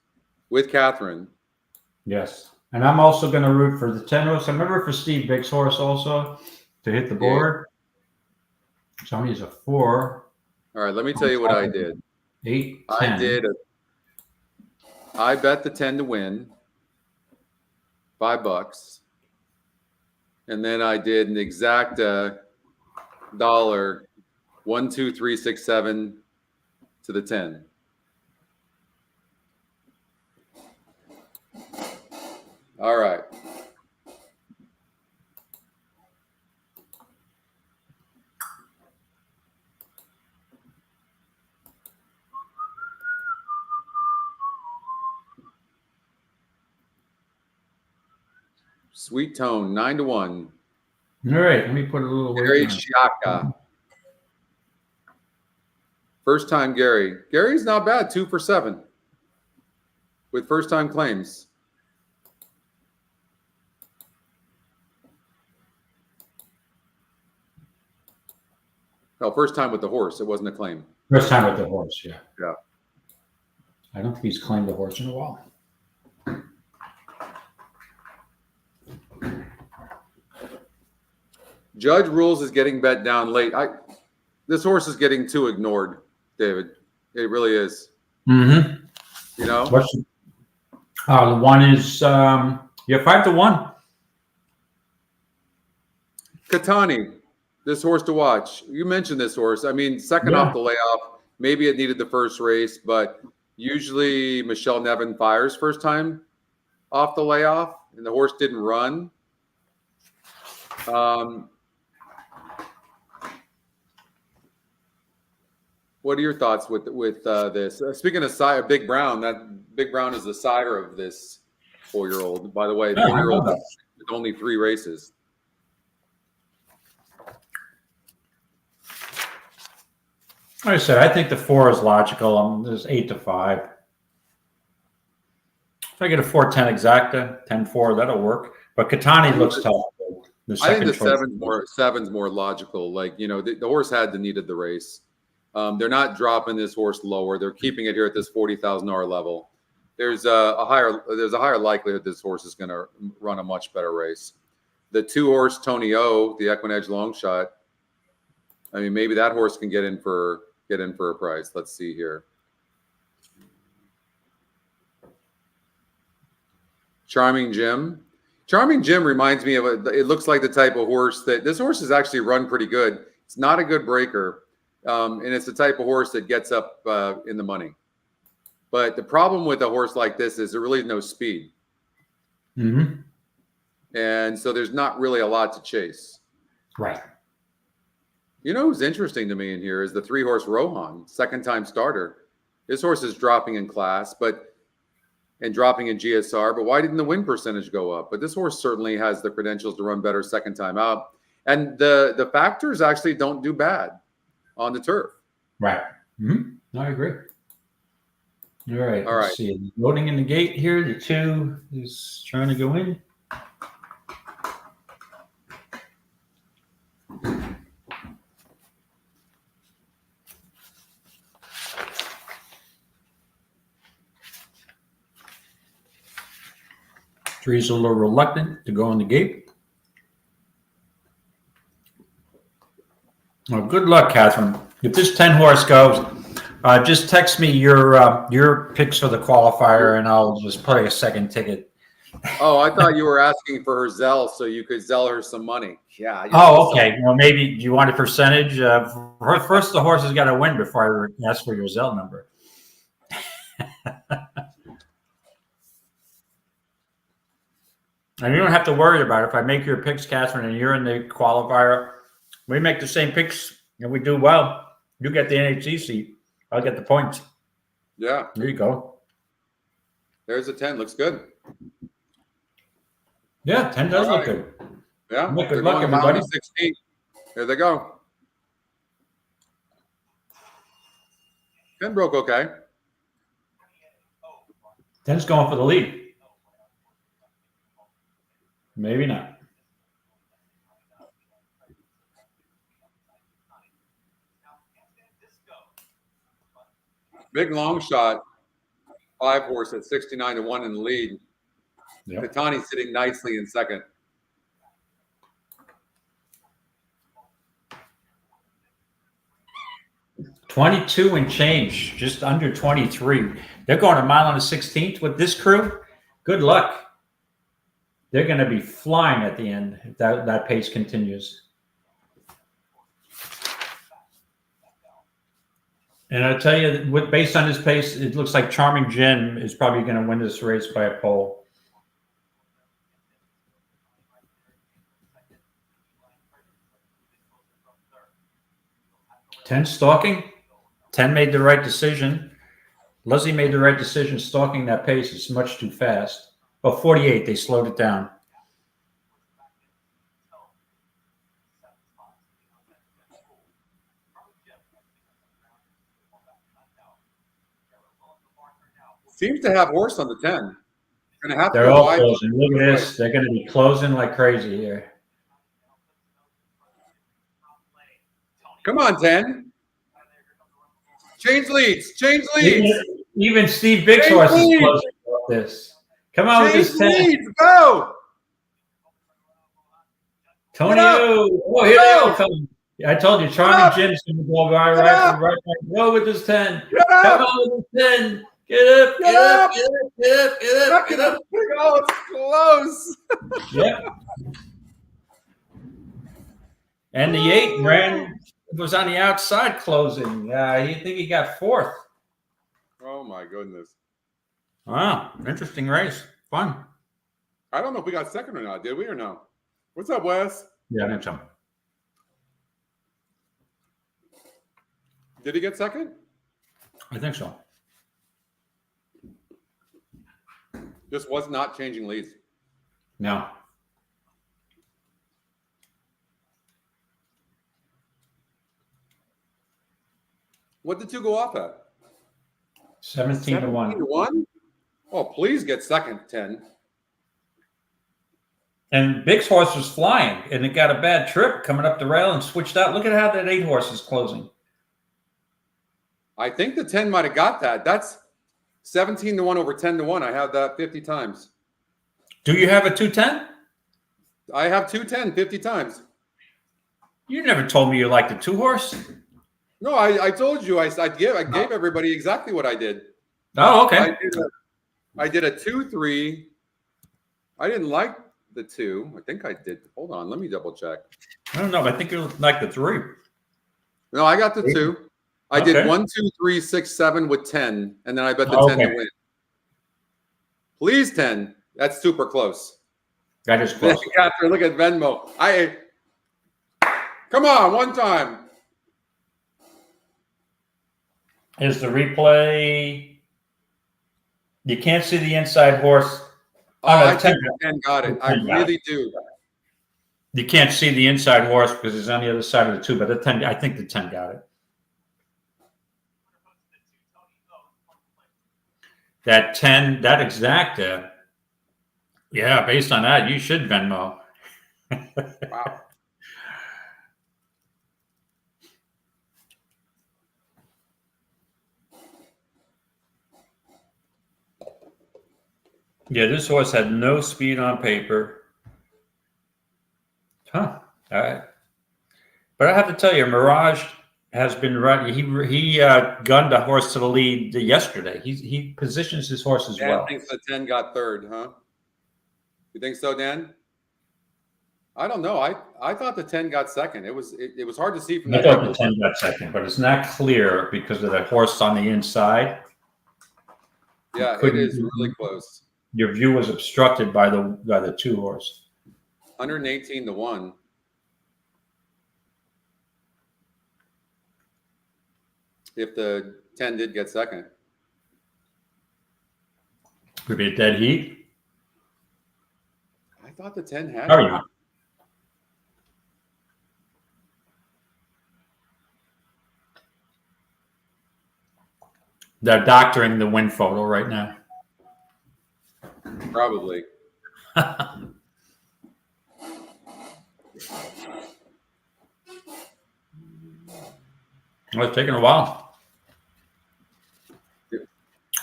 with Catherine.
Yes, and I'm also going to root for the 10-horse. I remember for Steve Bick's horse also to hit the board. Somebody's a 4.
All right, let me tell you what I did.
8, 10.
I bet the 10 to win, $5. And then I did an exact dollar, 1, 2, 3, 6, 7 to the 10. All right. Sweet Tone, 9 to 1.
All right, let me put a little weight
Gary
on.
Shaka. First time Gary. Gary's not bad, 2 for 7 with first time claims. No, first time with the horse. It wasn't a claim.
First time with the horse, yeah.
Yeah.
I don't think he's claimed a horse in a while.
Judge rules is getting bet down late. This horse is getting too ignored, David. It really is.
Mm-hmm.
You know?
The one is you have 5 to 1.
Katani, this horse to watch. You mentioned this horse. I mean, second off the layoff. Maybe it needed the first race, but usually Michelle Nevin fires first time off the layoff, and the horse didn't run. What are your thoughts with this? Speaking of Big Brown, that Big Brown is the sire of this 4-year-old. By the way, 4-year-old with only 3 races.
Like I said, I think the 4 is logical. There's 8 to 5. If I get a 4-10 exacta, 10-4, that'll work. But Katani looks tough.
I think the seven's more logical. Like, you know, the horse needed the race. They're not dropping this horse lower. They're keeping it here at this $40,000 level. There's a higher likelihood this horse is going to run a much better race. The 2-horse Tony O, the EquinEdge long shot. I mean, maybe that horse can get in for a price. Let's see here. Charming Jim. Charming Jim reminds me of it looks like the type of horse that this horse has actually run pretty good. It's not a good breaker. And it's the type of horse that gets up in the money. But the problem with a horse like this is there really is no speed.
Mm-hmm.
And so there's not really a lot to chase.
Right.
You know who's interesting to me in here is the 3-horse Rohan, second-time starter. This horse is dropping in class, and dropping in GSR, but why didn't the win percentage go up? But this horse certainly has the credentials to run better second time out. And the factors actually don't do bad on the turf.
Right. Mm-hmm. No, I agree. All right.
All right.
Let's see. Loading in the gate here. The 2 is trying to go in. Three's a little reluctant to go in the gate. Well, good luck, Catherine. If this 10-horse goes, just text me your picks for the qualifier, and I'll just play a second ticket.
Oh, I thought you were asking for her Zelle so you could Zelle her some money. Yeah.
Oh, okay. Well, maybe you want a percentage. First, the horse has got to win before I ask for your Zelle number. And you don't have to worry about it. If I make your picks, Catherine, and you're in the qualifier, we make the same picks and we do well. You get the NHC seat. I'll get the points.
Yeah.
There you go.
There's a 10. Looks good.
Yeah, 10 does look good.
Yeah.
Good luck, everybody.
16. There they go. 10 broke okay.
10's going for the lead. Maybe not.
Big long shot. 5-horse at 69 to 1 in the lead.
Yep.
Katani sitting nicely in second.
22 and change, just under 23. They're going a mile on the 16th with this crew. Good luck. They're going to be flying at the end if that pace continues. And I tell you, based on this pace, it looks like Charming Jim is probably going to win this race by a pole. Ten stalking. 10 made the right decision. Leslie made the right decision stalking that pace. It's much too fast. Oh, 48, they slowed it down.
Seems to have horse on the 10. Gonna have
They're
to
all
wide.
closing. Look at this. They're going to be closing like crazy here.
Come on, 10. Change leads. Change leads.
Even Steve Big's horse is closing like this. Come on with this 10.
Leads. Go.
Tony, oh, here they all come. I told you, Charming Jim's going to go right. Go with this 10. Come on with this 10. Get up.
Oh, it's close.
Yep. And the 8 was on the outside closing. You think he got 4th.
Oh, my goodness.
Wow. Interesting race. Fun.
I don't know if we got second or not. Did we or no? What's up, Wes?
Yeah, I think so.
Did he get second?
I think so.
Just was not changing leads.
No.
What did 2 go off at?
17 to 1.
17 to 1? Oh, please get second, 10.
And Big's horse was flying, and it got a bad trip coming up the rail and switched out. Look at how that 8 horse is closing.
I think the 10 might have got that. That's 17 to 1 over 10 to 1. I have that 50 times.
Do you have a 210?
I have 210 50 times.
You never told me you liked the 2 horse.
No, I told you I gave everybody exactly what I did.
Oh, okay.
I did a 2-3. I didn't like the 2. I think I did. Hold on, let me double check.
I don't know. I think you like the 3.
No, I got the 2. I did 1, 2, 3, 6, 7 with 10, and then I bet the 10 to win. Please 10. That's super close.
That is close.
Catherine, look at Venmo. Come on, one time.
Is the replay? You can't see the inside horse.
I think 10 got it. I really do.
You can't see the inside horse because it's on the other side of the 2, but the 10, I think the 10 got it. That 10, that exact, yeah, based on that, you should Venmo.
Wow.
Yeah, this horse had no speed on paper. Huh. All right. But I have to tell you, Mirage has been right. He gunned a horse to the lead yesterday. He positions his horses
Dan
well.
thinks the 10 got third, huh? You think so, Dan? I don't know. I thought the 10 got second. It was hard to see from
I
the
thought the 10 got second, but it's not clear because of the horse on the inside.
Yeah, it is really close.
Your view was obstructed by the 2 horse.
118 to 1. If the 10 did get second.
Could be a dead heat.
I thought the 10 had.
How are you? They're doctoring the win photo right now.
Probably.
Well, it's taken a while.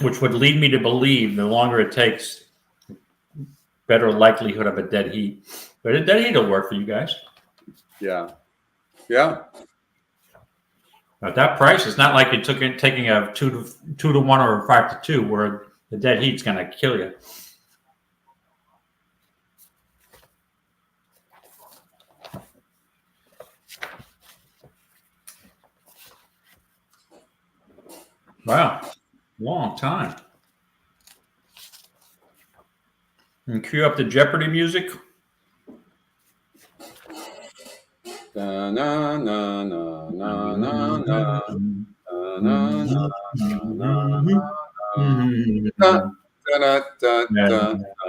Which would lead me to believe the longer it takes, better likelihood of a dead heat. But a dead heat will work for you guys.
Yeah. Yeah.
At that price, it's not like you taking a 2-1 or a 5-2, where the dead heat's going to kill you. Wow, long time. And cue up the Jeopardy music.
Na na na na na na na.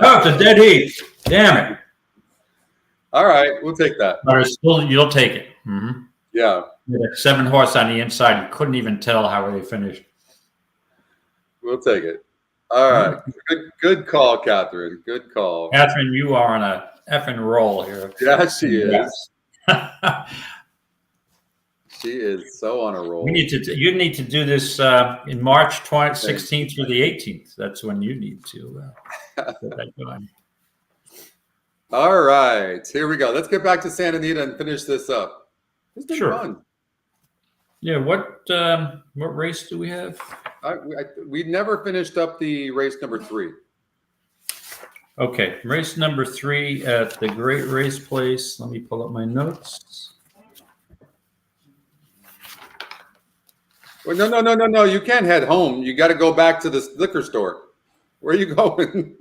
Oh, it's a dead heat. Damn it.
All right, we'll take that.
But it's still, you'll take it. Mm-hmm.
Yeah.
7 horse on the inside. You couldn't even tell how they finished.
We'll take it. All right. Good call, Catherine. Good call.
Catherine, you are on a effing roll here.
Yeah, she is. She is so on a roll.
You need to do this in March 16th through the 18th. That's when you need to get that going.
All right, here we go. Let's get back to Santa Anita and finish this up. It's been fun.
Yeah. What race do we have?
We never finished up the race number 3.
Okay, race number 3 at the Great Race Place. Let me pull up my notes.
Well, no. You can't head home. You got to go back to the liquor store. Where are you going?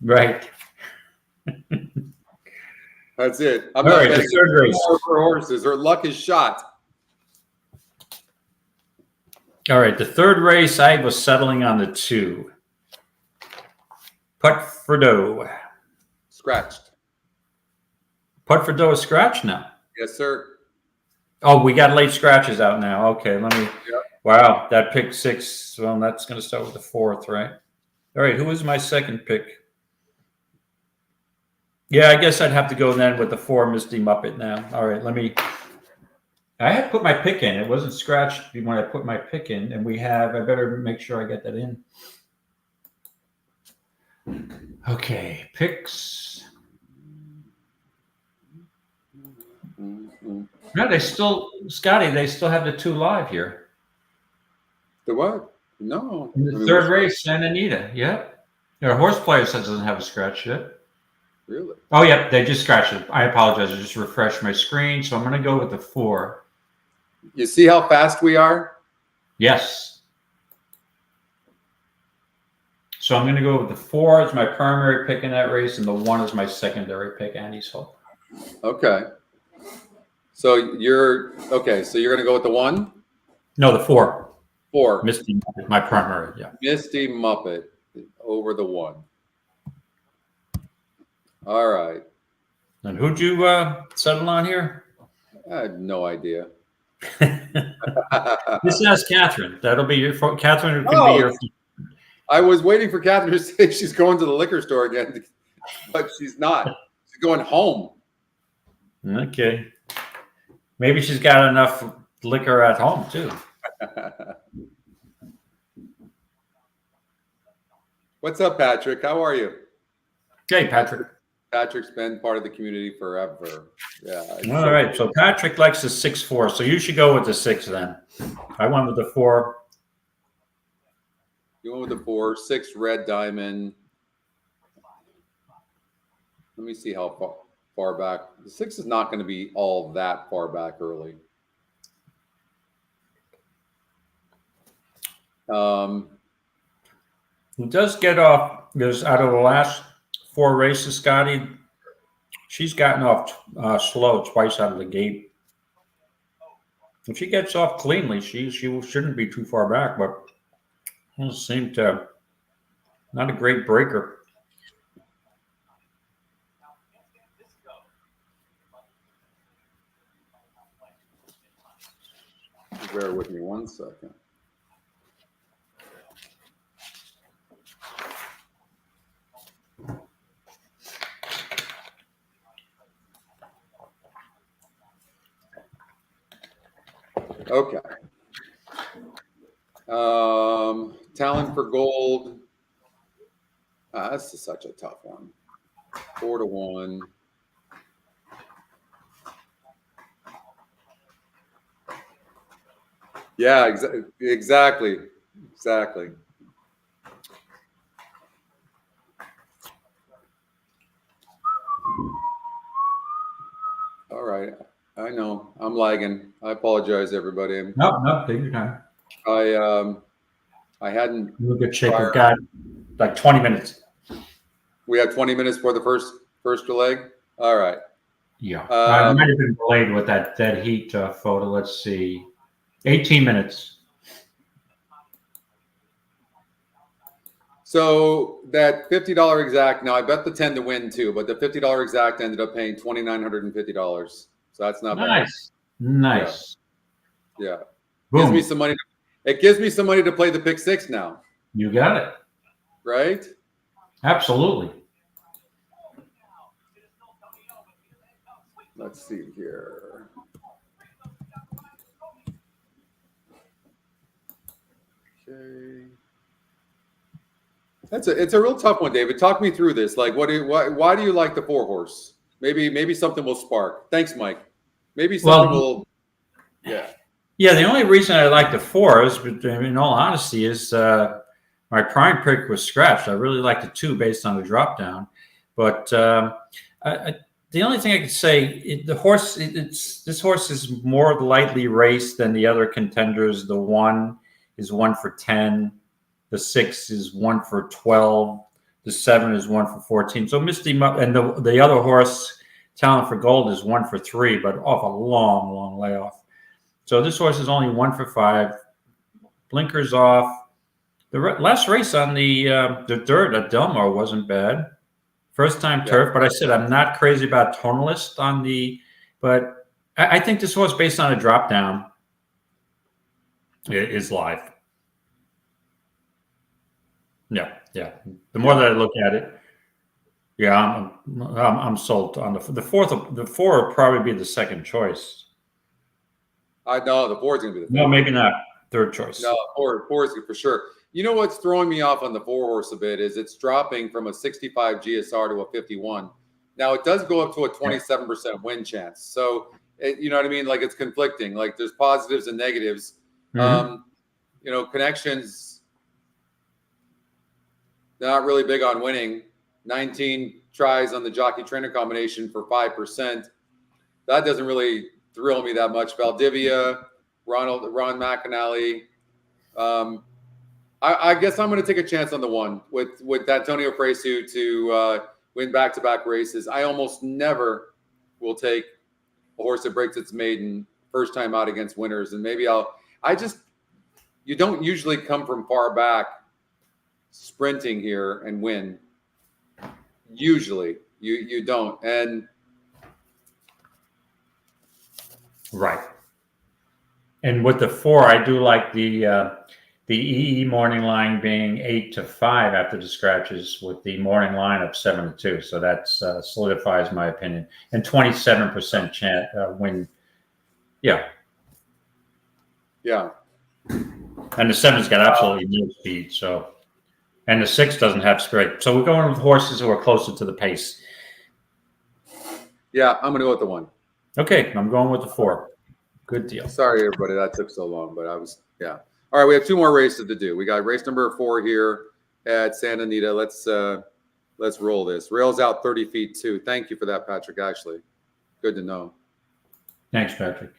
Right.
That's it.
I'm all right, the third race.
For horses, or luck is shot.
All right, the third race, I was settling on the 2. Putt for dough.
Scratched.
Putt for dough is scratched now.
Yes, sir.
Oh, we got late scratches out now. Okay, let me.
Yep.
Wow, that pick 6. Well, that's going to start with the 4th, right? All right, who is my second pick? Yeah, I guess I'd have to go then with the 4 Misty Muppet now. All right, let me. I had put my pick in. It wasn't scratched when I put my pick in, and I better make sure I get that in. Okay, picks. No, Scotty, they still have the 2 live here.
The what? No.
In the third race, Santa Anita. Yep. Their horse player says doesn't have a scratch yet.
Really?
Oh, yep. They just scratched it. I apologize. I just refreshed my screen. So I'm going to go with the 4.
You see how fast we are?
Yes. So I'm going to go with the 4 as my primary pick in that race, and the 1 is my secondary pick, Annie's Hope.
Okay. So you're going to go with the 1?
No, the 4.
4.
Misty Muppet, my primary, yeah.
Misty Muppet over the 1. All right.
And who'd you settle on here?
I have no idea.
This is Catherine. That'll be your Catherine. Who can be your.
I was waiting for Catherine to say she's going to the liquor store again, but she's not. She's going home.
Okay. Maybe she's got enough liquor at home too.
What's up, Patrick? How are you?
Hey, Patrick.
Patrick's been part of the community forever. Yeah.
All right. So Patrick likes the 6-4. So you should go with the 6 then. I went with the 4.
You went with the 4. 6 red diamond. Let me see how far back. The 6 is not going to be all that far back early.
Who does get off? Because out of the last 4 races, Scotty, she's gotten off slow twice out of the gate. If she gets off cleanly, she shouldn't be too far back, but doesn't seem to. Not a great breaker.
Bear with me 1 second. Okay. Talent for gold. This is such a tough one. 4-1. Yeah, exactly. All right. I know I'm lagging. I apologize, everybody.
No, take your time.
I hadn't.
We're in good shape. We've got like 20 minutes.
We have 20 minutes for the first leg. All right.
Yeah, I might have been delayed with that heat photo. Let's see, 18 minutes.
So that $50 exact. Now I bet the 10 to win too, but the $50 exact ended up paying $2,950. So that's not bad.
Nice.
Yeah.
Boom.
Gives me some money. It gives me some money to play the pick six now.
You got it.
Right?
Absolutely.
Let's see here. Okay. It's a real tough one, David. Talk me through this. Like, why do you like the 4-horse? Maybe something will spark. Thanks, Mike. Maybe something will. Yeah.
Yeah, the only reason I like the 4 is, in all honesty, is my prime pick was scratched. I really like the 2 based on the drop down, but the only thing I could say, this horse is more lightly raced than the other contenders. The 1 is 1 for 10, the 6 is 1 for 12, the 7 is 1 for 14. So missed him up, and the other horse, Talent for Gold, is 1 for 3, but off a long layoff. So this horse is only 1 for 5. Blinkers off. The last race on the dirt at Delmar wasn't bad. First time turf, but I said I'm not crazy about tonalist on but I think this horse, based on a drop down, is live. Yeah. The more that I look at it, I'm sold on the 4th. The 4 will probably be the second choice.
I know the 4 is going to be the third.
No, maybe not. Third choice.
No, 4 is for sure. You know what's throwing me off on the 4-horse a bit is it's dropping from a 65 GSR to a 51. Now it does go up to a 27% win chance. So you know what I mean? Like, it's conflicting. Like, there's positives and negatives.
Mm-hmm.
Connections, they're not really big on winning. 19 tries on the jockey trainer combination for 5%. That doesn't really thrill me that much. Valdivia, Ron McAnally. I guess I'm going to take a chance on the 1 with Antonio Fresu to win back-to-back races. I almost never will take a horse that breaks its maiden first time out against winners, and maybe you don't usually come from far back sprinting here and win. Usually, you don't, and.
Right. And with the 4, I do like the EE morning line being 8-5 after the scratches, with the morning line up 7-2. So that solidifies my opinion. And 27% chance win. Yeah.
Yeah.
And the 7's got absolutely no speed. So, and the 6 doesn't have speed. So we're going with horses who are closer to the pace.
Yeah, I'm going to go with the 1.
Okay, I'm going with the 4. Good deal.
Sorry, everybody, that took so long, but yeah. All right, we have 2 more races to do. We got race number 4 here at Santa Anita. Let's roll this. Rails out 30 feet too. Thank you for that, Patrick Ashley. Good to know.
Thanks, Patrick.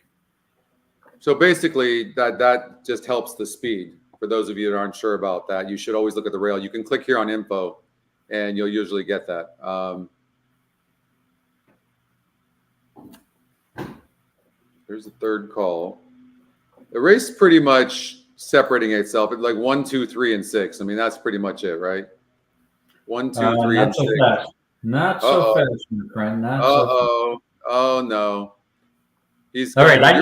So basically, that just helps the speed. For those of you that aren't sure about that, you should always look at the rail. You can click here on info, and you'll usually get that. There's the 3rd call. The race pretty much separating itself. It's like 1, 2, 3, and 6. I mean, that's pretty much it, right? 1, 2, 3, and 6.
Fast. Not so fast, my friend. Not so fast.
Oh no. He's
all right. I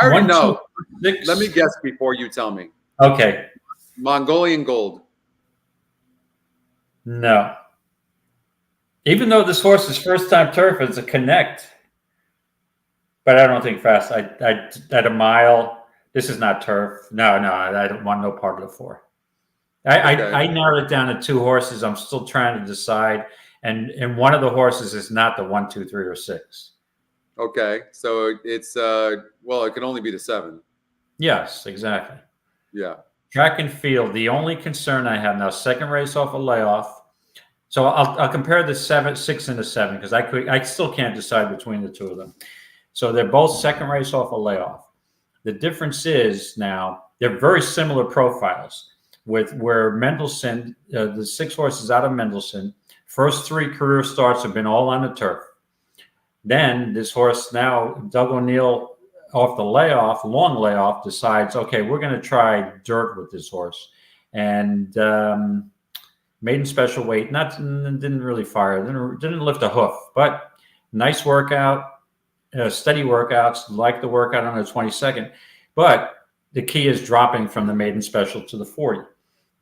already
know. Let me guess before you tell me.
Okay.
Mongolian Gold.
No. Even though this horse's first time turf is a connect. But I don't think fast. I at a mile. This is not turf. No, I don't want no part of the 4. I narrowed it down to 2 horses. I'm still trying to decide, and one of the horses is not the 1, 2, 3, or 6.
Okay, so it's it can only be the 7.
Yes, exactly.
Yeah.
Track and field. The only concern I have now, second race off a layoff. So I'll compare the 6 and the 7 because I still can't decide between the two of them. So they're both second race off a layoff. The difference is now they're very similar profiles. With where Mendelssohn, the 6 horses out of Mendelssohn, first 3 career starts have been all on the turf. Then this horse now, Doug O'Neill, off the layoff, long layoff, decides, okay, we're going to try dirt with this horse, and maiden special weight, didn't really fire, didn't lift a hoof, but nice workout, steady workouts, like the workout on the 22nd. But the key is dropping from the maiden special to the 40,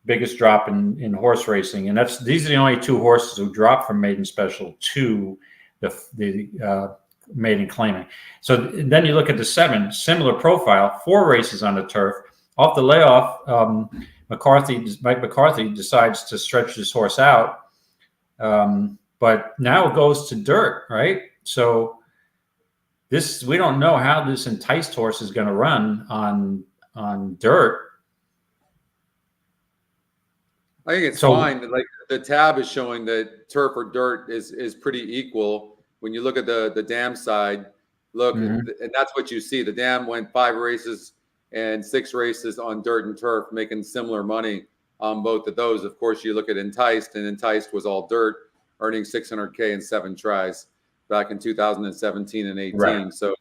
biggest drop in horse racing, and these are the only 2 horses who dropped from maiden special to the maiden claiming. So then you look at the 7, similar profile, 4 races on the turf. Off the layoff, Mike McCarthy decides to stretch this horse out, but now it goes to dirt, right? So we don't know how this enticed horse is going to run on dirt.
I think it's fine. Like the tab is showing that turf or dirt is pretty equal. When you look at the dam side, look, and that's what you see. The dam went 5 races and 6 races on dirt and turf, making similar money on both of those. Of course, you look at Enticed, and Enticed was all dirt, earning $600K in 7 tries back in 2017 and 18. Right. So,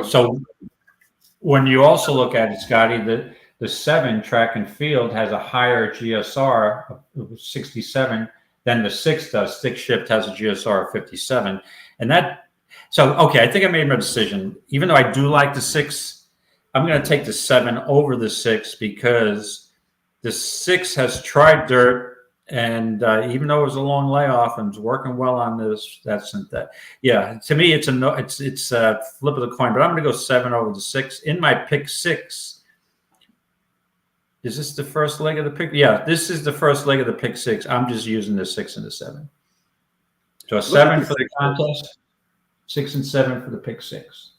so when you also look at it, Scotty, the 7 track and field has a higher GSR of 67 than the 6 does. Stick Shift has a GSR of 57. And okay, I think I made my decision. Even though I do like the 6, I'm going to take the 7 over the 6 because the 6 has tried dirt. And even though it was a long layoff and was working well on this, yeah, to me, it's a flip of the coin, but I'm going to go 7 over the 6 in my pick 6. Is this the first leg of the pick? Yeah, this is the first leg of the pick 6. I'm just using the 6 and the 7. So a 7 for the contest, 6 and 7 for the pick 6.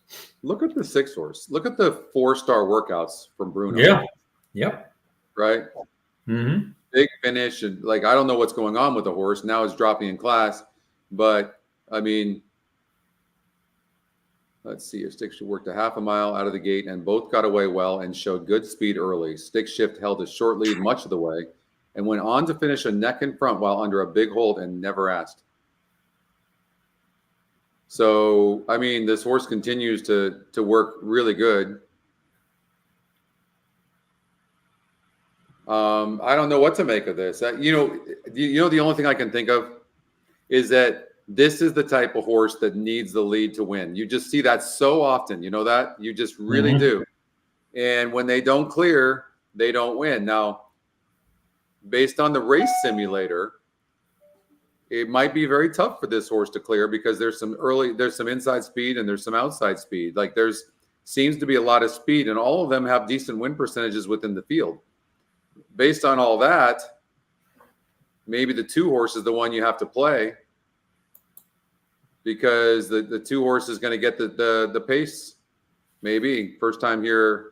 Look at the 6 horse. Look at the 4-star workouts from Bruno.
Yeah. Yep.
Right.
Mm-hmm.
Big finish, and like I don't know what's going on with the horse. Now it's dropping in class, but I mean, let's see. Your Stick Shift worked a half a mile out of the gate, and both got away well and showed good speed early. Stick Shift held a short lead much of the way, and went on to finish a neck in front while under a big hold and never asked. So I mean, this horse continues to work really good. I don't know what to make of this. The only thing I can think of is that this is the type of horse that needs the lead to win. You just see that so often. You know that? You just really do. And when they don't clear, they don't win. Now, based on the race simulator, it might be very tough for this horse to clear because there's some inside speed and there's some outside speed. Like seems to be a lot of speed, and all of them have decent win percentages within the field. Based on all that, maybe the 2 horse is the one you have to play because the 2 horse is going to get the pace. Maybe first time here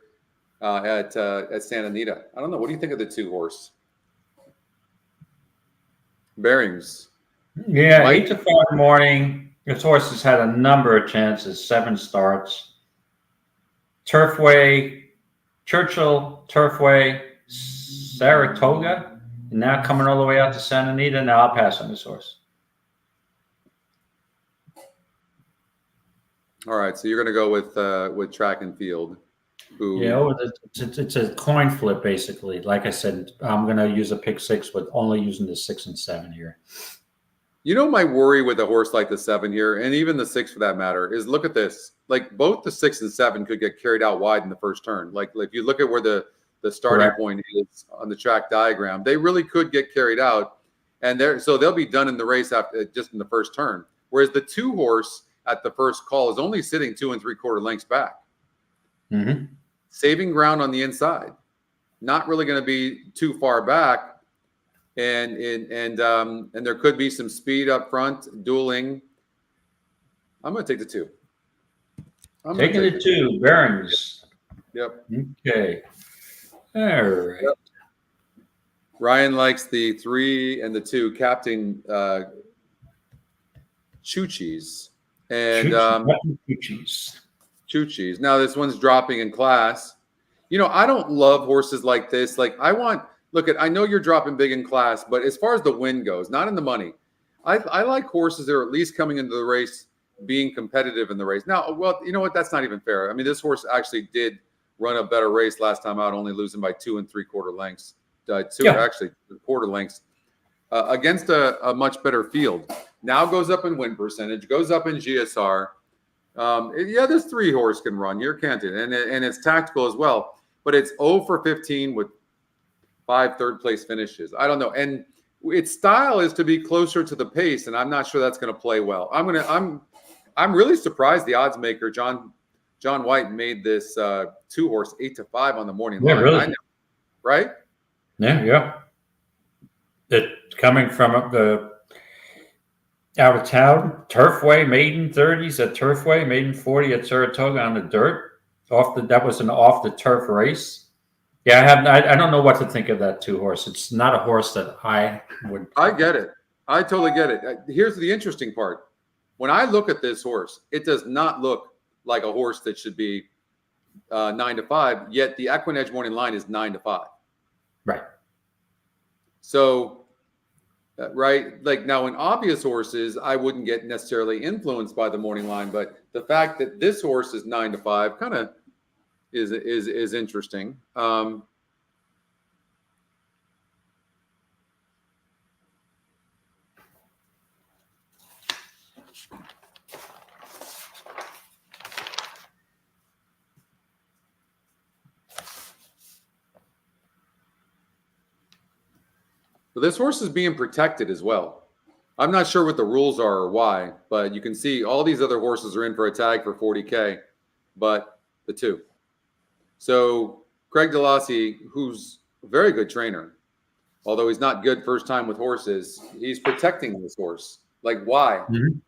at Santa Anita. I don't know. What do you think of the 2 horse? Bearings.
Yeah, 8 to 5 morning. This horse has had a number of chances, 7 starts. Turfway, Churchill, Turfway, Saratoga, and now coming all the way out to Santa Anita. Now I'll pass on this horse.
All right, so you're going to go with track and field. Ooh.
Yeah, it's a coin flip basically. Like I said, I'm going to use a pick 6, but only using the 6 and 7 here.
You know, my worry with a horse like the 7 here, and even the 6 for that matter, is look at this. Like both the 6 and 7 could get carried out wide in the first turn. Like if you look at where the starting point is on the track diagram, they really could get carried out, and so they'll be done in the race after just in the first turn. Whereas the 2 horse at the first call is only sitting 2 3/4 lengths back, saving ground on the inside, not really going to be too far back, and there could be some speed up front, dueling. I'm going to take the 2.
Taking the 2 bearings.
Yep.
Okay. All right.
Yep. Ryan likes the 3 and the 2, Captain Chuchis. And Chuchis. Now this one's dropping in class. You know, I don't love horses like this. Like I know you're dropping big in class, but as far as the win goes, not in the money. I like horses that are at least coming into the race being competitive in the race. Now, well, you know what? That's not even fair. I mean, this horse actually did run a better race last time out, only losing by 2 3/4 lengths. Actually quarter lengths against a much better field. Now goes up in win percentage, goes up in GSR. This 3 horse can run here, can't it? And it's tactical as well. But it's 0 for 15 with 5 third-place finishes. I don't know. And its style is to be closer to the pace, and I'm not sure that's going to play well. I'm really surprised the odds maker John White made this 2 horse 8 to 5 on the morning line.
Really?
I know, right?
Yeah. It coming from the out of town, Turfway, maiden 30s at Turfway, maiden 40 at Saratoga on the dirt. That was an off the turf race. Yeah, I don't know what to think of that 2 horse. It's not a horse that I would.
I get it. I totally get it. Here's the interesting part. When I look at this horse, it does not look like a horse that should be 9 to 5. Yet the EquinEdge morning line is 9 to 5.
Right.
So, right, like now in obvious horses, I wouldn't get necessarily influenced by the morning line, but the fact that this horse is 9 to 5 kind of is interesting. But this horse is being protected as well. I'm not sure what the rules are or why, but you can see all these other horses are in for a tag for 40K, but the 2. So Craig DeLassy, who's a very good trainer, although he's not good first time with horses, he's protecting this horse. Like, why?
Mm-hmm.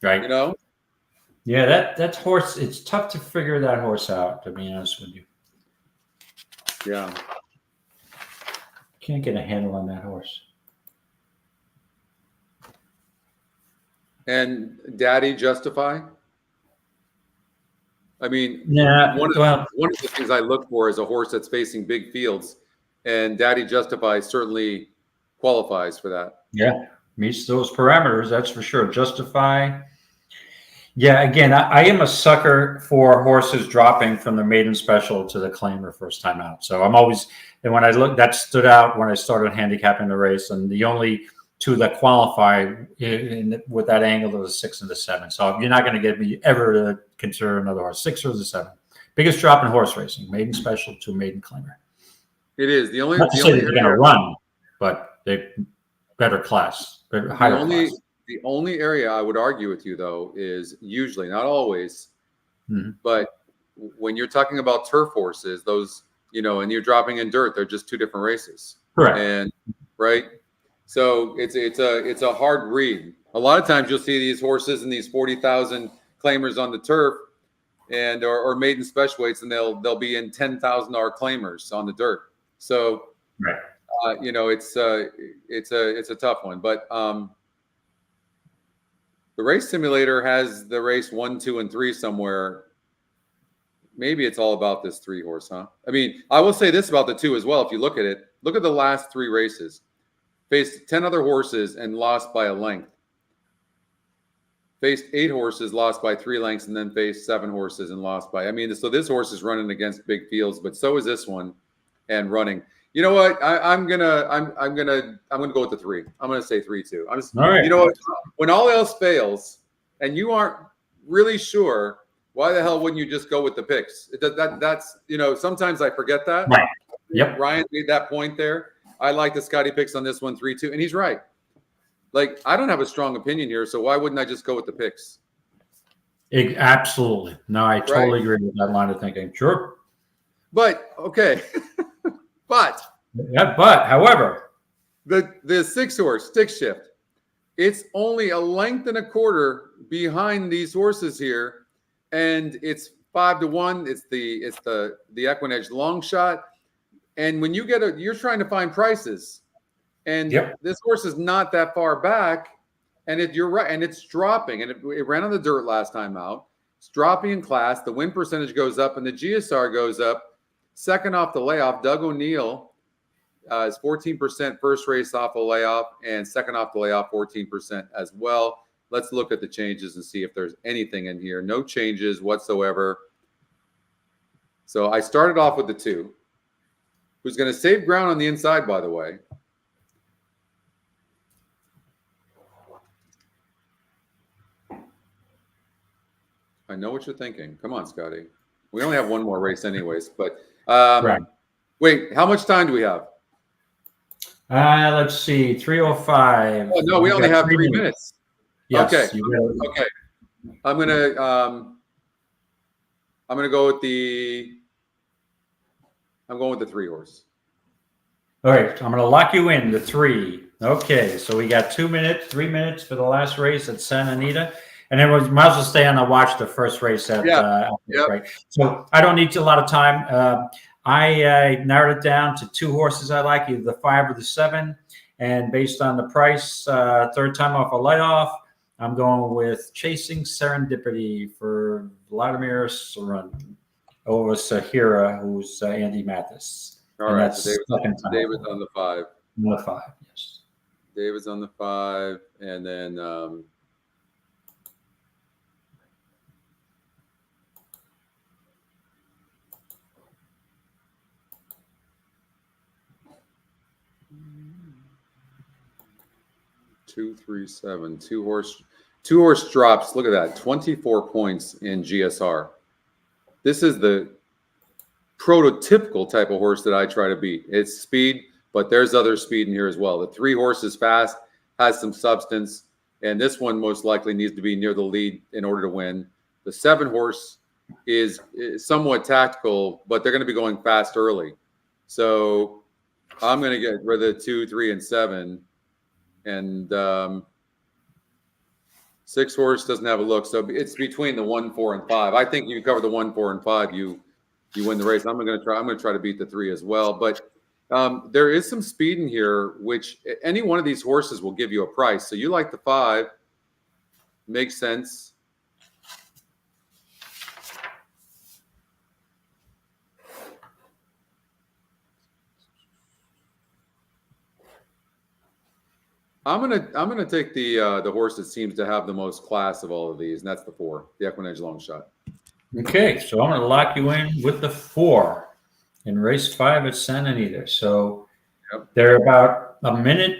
Right.
You know?
Yeah, that horse, it's tough to figure that horse out, to be honest with you.
Yeah.
Can't get a handle on that horse.
And Daddy Justify? I mean,
yeah.
One of the things I look for is a horse that's facing big fields, and Daddy Justify certainly qualifies for that.
Yeah, meets those parameters, that's for sure. Justify. Yeah, again, I am a sucker for horses dropping from the maiden special to the claimer first time out. So I'm always, and when I look, that stood out when I started handicapping the race, and the only 2 that qualify with that angle are the 6 and the 7. So you're not going to get me ever to consider another horse, 6 or the 7. Biggest drop in horse racing, maiden special to maiden claimer.
It is the only.
Not to say that they're going to run, but they better class, higher class.
The only area I would argue with you, though, is usually, not always, but when you're talking about turf horses, those, you know, and you're dropping in dirt, they're just 2 different races.
Correct.
And right. So it's a hard read. A lot of times you'll see these horses and these 40,000 claimers on the turf and or maiden special weights, and they'll be in $10,000 claimers on the dirt. So
right.
you know, it's a tough one, but the race simulator has the race 1, 2, and 3 somewhere. Maybe it's all about this 3 horse, huh? I mean, I will say this about the 2 as well. If you look at it, look at the last 3 races. Faced 10 other horses and lost by a length. Faced 8 horses, lost by 3 lengths, and then faced 7 horses and lost by. I mean, so this horse is running against big fields, but so is this one, and running. You know what? I'm gonna go with the 3. I'm gonna say 3 too. I'm just, all right. You know what? When all else fails, and you aren't really sure, why the hell wouldn't you just go with the picks? That's, you know, sometimes I forget that.
Right. Yep.
Ryan made that point there. I like the Scotty picks on this one, 3-2, and he's right. Like, I don't have a strong opinion here, so why wouldn't I just go with the picks?
Absolutely. No, I totally agree with that line of thinking. Sure.
But okay. But
however,
the 6 horse stick shift, it's only a length and a quarter behind these horses here, and it's 5-1. It's the EquinEdge long shot. And when you you're trying to find prices, and this horse is not that far back, and you're right, and it's dropping, and it ran on the dirt last time out. It's dropping in class. The win percentage goes up, and the GSR goes up. Second off the layoff, Doug O'Neill is 14% first race off a layoff, and second off the layoff, 14% as well. Let's look at the changes and see if there's anything in here. No changes whatsoever. So I started off with the 2, who's going to save ground on the inside, by the way. I know what you're thinking. Come on, Scotty. We only have one more race anyways, but
right.
Wait, how much time do we have?
Let's see, 3:05.
Oh, no, we only have 3 minutes.
Yes,
okay.
Okay.
I'm gonna go with I'm going with the 3 horse.
All right, I'm going to lock you in, the 3. Okay, so we got 2 minutes, 3 minutes for the last race at Santa Anita. And then we might as well stay on and watch the first race at right. So I don't need a lot of time. I narrowed it down to 2 horses I like, either the 5 or the 7. And based on the price, third time off a layoff, I'm going with Chasing Serendipity for Vladimir Sarun over Sahira, who's Andy Mathis.
All right, so David's on the 5.
On the 5, yes.
David's on the 5, and then 2, 3, 7. 2 horse drops. Look at that, 24 points in GSR. This is the prototypical type of horse that I try to beat. It's speed, but there's other speed in here as well. The 3 horse is fast, has some substance, and this one most likely needs to be near the lead in order to win. The 7 horse is somewhat tactical, but they're going to be going fast early. So I'm going to get rid of the 2, 3, and 7. And 6 horse doesn't have a look. So it's between the 1, 4, and 5. I think you cover the 1, 4, and 5. You win the race. I'm going to try to beat the 3 as well. But there is some speed in here, which any one of these horses will give you a price. So you like the 5. Makes sense. I'm gonna take the horse that seems to have the most class of all of these, and that's the 4, the EquinEdge long shot.
Okay, so I'm going to lock you in with the 4 in race 5 at Santa Anita. So they're about a minute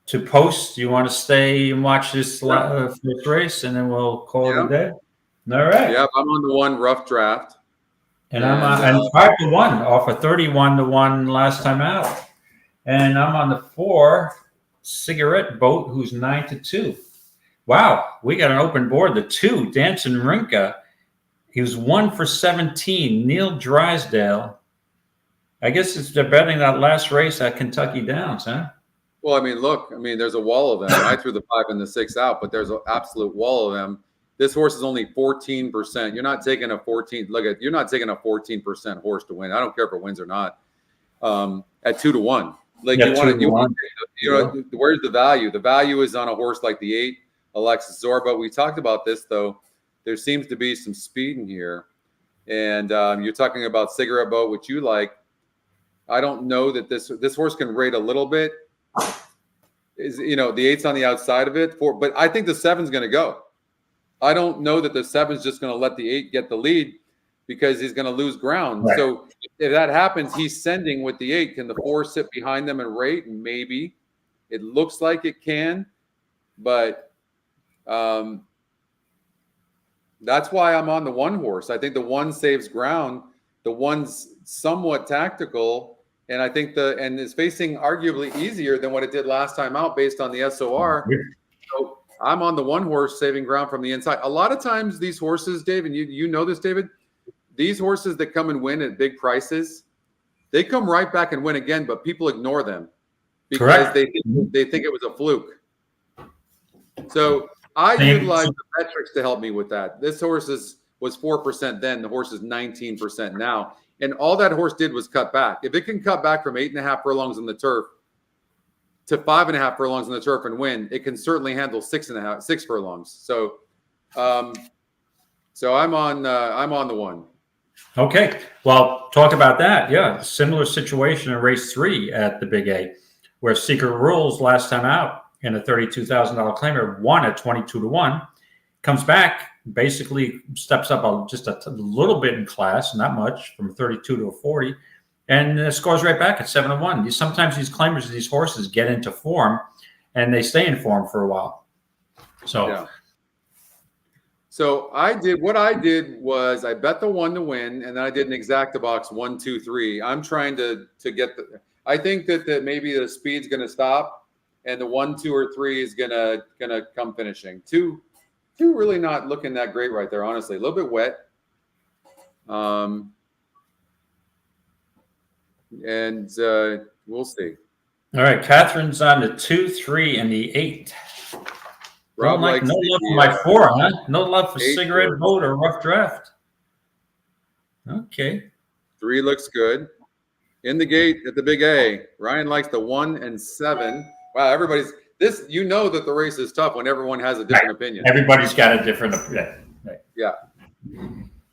to post. You want to stay and watch this first race, and then we'll call it a day. All right.
Yep, I'm on the 1 rough draft,
and I'm on 5-1 off a 31-1 last time out, and I'm on the 4 Cigarette Boat, who's 9-2. Wow, we got an open board. The 2 Dancing Rinka. He was 1 for 17. Neil Drysdale. I guess they're betting that last race at Kentucky Downs, huh?
Well, I mean, look, there's a wall of them. I threw the 5 and the 6 out, but there's an absolute wall of them. This horse is only 14%. You're not taking a 14. You're not taking a 14% horse to win. I don't care if it wins or not. At 2-1, where's the value? The value is on a horse like the 8, Alexis Zorba. We talked about this though. There seems to be some speed in here, and you're talking about Cigarette Boat, which you like. I don't know that this horse can rate a little bit. The 8's on the outside of it, but I think the 7's going to go. I don't know that the 7's just going to let the 8 get the lead because he's going to lose ground. Right. So if that happens, he's sending with the 8. Can the 4 sit behind them and rate? Maybe. It looks like it can, but that's why I'm on the 1 horse. I think the 1 saves ground. The 1's somewhat tactical, and I think and is facing arguably easier than what it did last time out based on the SOR. So I'm on the 1 horse saving ground from the inside. A lot of times these horses, Dave, and you know this, David, these horses that come and win at big prices, they come right back and win again, but people ignore them because they think it was a fluke. So I utilize the metrics to help me with that. This horse is was 4% then. The horse is 19% now. And all that horse did was cut back. If it can cut back from 8.5 furlongs on the turf to 5.5 furlongs on the turf and win, it can certainly handle 6 furlongs. So, so I'm on the one.
Okay. Well, talk about that. Yeah. Similar situation in race 3 at the Big A, where Secret Rules last time out in a $32,000 claimer won at 22-1, comes back, basically steps up just a little bit in class, not much, from 32 to a 40, and scores right back at 7-1. Sometimes these claimers, these horses get into form and they stay in form for a while. So,
yeah. So what I did was I bet the 1 to win, and then I did an exacta box 1, 2, 3. I'm trying to get I think that maybe the speed's going to stop, and the 1, 2, or 3 is gonna come finishing. Two really not looking that great right there, honestly. A little bit wet. And we'll see.
All right, Catherine's on the 2, 3, and the 8.
Rob
like
likes
no love for my 4, huh? No love for Cigarette Boat or Rough Draft. Okay.
3 looks good. In the gate at the Big A, Ryan likes the 1 and 7. Wow, everybody's this. You know that the race is tough when everyone has a different opinion.
Everybody's got a different opinion.
Yeah.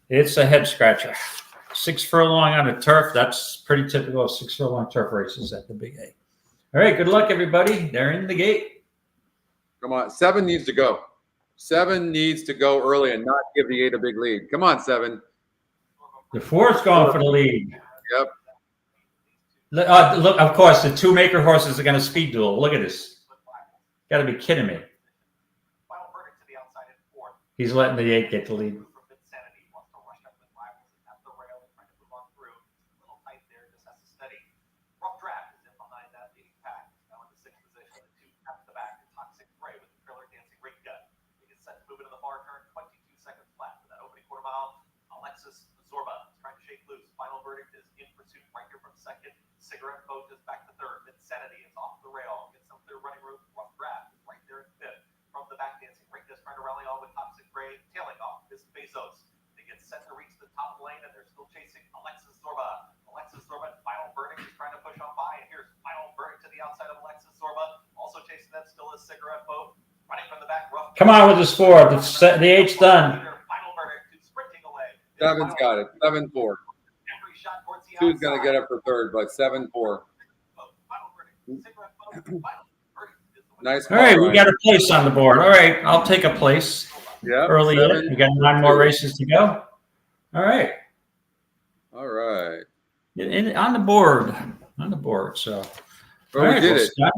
It's a head scratcher. 6 furlong on a turf. That's pretty typical of 6 furlong turf races at the Big A. All right, good luck, everybody. They're in the gate.
Come on, 7 needs to go. 7 needs to go early and not give the 8 a big lead. Come on, 7.
The 4's going for the lead.
Yep.
Look, of course, the 2 maker horses are going to speed duel. Look at this. Got to be kidding me. He's letting the 8 get the lead.
Cigarette Boat is back to 3rd. Insanity is off the rail. Gets some clear running room. Rough Draft is right there in 5th. From the back, Dancing Ring is trying to rally on with Toxic Gray. Tailing off is Bezos. They get set to reach the top lane, and they're still chasing Alexis Zorba. Alexis Zorba, Final Verdict is trying to push on by, and here's Final Verdict to the outside of Alexis Zorba. Also chasing them still is Cigarette Boat. Running from the back, Rough.
Come on with this 4. The 8's done.
Final Verdict is sprinting away.
7's got it. 7-4. 2's going to get up for 3rd, but 7-4. Nice.
All right, we got a place on the board. All right, I'll take a place.
Yeah.
Early in. We got 9 more races to go. All right.
All right.
On the board. On the board. So.
Well, we did it.
Scott,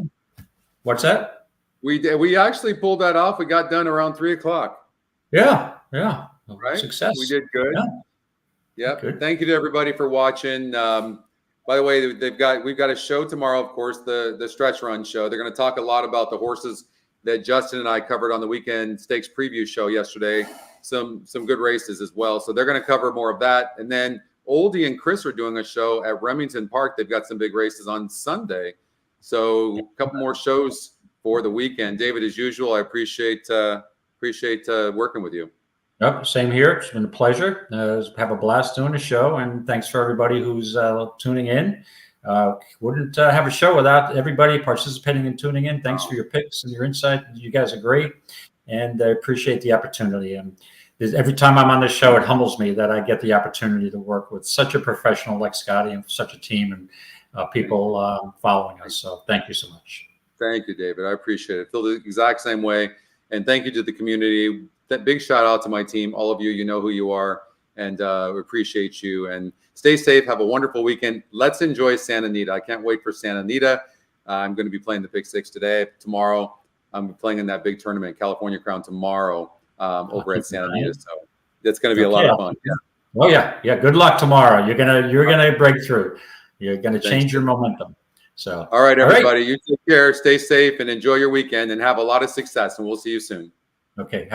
what's that?
We did. We actually pulled that off. We got done around 3 o'clock.
Yeah. Yeah.
Right.
Success.
We did good.
Yeah.
Yep.
Good.
Thank you to everybody for watching. By the way, we've got a show tomorrow, of course, the Stretch Run show. They're going to talk a lot about the horses that Justin and I covered on the weekend stakes preview show yesterday. Some good races as well. So they're going to cover more of that. And then Oldie and Chris are doing a show at Remington Park. They've got some big races on Sunday. So a couple more shows for the weekend. David, as usual, I appreciate working with you.
Yep, same here. It's been a pleasure. Have a blast doing the show, and thanks for everybody who's tuning in. Wouldn't have a show without everybody participating and tuning in. Thanks for your picks and your insight. You guys are great, and I appreciate the opportunity. And every time I'm on this show, it humbles me that I get the opportunity to work with such a professional like Scotty and such a team and people following us. So thank you so much.
Thank you, David. I appreciate it. Feel the exact same way. And thank you to the community. That big shout out to my team. All of you, you know who you are, and we appreciate you. And stay safe. Have a wonderful weekend. Let's enjoy Santa Anita. I can't wait for Santa Anita. I'm going to be playing the Pick Six today. Tomorrow, I'm playing in that big tournament, California Crown, tomorrow over at Santa Anita. So that's going to be a lot of fun. Yeah.
Oh yeah. Good luck tomorrow. You're gonna break through. You're gonna change your momentum. So
all right, everybody. You take care. Stay safe and enjoy your weekend and have a lot of success. And we'll see you soon.
Okay.